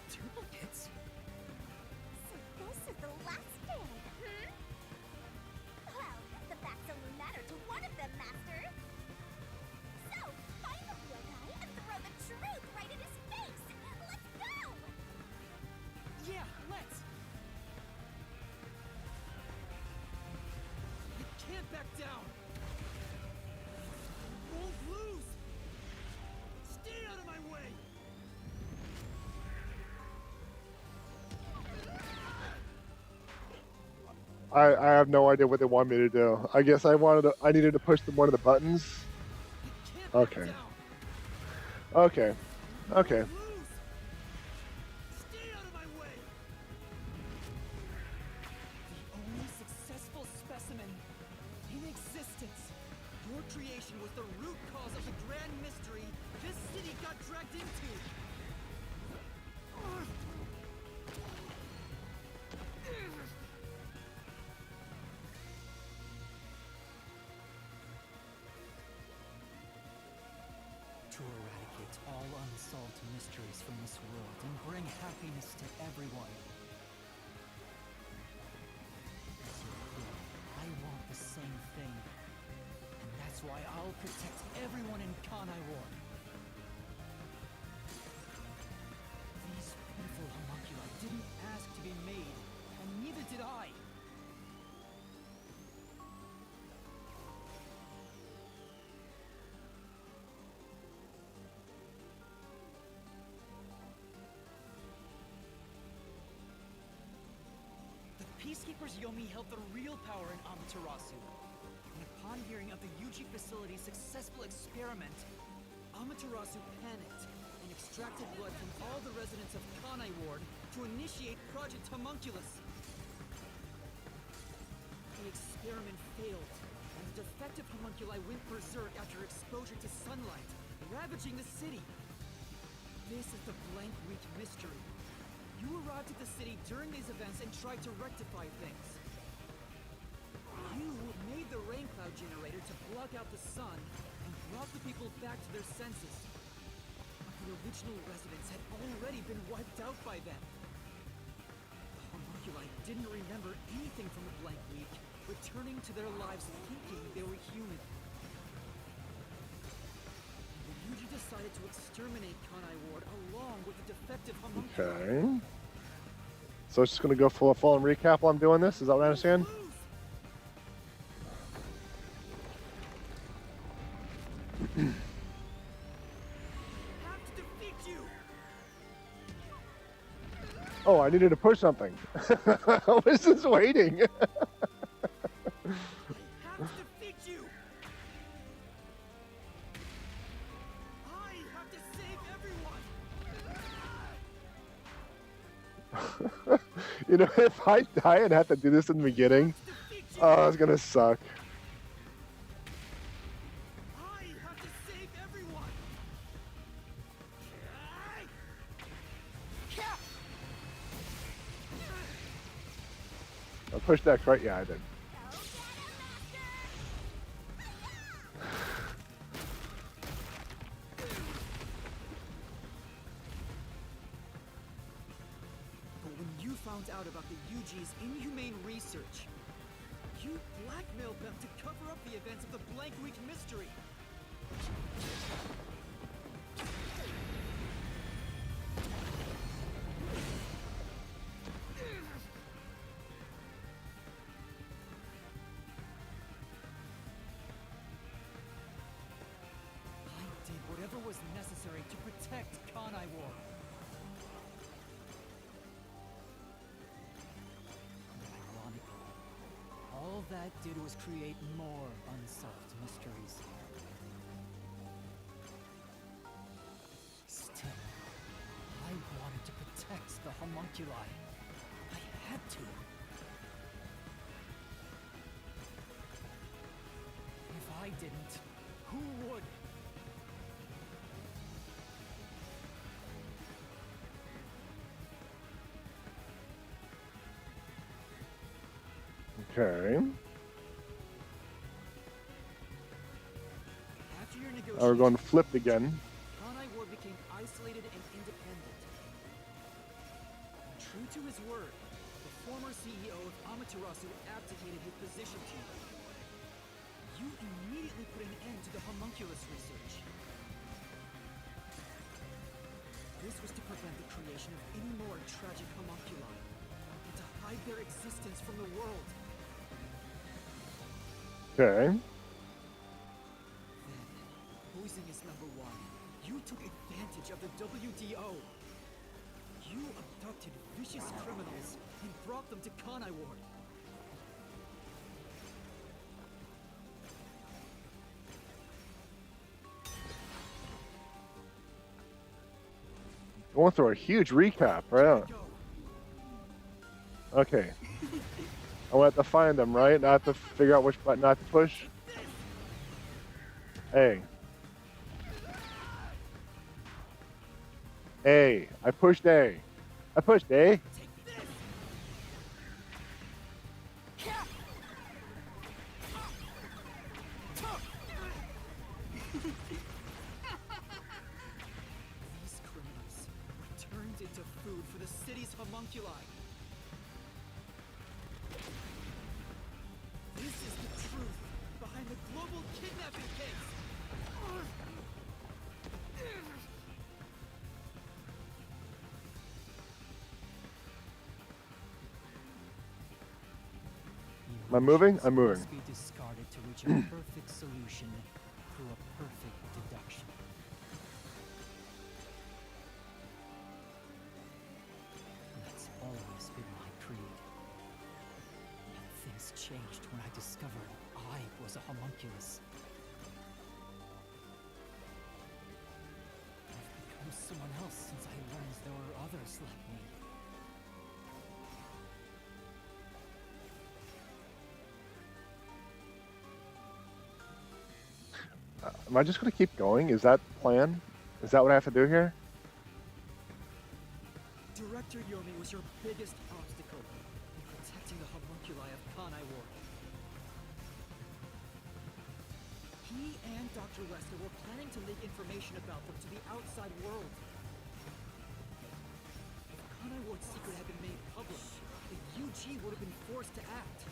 Duplicates? So this is the last stand, Well, the facts only matter to one of them, Master. So, find the real guy and throw the truth right in his face. Let's go! Yeah, let's! You can't back down! Won't lose! Stay out of my way! I have no idea what they want me to do. I guess I needed to push one of the buttons. You can't back Okay. down! Okay. Okay. Lose! Stay out of my way! The only successful specimen in existence. Your creation was the root cause of the grand mystery this city got dragged into. To eradicate all unsolved mysteries from this world and bring happiness to everyone. As your queen, I want the same thing. And that's why I'll protect everyone in Kanai Ward. These pitiful homunculi didn't ask to be made, and neither did I. The Peacekeepers Yomi held the real power in Amaterasu. And upon hearing of the Yuji facility's successful experiment, Amaterasu panicked and extracted blood from all the residents of Kanai Ward to initiate Project Homunculus. The experiment failed, and the defective homunculi went berserk after exposure to sunlight, ravaging the city. This is the Blank Week mystery. You arrived at the city during these events and tried to rectify things. You made the rain cloud generator to block out the sun and brought the people back to their senses. But the original residents had already been wiped out by then. The homunculi didn't remember anything from the Blank Week, returning to their lives thinking they were human. The Yuji decided to exterminate Kanai Ward along with the defective homunculi. Okay. So it's just gonna go full on recap while I'm doing this. Is that what I understand? Have to defeat you! Oh, I needed to push something. I was just waiting. Have to defeat you! I have to save everyone! You know, if I die and have to do this in the beginning, Defeat you! oh, it's gonna suck. I have to save everyone! I pushed X, right? Yeah, I did. But when you found out about the Yuji's inhumane research, you blackmailed them to cover up the events of the Blank Week mystery. I did whatever was necessary to protect Kanai Ward. Ironically, all that did was create more unsolved mysteries. Still, I wanted to protect the homunculi. I had to. I didn't, who would? Okay. After your Now we're going negotiation, flipped again. Kanai Ward became isolated and independent. True to his word, the former CEO of Amaterasu abdicated his position to you. You immediately put an end to the homunculus research. This was to prevent the creation of any more tragic homunculi, and to hide their existence from the world. Okay. Then, poison is number one. You took advantage of the WDO. You abducted vicious criminals and brought them to Kanai Ward. Going through a huge recap, right on. Go. Okay. I want to find them, right? Not to figure out which button not to push. A. A. I pushed A. I pushed A. These criminals were turned into food for the city's homunculi. This is the truth behind the global kidnapping case. Am I moving? I'm moving. Must be discarded to reach a perfect solution through a perfect deduction. That's always been my creed. But things changed when I discovered I was a homunculus. I've become someone else since I learned there were others like me. Am I just going to keep going? Is that the plan? Is that what I have to do here? Director Yomi was your biggest obstacle in protecting the homunculi of Kanai Ward. He and Dr. Wesker were planning to leak information about them to the outside world. If Kanai Ward's secret had been made public, the UG would have been forced to act.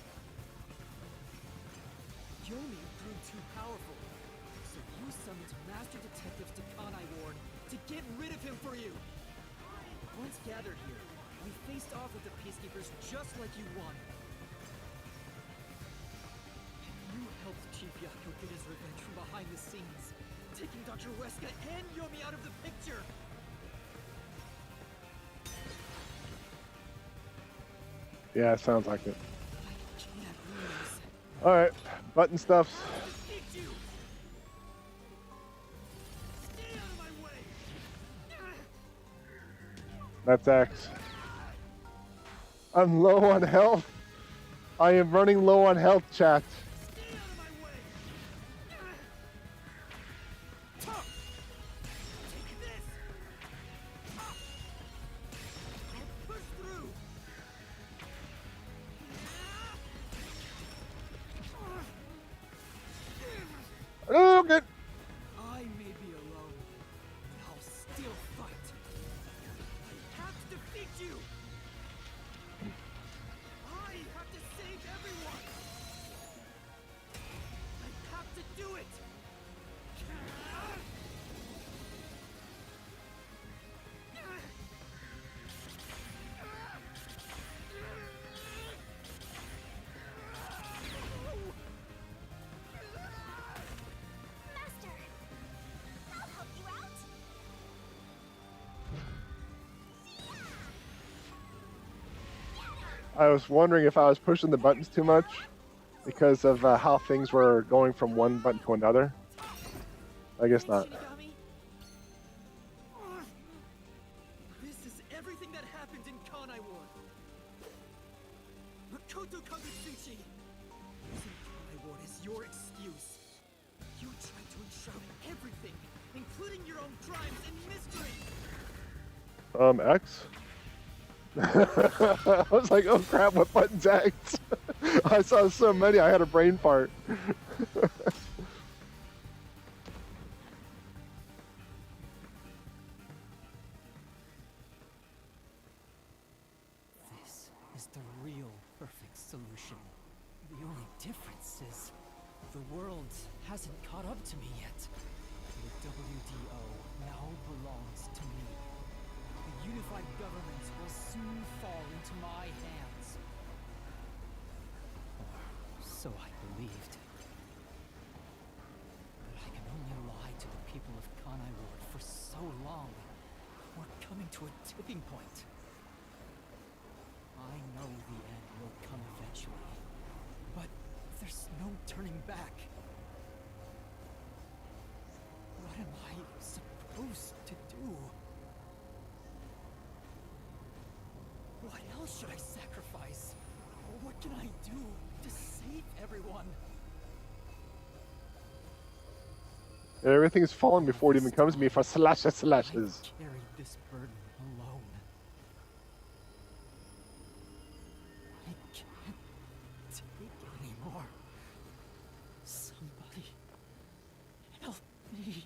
Yomi proved too powerful, so you summoned master detectives to Kanai Ward to get rid of him for you. Once gathered here, we faced off with the peacekeepers just like you wanted. You helped Chief Yako get his revenge from behind the scenes, taking Dr. Wesker and Yomi out of the picture. Yeah, sounds like it. I can't lose. Alright, button stuffs. Defeat you! Stay out of my way! That's X. I'm low on health. I am running low on health, chat. Stay out of my way! Take this! I'll push through! Oh, good. I may be alone, but I'll still fight. I have to defeat you! I have to save everyone! I have to do it! Master! I'll help you out! I was wondering if I was pushing the buttons too much because of how things were going from one button to another. I guess not. Shinigami? This is everything that happened in Kanai Ward. Makoto Kagutsuchi! Using Kanai Ward as your excuse. You tried to enshroud everything, including your own crimes and mystery. X? I was like, oh crap, what button's X? I saw so many, I had a brain fart. This is the real perfect solution. The only difference is the world hasn't caught up to me yet. The WDO now belongs to me. The unified government will soon fall into my hands. Or so I believed. But I can only lie to the people of Kanai Ward for so long. We're coming to a tipping point. I know the end will come eventually, but there's no turning back. What am I supposed to do? What else should I sacrifice? What can I do to save everyone? Everything's fallen before it even comes to me for slashes. I carried this burden alone. I can't take it anymore. Somebody help me.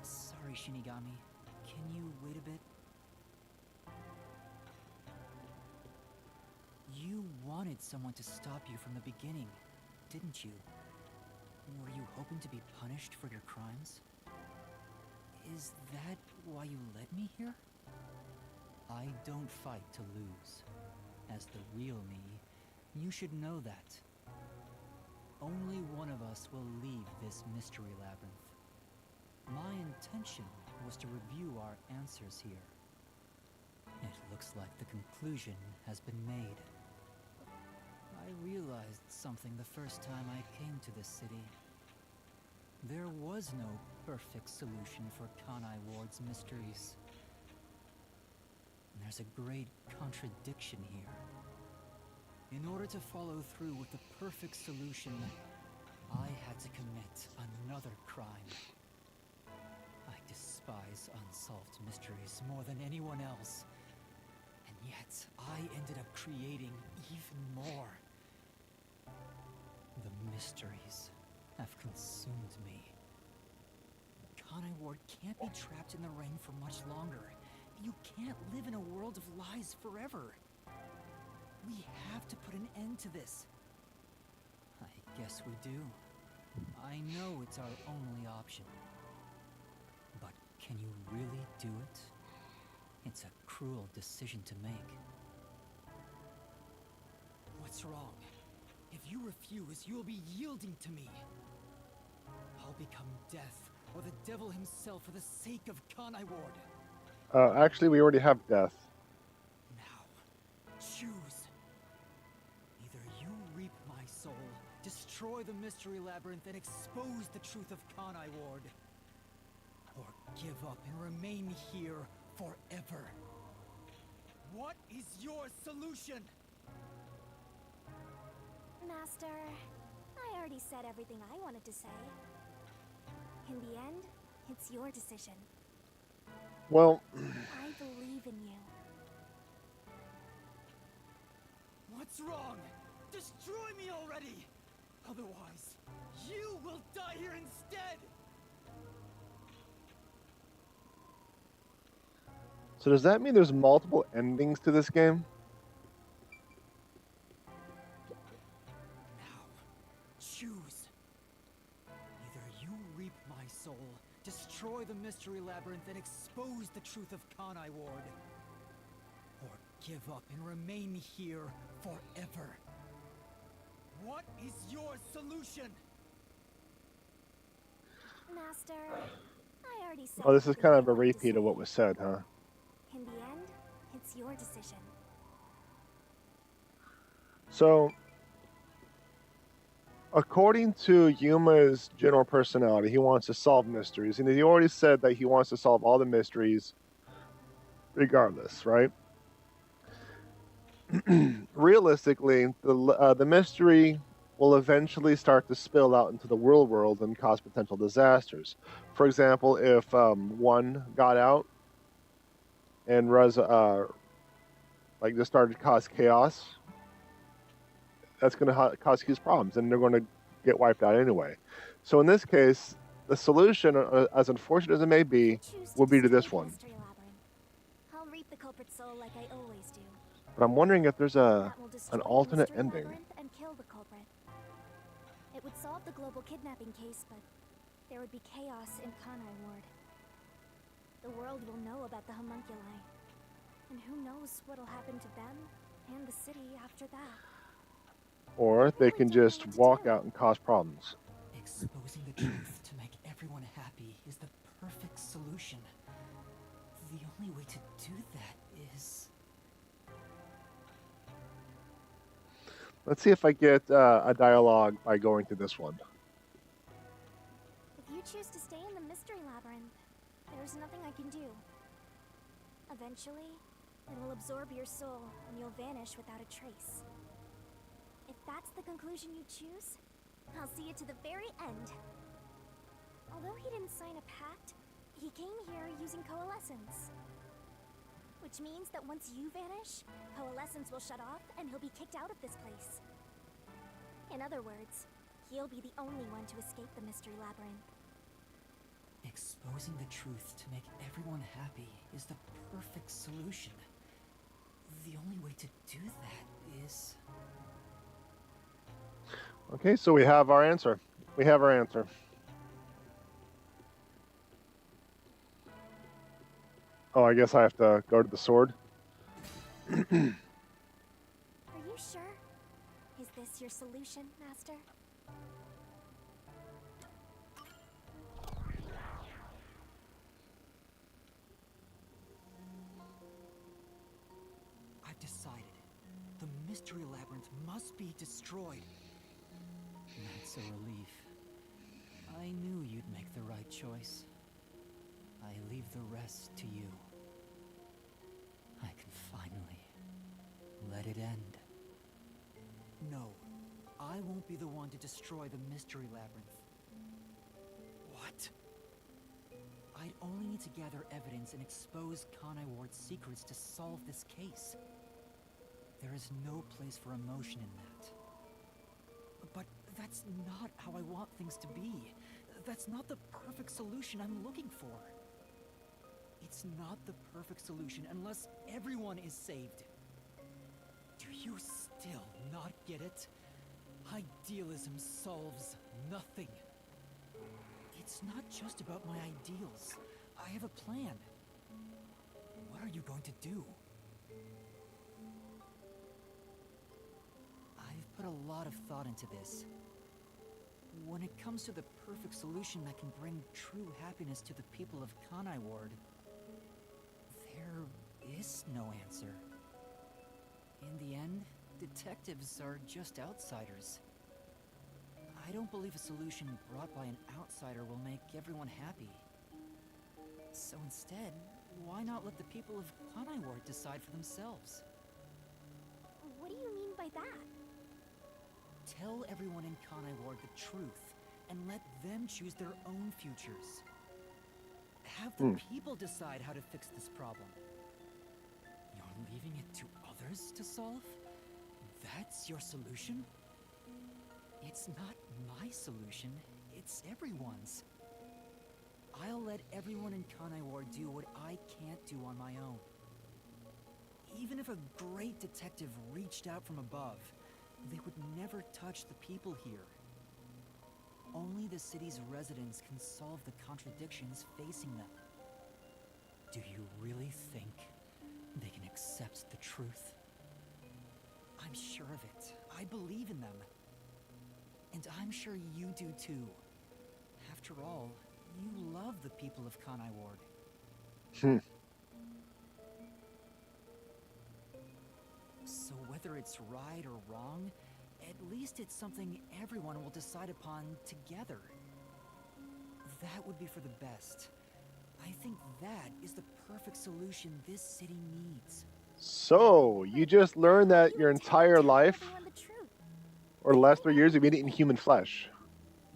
Sorry, Shinigami. Can you wait a bit? You wanted someone to stop you from the beginning, didn't you? Were you hoping to be punished for your crimes? Is that why you led me here? I don't fight to lose. As the real me, you should know that. Only one of us will leave this mystery labyrinth. My intention was to review our answers here. It looks like the conclusion has been made. I realized something the first time I came to this city. There was no perfect solution for Kanai Ward's mysteries. There's a great contradiction here. In order to follow through with the perfect solution, I had to commit another crime. I despise unsolved mysteries more than anyone else. And yet, I ended up creating even more. The mysteries have consumed me. Kanai Ward can't be trapped in the rain for much longer. You can't live in a world of lies forever. We have to put an end to this. I guess we do. I know it's our only option. But can you really do it? It's a cruel decision to make. What's wrong? If you refuse, you will be yielding to me. I'll become death, or the devil himself for the sake of Kanai Ward. Actually, we already have death. Now, choose. Either you reap my soul, destroy the mystery labyrinth, and expose the truth of Kanai Ward, or give up and remain here forever. What is your solution? Master, I already said everything I wanted to say. In the end, it's your decision. Well, I believe in you. What's wrong? Destroy me already! Otherwise, you will die here instead! so does that mean there's multiple endings to this game? Now, labyrinth and expose the truth of Kanai Ward. Or give up and remain here forever. What is your solution? Master, I already said. Oh, this is everything kind I of a wanted to repeat of say. what was said, huh? In the end, it's your decision. So, according to Yuma's general personality, he wants to solve mysteries, and he already said that he wants to solve all the mysteries regardless, right? Realistically, the mystery will eventually start to spill out into the real world and cause potential disasters. For example, if one got out and just started to cause chaos, that's going to cause huge problems, and they're going to get wiped out anyway. So in this case, the solution, as unfortunate as it may be, would be to this one. I'll reap the culprit's soul like I always do. But I'm wondering if there's an That will destroy the alternate mystery ending. labyrinth and kill the culprit. It would solve the global kidnapping case, but there would be chaos in Kanai Ward. The world will know about the homunculi, and who knows what'll happen to them and the city after that. Or they can just walk out and cause problems. Exposing the truth to make everyone happy is the perfect solution. The only way to do that is... Let's see if I get a dialogue by going to this one. If you choose to stay in the mystery labyrinth, there's nothing I can do. Eventually, it will absorb your soul and you'll vanish without a trace. If that's the conclusion you choose, I'll see you to the very end. Although he didn't sign a pact, he came here using coalescence. Which means that once you vanish, coalescence will shut off and he'll be kicked out of this place. In other words, he'll be the only one to escape the mystery labyrinth. Exposing the truth to make everyone happy is the perfect solution. The only way to do that is... Okay, so we have our answer. We have our answer. Oh, I guess I have to go to the sword. Are you sure? Is this your solution, Master? I've decided. The mystery labyrinth must be destroyed. That's a relief. I knew you'd make the right choice. I leave the rest to you. I can finally let it end. No, I won't be the one to destroy the mystery labyrinth. What? I'd only need to gather evidence and expose Kanai Ward's secrets to solve this case. There is no place for emotion in that. But that's not how I want things to be. That's not the perfect solution I'm looking for. It's not the perfect solution unless everyone is saved. Do you still not get it? Idealism solves nothing. It's not just about my ideals. I have a plan. What are you going to do? I've put a lot of thought into this. When it comes to the perfect solution that can bring true happiness to the people of Kanai Ward, there is no answer. In the end, detectives are just outsiders. I don't believe a solution brought by an outsider will make everyone happy. So instead, why not let the people of Kanai Ward decide for themselves? What do you mean by that? Tell everyone in Kanai Ward the truth, and let them choose their own futures. Have the people decide how to fix this problem. You're leaving it to others to solve? That's your solution? It's not my solution, it's everyone's. I'll let everyone in Kanai Ward do what I can't do on my own. Even if a great detective reached out from above, they would never touch the people here. Only the city's residents can solve the contradictions facing them. Do you really think they can accept the truth? I'm sure of it. I believe in them. And I'm sure you do too. After all, you love the people of Kanai Ward. So whether it's right or wrong, at least it's something everyone will decide upon together. That would be for the best. I think that is the perfect solution this city needs. So, you just learned that your entire life, Everyone the truth. or the last 3 years, you've been eating human flesh.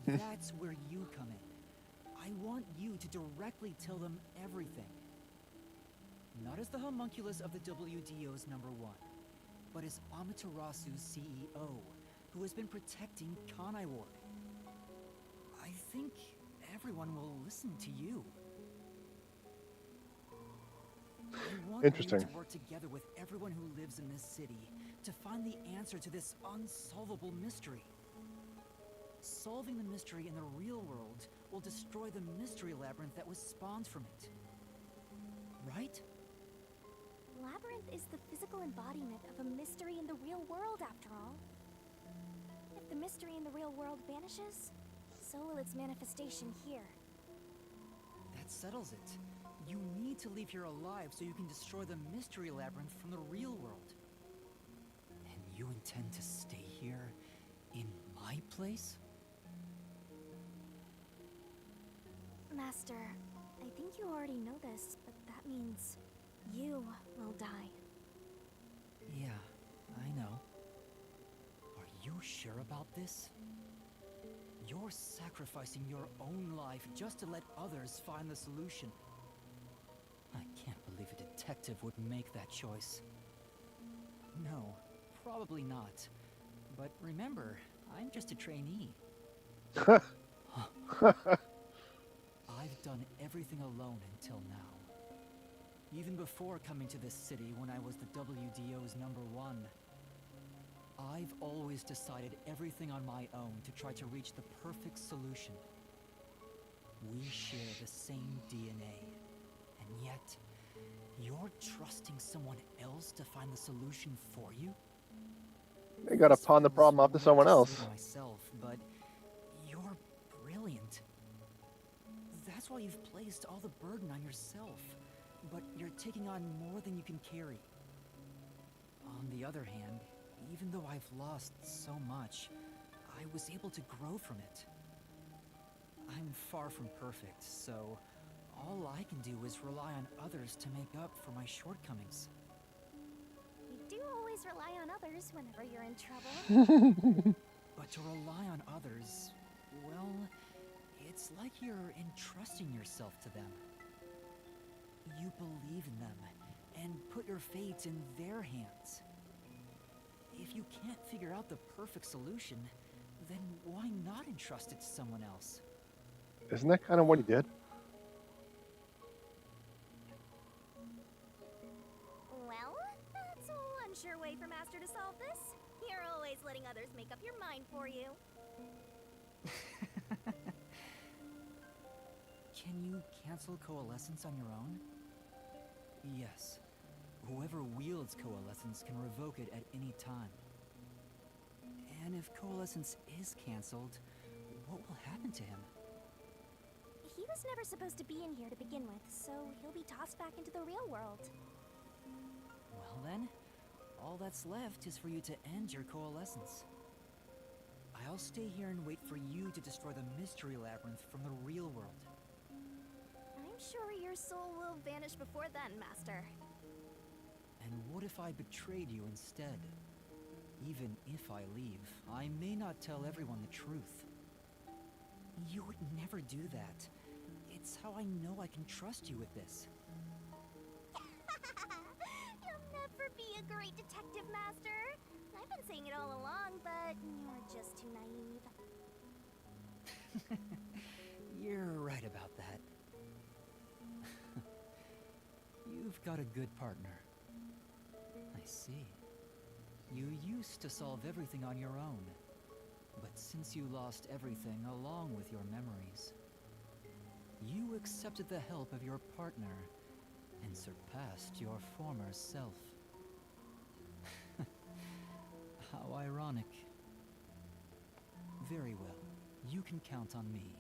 That's where you come in. I want you to directly tell them everything. Not as the homunculus of the WDO's #1, but as Amaterasu's CEO, who has been protecting Kanai Ward. I think everyone will listen to you. I want Interesting. you to work together with everyone who lives in this city to find the answer to this unsolvable mystery. Solving the mystery in the real world will destroy the mystery labyrinth that was spawned from it. Right? Labyrinth is the physical embodiment of a mystery in the real world, after all. If the mystery in the real world vanishes, so will its manifestation here. That settles it. You need to leave here alive so you can destroy the mystery labyrinth from the real world. And you intend to stay here in my place? Master, I think you already know this, but that means you will die. Yeah, I know. Are you sure about this? You're sacrificing your own life just to let others find the solution. I can't believe a detective would make that choice. No, probably not. But remember, I'm just a trainee. I've done everything alone until now. Even before coming to this city when I was the WDO's #1. I've always decided everything on my own to try to reach the perfect solution. We share the same DNA, and yet, you're trusting someone else to find the solution for you? They gotta pawn the problem off to someone else. Myself, but you're brilliant. That's why you've placed all the burden on yourself, but you're taking on more than you can carry. On the other hand, even though I've lost so much, I was able to grow from it. I'm far from perfect, so all I can do is rely on others to make up for my shortcomings. You do always rely on others whenever you're in trouble. But to rely on others, well, it's like you're entrusting yourself to them. You believe in them and put your fate in their hands. If you can't figure out the perfect solution, then why not entrust it to someone else? Isn't that kind of what he did? Well, that's a one sure way for Master to solve this. You're always letting others make up your mind for you. Can you cancel Coalescence on your own? Yes. Whoever wields Coalescence can revoke it at any time. And if Coalescence is cancelled, what will happen to him? He was never supposed to be in here to begin with, so he'll be tossed back into the real world. Well then, all that's left is for you to end your Coalescence. I'll stay here and wait for you to destroy the mystery labyrinth from the real world. I'm sure your soul will vanish before then, Master. And what if I betrayed you instead? Even if I leave, I may not tell everyone the truth. You would never do that. It's how I know I can trust you with this. You'll never be a great detective, Master. I've been saying it all along, but you're just too naive. You're right about that. You've got a good partner. I see. You used to solve everything on your own. But since you lost everything along with your memories, you accepted the help of your partner and surpassed your former self. How ironic. Very well. You can count on me.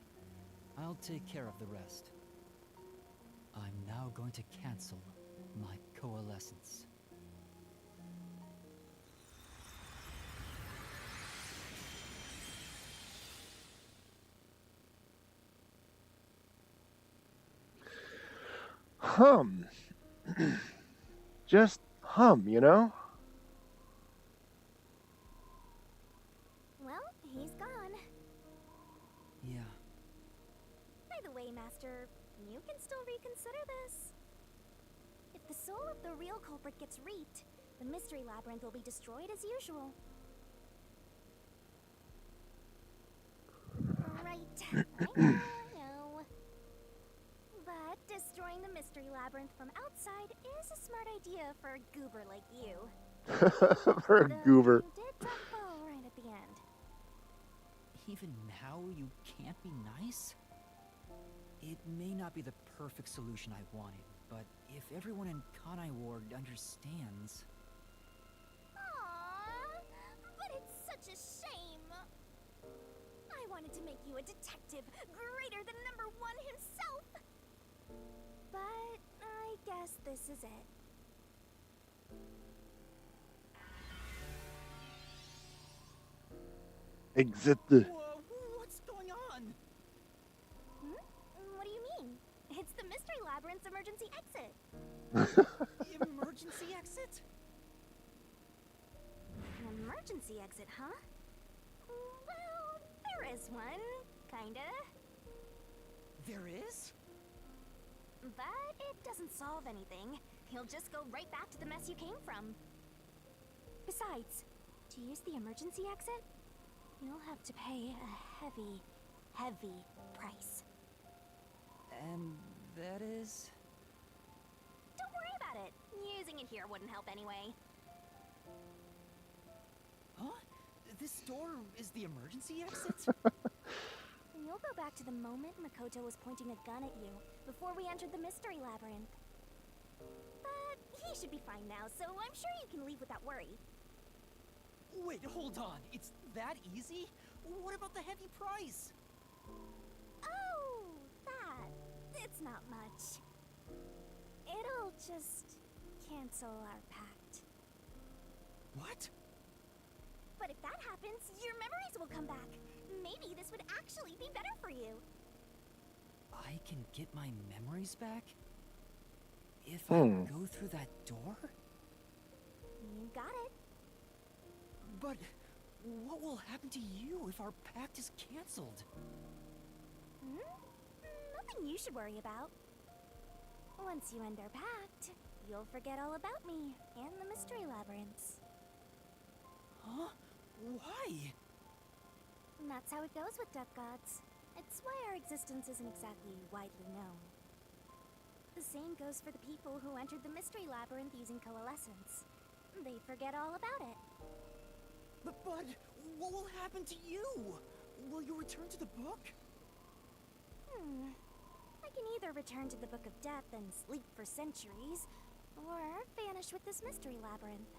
I'll take care of the rest. I'm now going to cancel my coalescence. Hum. Just hum, you know? Well, he's gone. Yeah. By the way, Master, you can still reconsider this. If the soul of the real culprit gets reaped, the mystery labyrinth will be destroyed as usual. Right. I know. But destroying the mystery labyrinth from outside is a smart idea for a goober like you. For a Though goober. you did drop the ball right at the end. Even now you can't be nice? It may not be the perfect solution I wanted, but if everyone in Kanai Ward understands... Aww, but it's such a shame. I wanted to make you a detective greater than #1 himself. But I guess this is it. Exit the... Whoa, what's going on? What do you mean? It's the mystery labyrinth's emergency exit. Emergency exit? An emergency exit, huh? Well, there is one, kinda. There is? But it doesn't solve anything. You'll just go right back to the mess you came from. Besides, to use the emergency exit, you'll have to pay a heavy, heavy price. And that is... Don't worry about it. Using it here wouldn't help anyway. Huh? This door is the emergency exit? You'll go back to the moment Makoto was pointing a gun at you before we entered the mystery labyrinth. But he should be fine now, so I'm sure you can leave without worry. Wait, hold on. It's that easy? What about the heavy price? Oh, that. It's not much. It'll just cancel our pact. What? But if that happens, your memories will come back. Maybe this would actually be better for you. I can get my memories back? If I go through that door? You got it. But what will happen to you if our pact is cancelled? Nothing you should worry about. Once you end our pact, you'll forget all about me and the mystery labyrinths. Huh? Why? And that's how it goes with death gods. It's why our existence isn't exactly widely known. The same goes for the people who entered the mystery labyrinth using coalescence. They forget all about it. But what will happen to you? Will you return to the book? I can either return to the Book of Death and sleep for centuries, or vanish with this mystery labyrinth.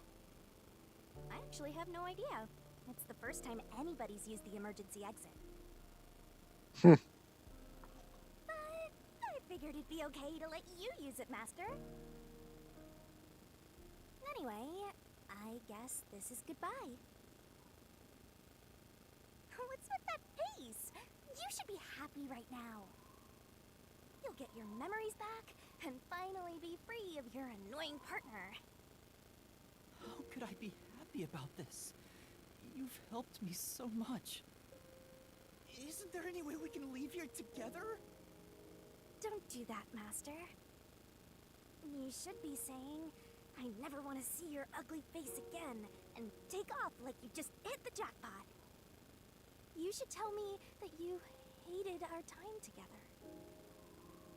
I actually have no idea. It's the first time anybody's used the emergency exit. But I figured it'd be okay to let you use it, Master. Anyway, I guess this is goodbye. What's with that face? You should be happy right now. You'll get your memories back and finally be free of your annoying partner. How could I be happy about this? You've helped me so much. Isn't there any way we can leave here together? Don't do that, Master. You should be saying, I never want to see your ugly face again, and take off like you just hit the jackpot. You should tell me that you hated our time together.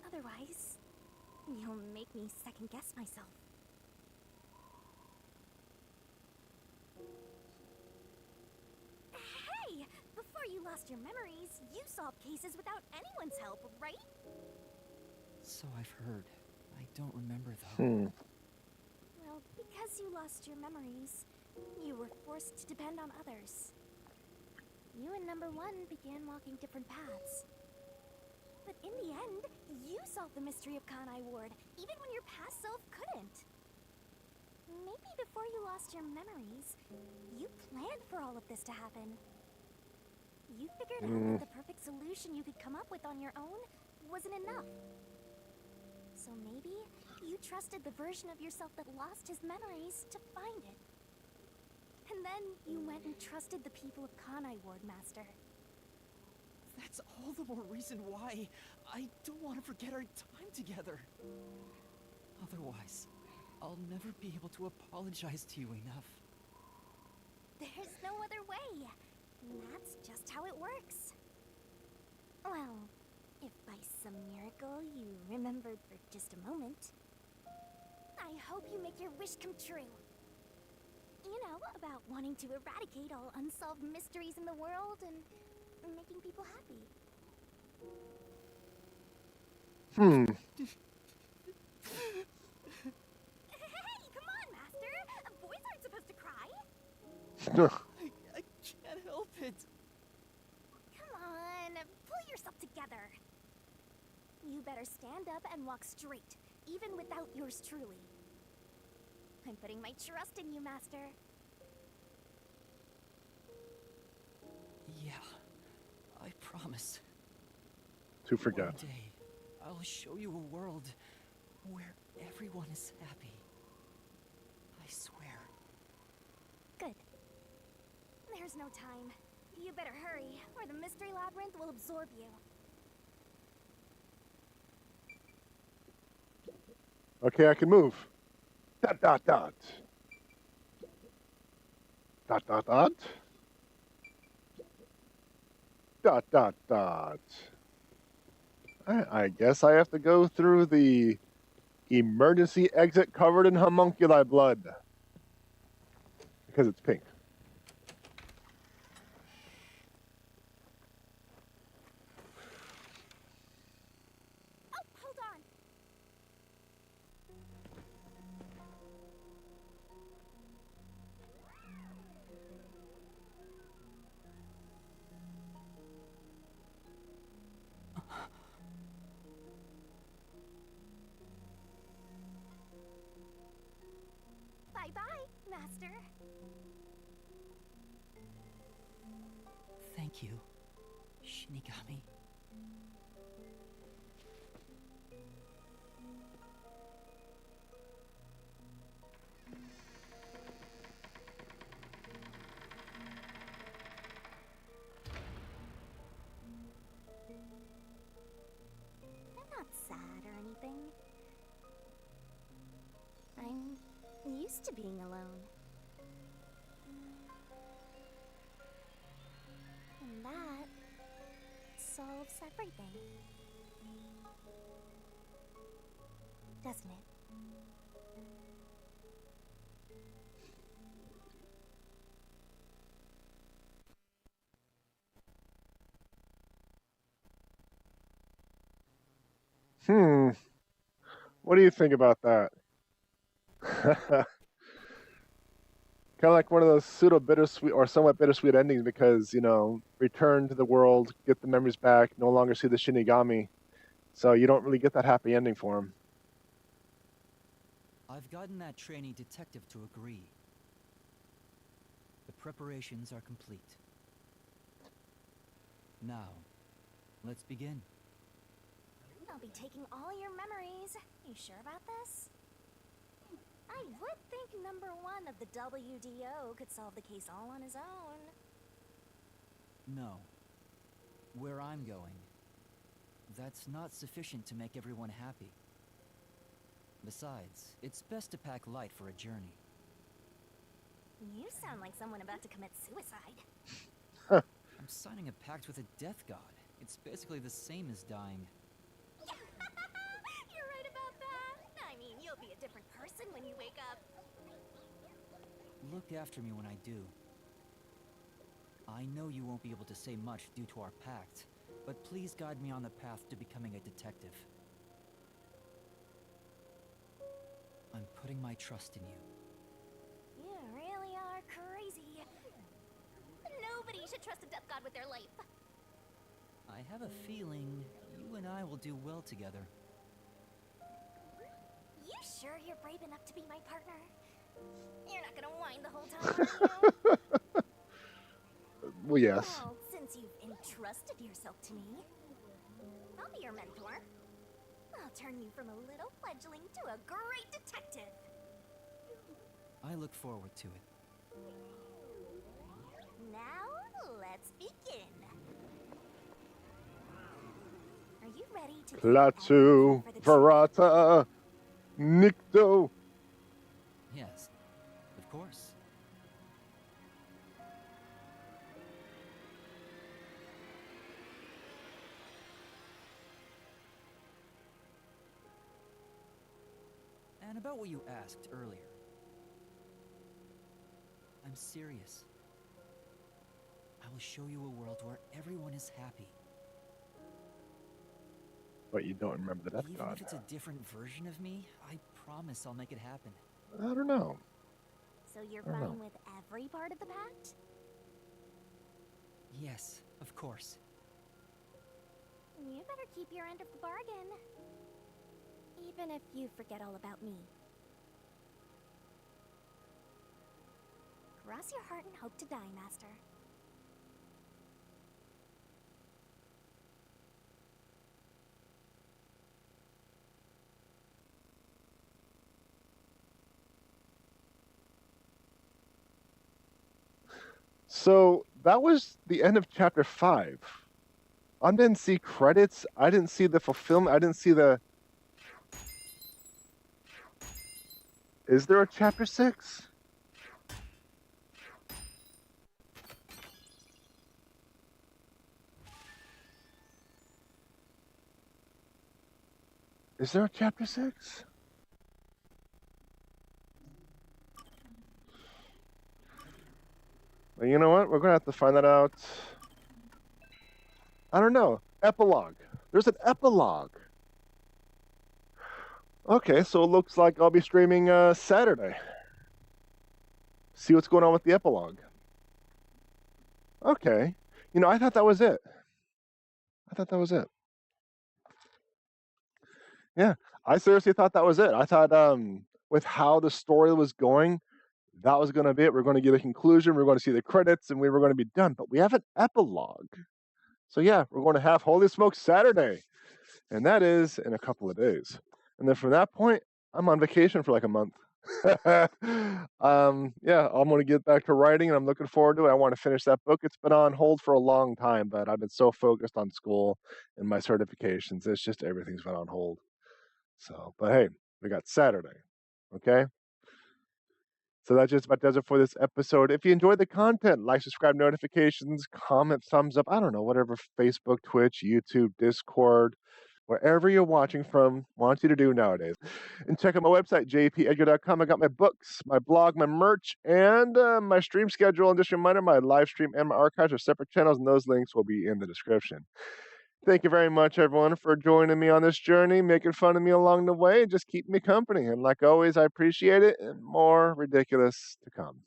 Otherwise, you'll make me second-guess myself. Hey! Before you lost your memories, you solved cases without anyone's help, right? So I've heard. I don't remember, though. Well, because you lost your memories, you were forced to depend on others. You and number one began walking different paths. But in the end, you solved the mystery of Kanai Ward, even when your past self couldn't. Maybe before you lost your memories, you planned for all of this to happen. You figured out that the perfect solution you could come up with on your own wasn't enough. So maybe you trusted the version of yourself that lost his memories to find it. And then you went and trusted the people of Kanai Ward, Master. That's all the more reason why I don't want to forget our time together. Otherwise, I'll never be able to apologize to you enough. There's no other way. That's just how it works. Well, if by some miracle you remembered for just a moment, I hope you make your wish come true. You know, about wanting to eradicate all unsolved mysteries in the world and making people happy. Hey, come on, Master! Boys aren't supposed to cry! I can't help it. Come on, pull yourself together. You better stand up and walk straight, even without yours truly. I'm putting my trust in you, Master. Yeah, I promise. To forget. One day, I'll show you a world where everyone is happy. I swear. Good. There's no time. You better hurry, or the mystery labyrinth will absorb you. Okay, I can move. Dot, dot, dot. Dot, dot, dot. Dot, dot, dot. I guess I have to go through the emergency exit covered in homunculi blood. Because it's pink. Oh, hold on. Bye-bye, Master. Thank you, Shinigami. I'm not sad or anything. I'm used to being alone. And that solves everything. Doesn't it? What do you think about that? Kind of like one of those pseudo bittersweet or somewhat bittersweet endings because, you know, return to the world, get the memories back, no longer see the Shinigami. So you don't really get that happy ending for him. I've gotten that trainee detective to agree. The preparations are complete. Now, let's begin. I'll be taking all your memories. You sure about this? I would think number one of the WDO could solve the case all on his own. No. Where I'm going, that's not sufficient to make everyone happy. Besides, it's best to pack light for a journey. You sound like someone about to commit suicide. I'm signing a pact with a death god. It's basically the same as dying. You're right about that. I mean, you'll be a different person when you wake up. Look after me when I do. I know you won't be able to say much due to our pact, but please guide me on the path to becoming a detective. putting my trust in you. You really are crazy. Nobody should trust a death god with their life. I have a feeling you and I will do well together. You sure you're brave enough to be my partner? You're not gonna whine the whole time, are you? Well, yes. Well, since you've entrusted yourself to me, I'll be your mentor. I'll turn you from a little fledgling to a great detective. I look forward to it. Now, let's begin. Are you ready to Klaatu, Verata, Nikto. Yes, of course. And about what you asked earlier. I'm serious. I will show you a world where everyone is happy. But you don't remember the death Even god. if it's a different version of me, I promise I'll make it happen. I don't know. So you're I don't fine know. with every part of the pact? Yes, of course. You better keep your end of the bargain. Even if you forget all about me. Cross your heart and hope to die, Master. So that was the end of chapter 5. I didn't see credits. I didn't see the fulfillment. I didn't see the... Is there a chapter 6? Is there a chapter 6? Well, you know what? We're going to have to find that out. I don't know. Epilogue. There's an epilogue. Okay, so it looks like I'll be streaming Saturday. See what's going on with the epilogue. Okay. You know, I thought that was it. Yeah, I seriously thought that was it. I thought with how the story was going, that was going to be it. We're going to get a conclusion. We're going to see the credits, and we were going to be done. But we have an epilogue. So yeah, we're going to have Holy Smoke Saturday. And that is in a couple of days. And then from that point, I'm on vacation for like a month. Yeah, I'm going to get back to writing, and I'm looking forward to it. I want to finish that book. It's been on hold for a long time, but I've been so focused on school and my certifications. It's just everything's been on hold. So, but hey, we got Saturday. Okay. So that just about does it for this episode. If you enjoyed the content, like, subscribe, notifications, comment, thumbs up, I don't know, whatever, Facebook, Twitch, YouTube, Discord, wherever you're watching from, wants you to do nowadays. And check out my website, JPEdgar.com. I got my books, my blog, my merch, and my stream schedule. And just a reminder, my live stream and my archives are separate channels, and those links will be in the description. Thank you very much, everyone, for joining me on this journey, making fun of me along the way, just keeping me company. And like always, I appreciate it, and more ridiculous to come.